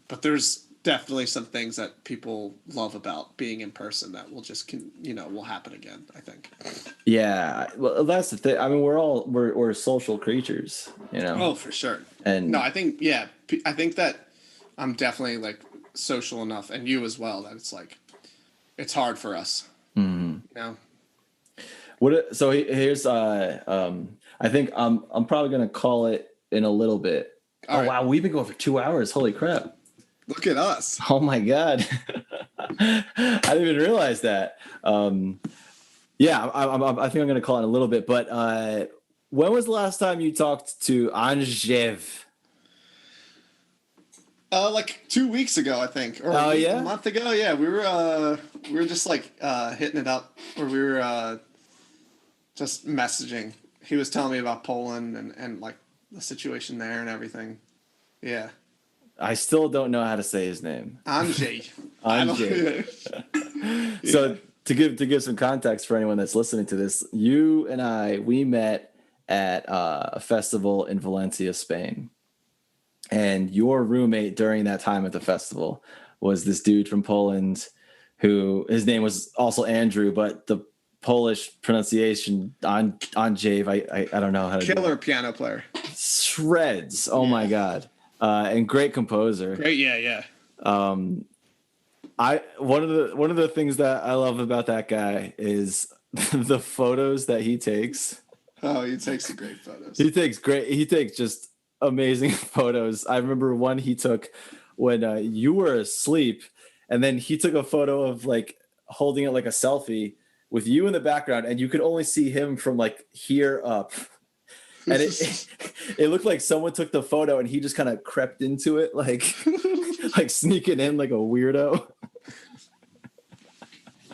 But there's definitely some things that people love about being in person that will just, will happen again, I think. Yeah. Well, that's the thing. I mean, we're social creatures, Oh, for sure. And no, I think that I'm definitely like social enough, and you as well, that it's like, it's hard for us. Mm-hmm. So here's, I think I'm probably going to call it in a little bit. All right. Wow. We've been going for 2 hours. Holy crap. Look at us. Oh my God. I didn't even realize that. Yeah, I think I'm going to call it in a little bit, but when was the last time you talked to Andrew? Like 2 weeks ago, I think, or Oh, yeah? a month ago. Yeah, we were just like hitting it up, or we were just messaging. He was telling me about Poland and like the situation there and everything. Yeah, I still don't know how to say his name. Andrzej. Andrzej. So to give some context for anyone that's listening to this, you and we met at a festival in Valencia, Spain. And your roommate during that time at the festival was this dude from Poland who his name was also Andrew, but the Polish pronunciation Andrzej, I don't know how to Killer piano player. Shreds. Oh my God. And great composer. Great, yeah. One of the things that I love about that guy is the photos that he takes. Oh, he takes some great photos. He takes just amazing photos. I remember one he took when you were asleep, and then he took a photo of like holding it like a selfie with you in the background, and you could only see him from like here up. And it looked like someone took the photo and he just kind of crept into it, like like sneaking in like a weirdo.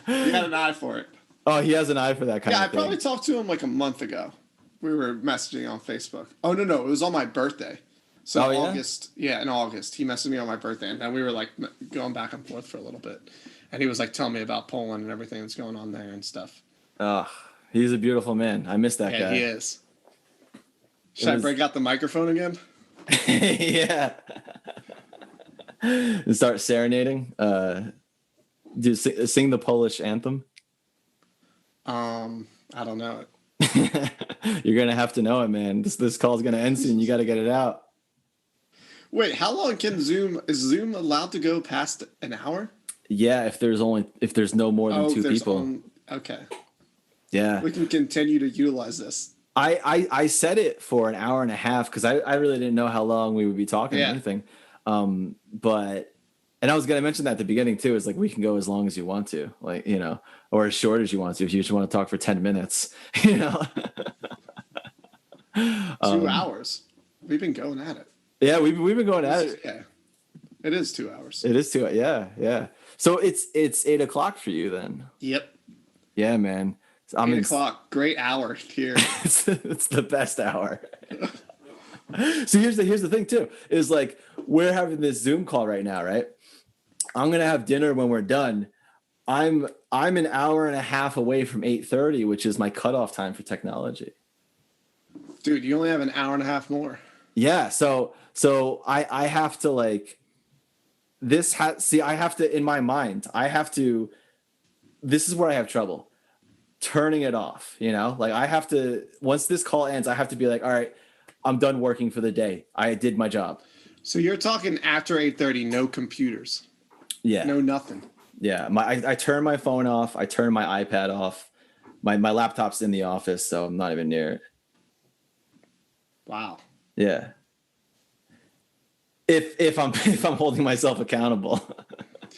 He had an eye for it. Oh, he has an eye for that kind of thing. Yeah, I probably talked to him like a month ago. We were messaging on Facebook. Oh, no, it was on my birthday. So August, in August, he messaged me on my birthday, and then we were like going back and forth for a little bit. And he was like telling me about Poland and everything that's going on there and stuff. Oh, he's a beautiful man. I miss that guy. Yeah, he is. Should I break out the microphone again? Yeah. And start serenading. Sing the Polish anthem. I don't know it. You're gonna have to know it, man. This call's gonna end soon. You got to get it out. Wait, how long is Zoom allowed to go past an hour? Yeah, if there's no more than two people. Okay. Yeah. We can continue to utilize this. I set it for an hour and a half because I really didn't know how long we would be talking or anything. But I was gonna mention that at the beginning too, is like we can go as long as you want to, like, or as short as you want to if you just want to talk for 10 minutes, 2 hours. We've been going at it. Yeah, we've been going at it. Yeah. It is 2 hours. It is 2. Yeah. So it's 8 o'clock for you then. Yep. Yeah, man. 8 o'clock. Great hour here. It's the best hour. So here's the thing too, is like we're having this Zoom call right now, right? I'm gonna have dinner when we're done. I'm an hour and a half away from 8:30, which is my cutoff time for technology. Dude, you only have an hour and a half more. Yeah, so I have to like I have to, in my mind, this is where I have trouble turning it off, like I have to, once this call ends, I have to be like, all right, I'm done working for the day. I did my job. So you're talking after 8:30, no computers. Yeah. No nothing. Yeah. I turn my phone off. I turn my iPad off. My laptop's in the office, so I'm not even near it. Wow. Yeah. If I'm holding myself accountable.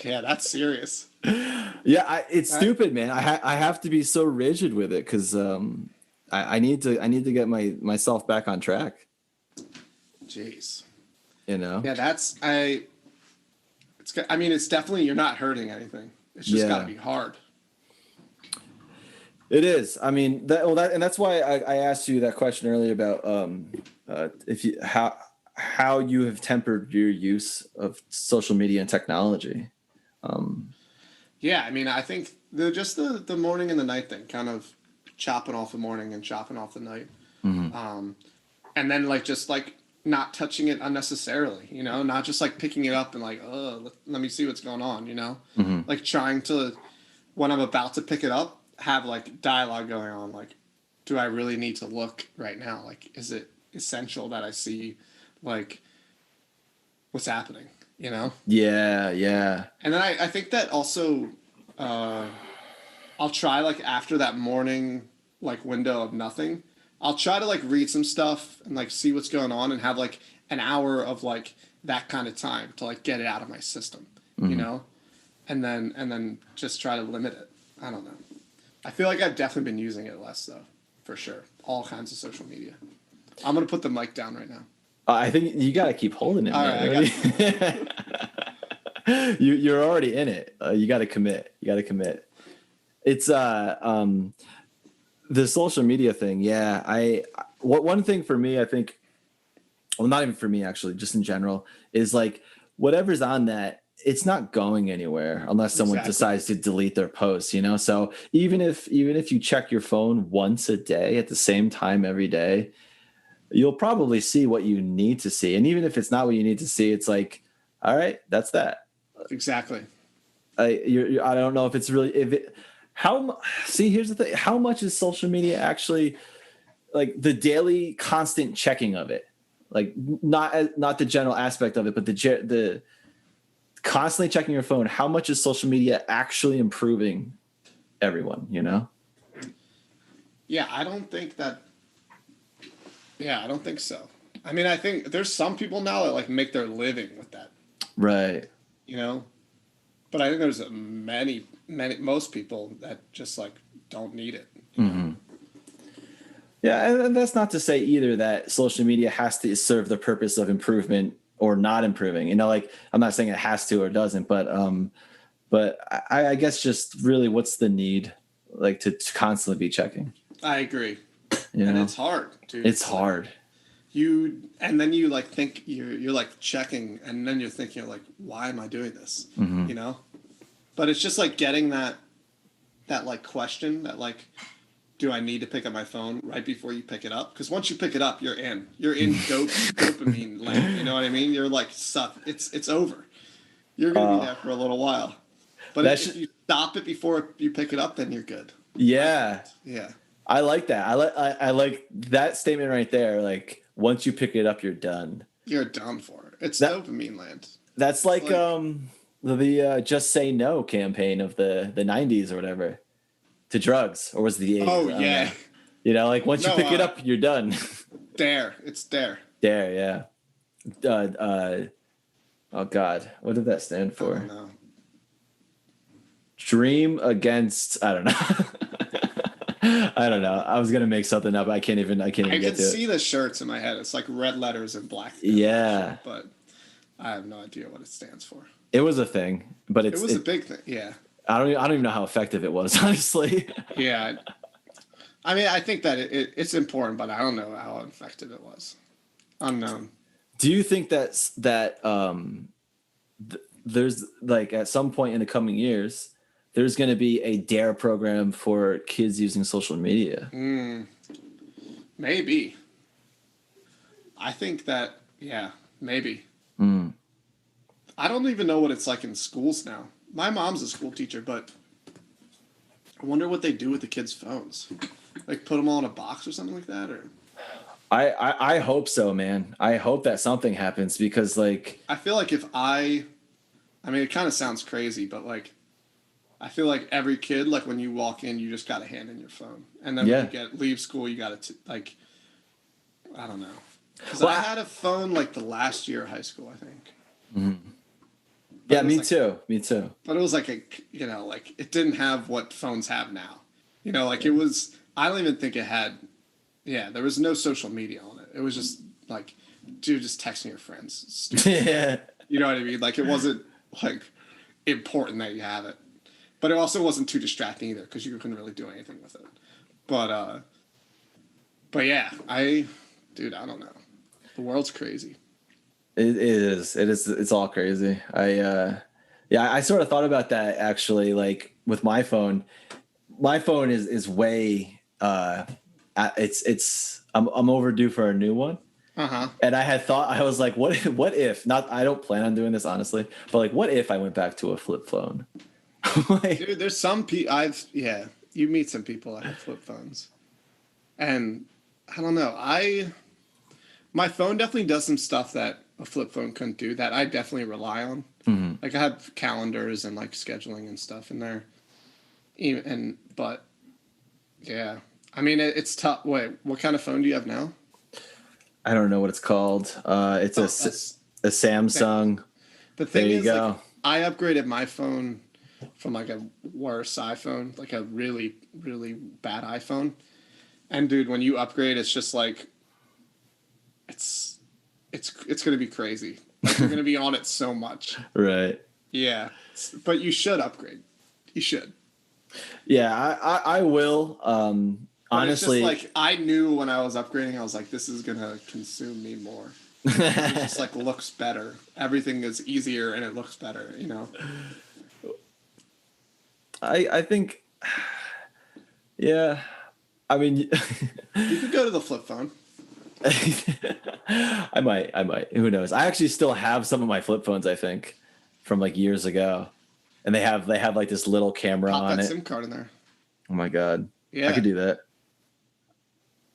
Yeah, that's serious. Yeah, it's stupid, man. I have to be so rigid with it because I need to get myself back on track. Jeez. Yeah, it's definitely, you're not hurting anything. It's just got to be hard. It is. I mean, and that's why I asked you that question earlier about how you have tempered your use of social media and technology. Yeah, I mean, I think the morning and the night thing, kind of chopping off the morning and chopping off the night, and then just not touching it unnecessarily, not just picking it up and let me see what's going on, like trying to, when I'm about to pick it up, have dialogue going on, do I really need to look right now? Is it essential that I see what's happening, Yeah. And then I think that also I'll try after that morning window of nothing, I'll try to read some stuff and see what's going on and have an hour of that kind of time to like get it out of my system, you know, and then just try to limit it. I don't know. I feel like I've definitely been using it less though, for sure. All kinds of social media. I'm gonna put the mic down right now. I think you got to keep holding it. All Man. right, You're already in it. You got to commit. It's the social media thing. Yeah, one thing for me, I think, well, not even for me actually, just in general, is like whatever's on that, it's not going anywhere unless someone decides to delete their post, you know? So even if you check your phone once a day at the same time every day, you'll probably see what you need to see. And even if it's not what you need to see, it's like, all right, that's that. exactly. I don't know if it's really, here's the thing. How much is social media actually, like the daily constant checking of it? Like not the general aspect of it, but the constantly checking your phone. How much is social media actually improving everyone, you know? Yeah, I don't think so. I mean, I think there's some people now that like make their living with that. Right. You know? But I think there's most people that just like don't need it. Mm-hmm. Yeah, and that's not to say either that social media has to serve the purpose of improvement or not improving. You know, like I'm not saying it has to or doesn't, but I guess just really what's the need, like to constantly be checking. I agree. You and know? it's hard, dude. It's hard. And then you like think you're like checking, and then you're thinking like, why am I doing this? Mm-hmm. You know? But it's just like getting that like question that like, do I need to pick up my phone right before you pick it up? Because once you pick it up, you're in dopamine land. You know what I mean? You're like, suck. It's over. You're gonna be there for a little while. But if you stop it before you pick it up, then you're good. Yeah. Yeah. I like that. I like that statement right there. Like once you pick it up, you're done. You're done for. It's dopamine land. That's like the Just Say No campaign of the 90s or whatever to drugs, or was it the 80s? Oh yeah. You know, like once you pick it up, you're done. It's there. Dare, yeah. Oh God, what did that stand for? I don't know. Dream against. I don't know. I don't know. I was gonna make something up. I can't even get to it. I can see the shirts in my head. It's like red letters and black. Yeah. But I have no idea what it stands for. It was a thing, but it was a big thing. Yeah. I don't even know how effective it was, honestly. Yeah. I mean, I think that it's important, but I don't know how effective it was. Unknown. Do you think that there's like at some point in the coming years, there's going to be a DARE program for kids using social media? Maybe. I think that, yeah, maybe. I don't even know what it's like in schools now. My mom's a school teacher, but I wonder what they do with the kids' phones. Like put them all in a box or something like that, or. I hope so, man. I hope that something happens because, like, I feel like I mean, it kind of sounds crazy, but like, I feel like every kid, like when you walk in, you just got to hand in your phone, and then when you leave school, you got to like, I don't know, because I had a phone like the last year of high school, I think. Mm-hmm. Yeah, me too. But it was like like it didn't have what phones have now. You know, like it was. I don't even think it had. Yeah, there was no social media on it. It was just like, dude, just texting your friends. Yeah. You know what I mean? Like it wasn't like important that you have it, but it also wasn't too distracting either because you couldn't really do anything with it. But yeah, I don't know. The world's crazy. It is. It's all crazy. I sort of thought about that actually. Like with my phone is way. I'm overdue for a new one. And I was like, what if not? I don't plan on doing this honestly, but like, what if I went back to a flip phone? Like, dude, there's some people you meet some people that have flip phones, and I don't know. My phone definitely does some stuff that a flip phone couldn't do that I definitely rely on. Mm-hmm. Like I have calendars and like scheduling and stuff in there, but yeah. I mean, it's tough. Wait, what kind of phone do you have now? I don't know what it's called. It's A Samsung. The thing There you is, go. like, I upgraded my phone from like a worse iPhone, like a really, really bad iPhone. And dude, when you upgrade, it's just like it's gonna be crazy. Like you're gonna be on it so much. Right. Yeah, but you should upgrade. You should. Yeah, I will. But Honestly, it's just like I knew when I was upgrading, I was like, this is gonna consume me more. It just like looks better. Everything is easier and it looks better. You know. I think, yeah. I mean, You could go to the flip phone. I might. Who knows? I actually still have some of my flip phones, I think, from like years ago, and they have like this little camera Pop on that it. SIM card in there. Oh my god, Yeah. I could do that.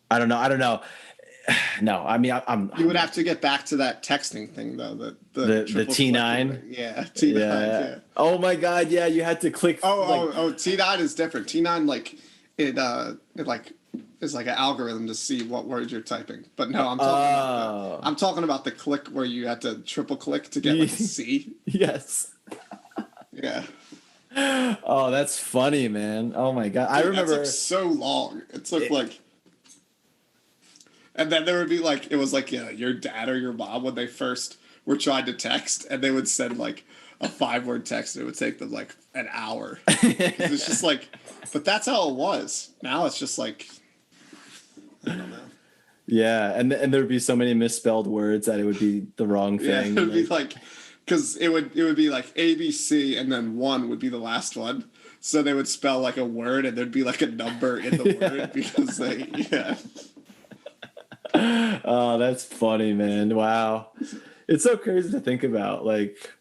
I don't know. No, I mean, I'm. You would have to get back to that texting thing though. The T9. Yeah, T9. Yeah. Oh my god, yeah. You had to click. T9 is different. T9 like it like is like an algorithm to see what words you're typing. But no, I'm talking about the click where you had to triple click to get like a C. Yes. Yeah. Oh, that's funny, man. Oh my god, I remember. That took so long. It took like. And then there would be like, it was like, yeah, your dad or your mom when they first were trying to text, and they would send like a 5-word text, and it would take them like an hour. It's just like, but that's how it was. Now it's just like, I don't know. Yeah, and there would be so many misspelled words that it would be the wrong thing. Yeah, it would be like, because it would be like ABC, and then 1 would be the last one. So they would spell like a word, and there'd be like a number in the word because they, yeah. Oh, that's funny, man. Wow. It's so crazy to think about. Like,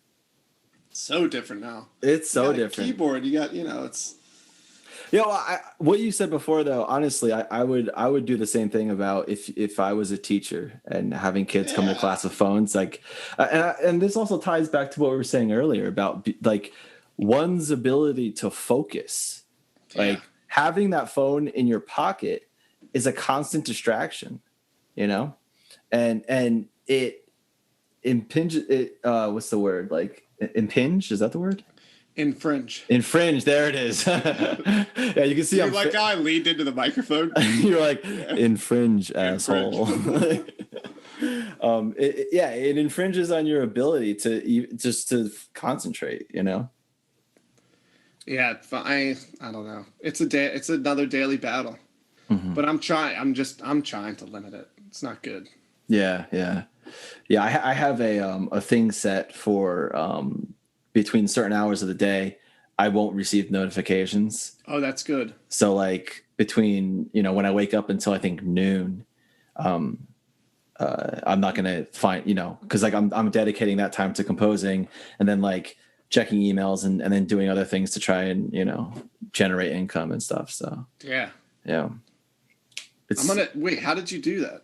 so different now. It's so different. Keyboard, you got, it's. What you said before, though, honestly, I would do the same thing about if I was a teacher and having kids come to class with phones. Like, and this also ties back to what we were saying earlier about like one's ability to focus. Like having that phone in your pocket is a constant distraction. And it impinges it. What's the word? Like impinge? Is that the word? Infringe. There it is. Yeah, you can see. You're like how I leaned into the microphone. You're like infringe, asshole. It infringes on your ability to concentrate. Yeah, I don't know. It's another daily battle. Mm-hmm. But I'm trying to limit it. It's not good. Yeah. I have a thing set for between certain hours of the day, I won't receive notifications. Oh, that's good. So like between when I wake up until I think noon, I'm not gonna find because like I'm dedicating that time to composing and then like checking emails and then doing other things to try and generate income and stuff. So yeah. Wait, how did you do that?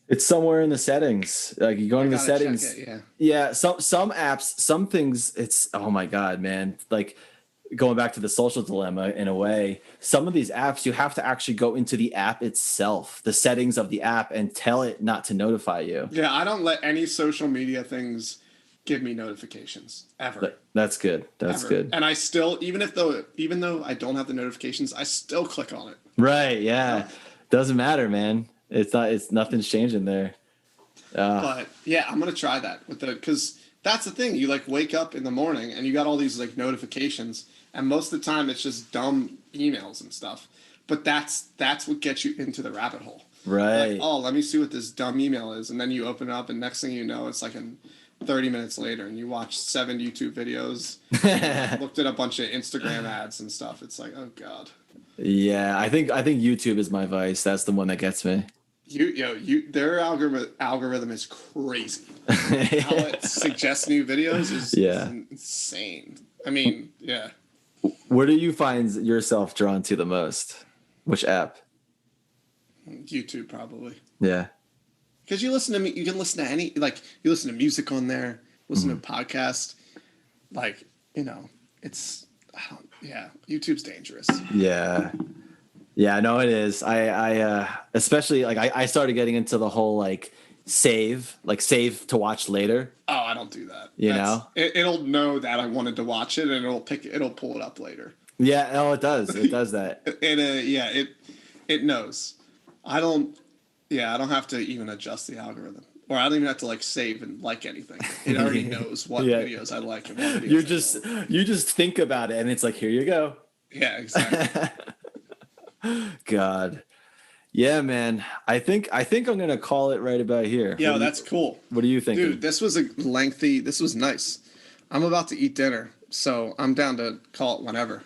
It's somewhere in the settings. Like you go into the settings. Yeah. Some apps, some things. It's oh my god, man. Like going back to the social dilemma in a way. Some of these apps, you have to actually go into the app itself, the settings of the app, and tell it not to notify you. Yeah, I don't let any social media things give me notifications ever. That's good. That's good. And I still, even though I don't have the notifications, I still click on it. Right. Yeah. Doesn't matter, man. It's nothing's changing there. But yeah, I'm gonna try that because that's the thing. You like wake up in the morning and you got all these like notifications, and most of the time it's just dumb emails and stuff. But that's what gets you into the rabbit hole. Right. Like, oh, let me see what this dumb email is, and then you open it up, and next thing you know, it's like 30 minutes later, and you watch 7 YouTube videos, looked at a bunch of Instagram ads and stuff. It's like, oh god. Yeah, I think YouTube is my vice. That's the one that gets me. Their algorithm is crazy. How it suggests new videos is insane. I mean, yeah. Where do you find yourself drawn to the most? Which app? YouTube, probably. Yeah. Because you can listen to you listen to music on there, listen to a podcast. Like, YouTube's dangerous. Yeah. Yeah, no, it is. I especially like I started getting into the whole like save to watch later. Oh, I don't do that. You know? It'll know that I wanted to watch it, and it'll pull it up later. Yeah, oh, it does. It does that. It knows. I don't have to even adjust the algorithm. Or I don't even have to like save and like anything. It already knows what videos I like and what videos you just think about it and it's like, here you go. Yeah, exactly. God. Yeah, man. I think I'm gonna call it right about here. Yeah, that's cool. What do you think? Dude, this was nice. I'm about to eat dinner, so I'm down to call it whenever.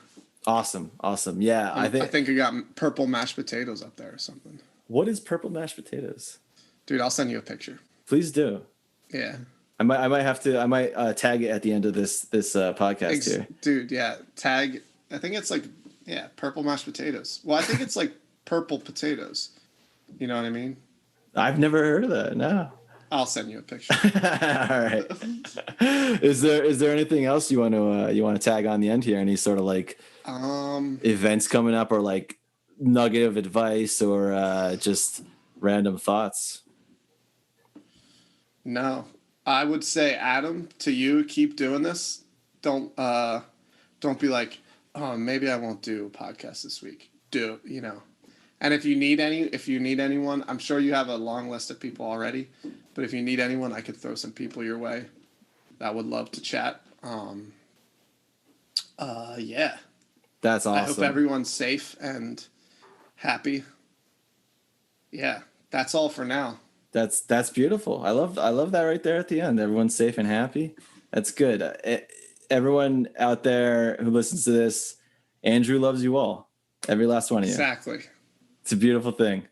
Awesome. Yeah, I think I got purple mashed potatoes up there or something. What is purple mashed potatoes? Dude, I'll send you a picture. Please do. Yeah. I might tag it at the end of this podcast here. Dude, yeah. Tag. I think it's like, purple mashed potatoes. Well, I think it's like purple potatoes. You know what I mean? I've never heard of that. No. I'll send you a picture. All right. Is there anything else you want to tag on the end here? Any sort of like events coming up, or like nugget of advice, or just random thoughts? No, I would say, Adam, to you, keep doing this. Don't be like, oh, maybe I won't do a podcast this week. Do, you know. And if you need anyone, I'm sure you have a long list of people already. But if you need anyone, I could throw some people your way that would love to chat. Yeah. That's awesome. I hope everyone's safe and happy. Yeah, that's all for now. That's beautiful. I love that right there at the end. Everyone's safe and happy. That's good. Everyone out there who listens to this, Andrew loves you all. Every last one of you. Exactly. It's a beautiful thing.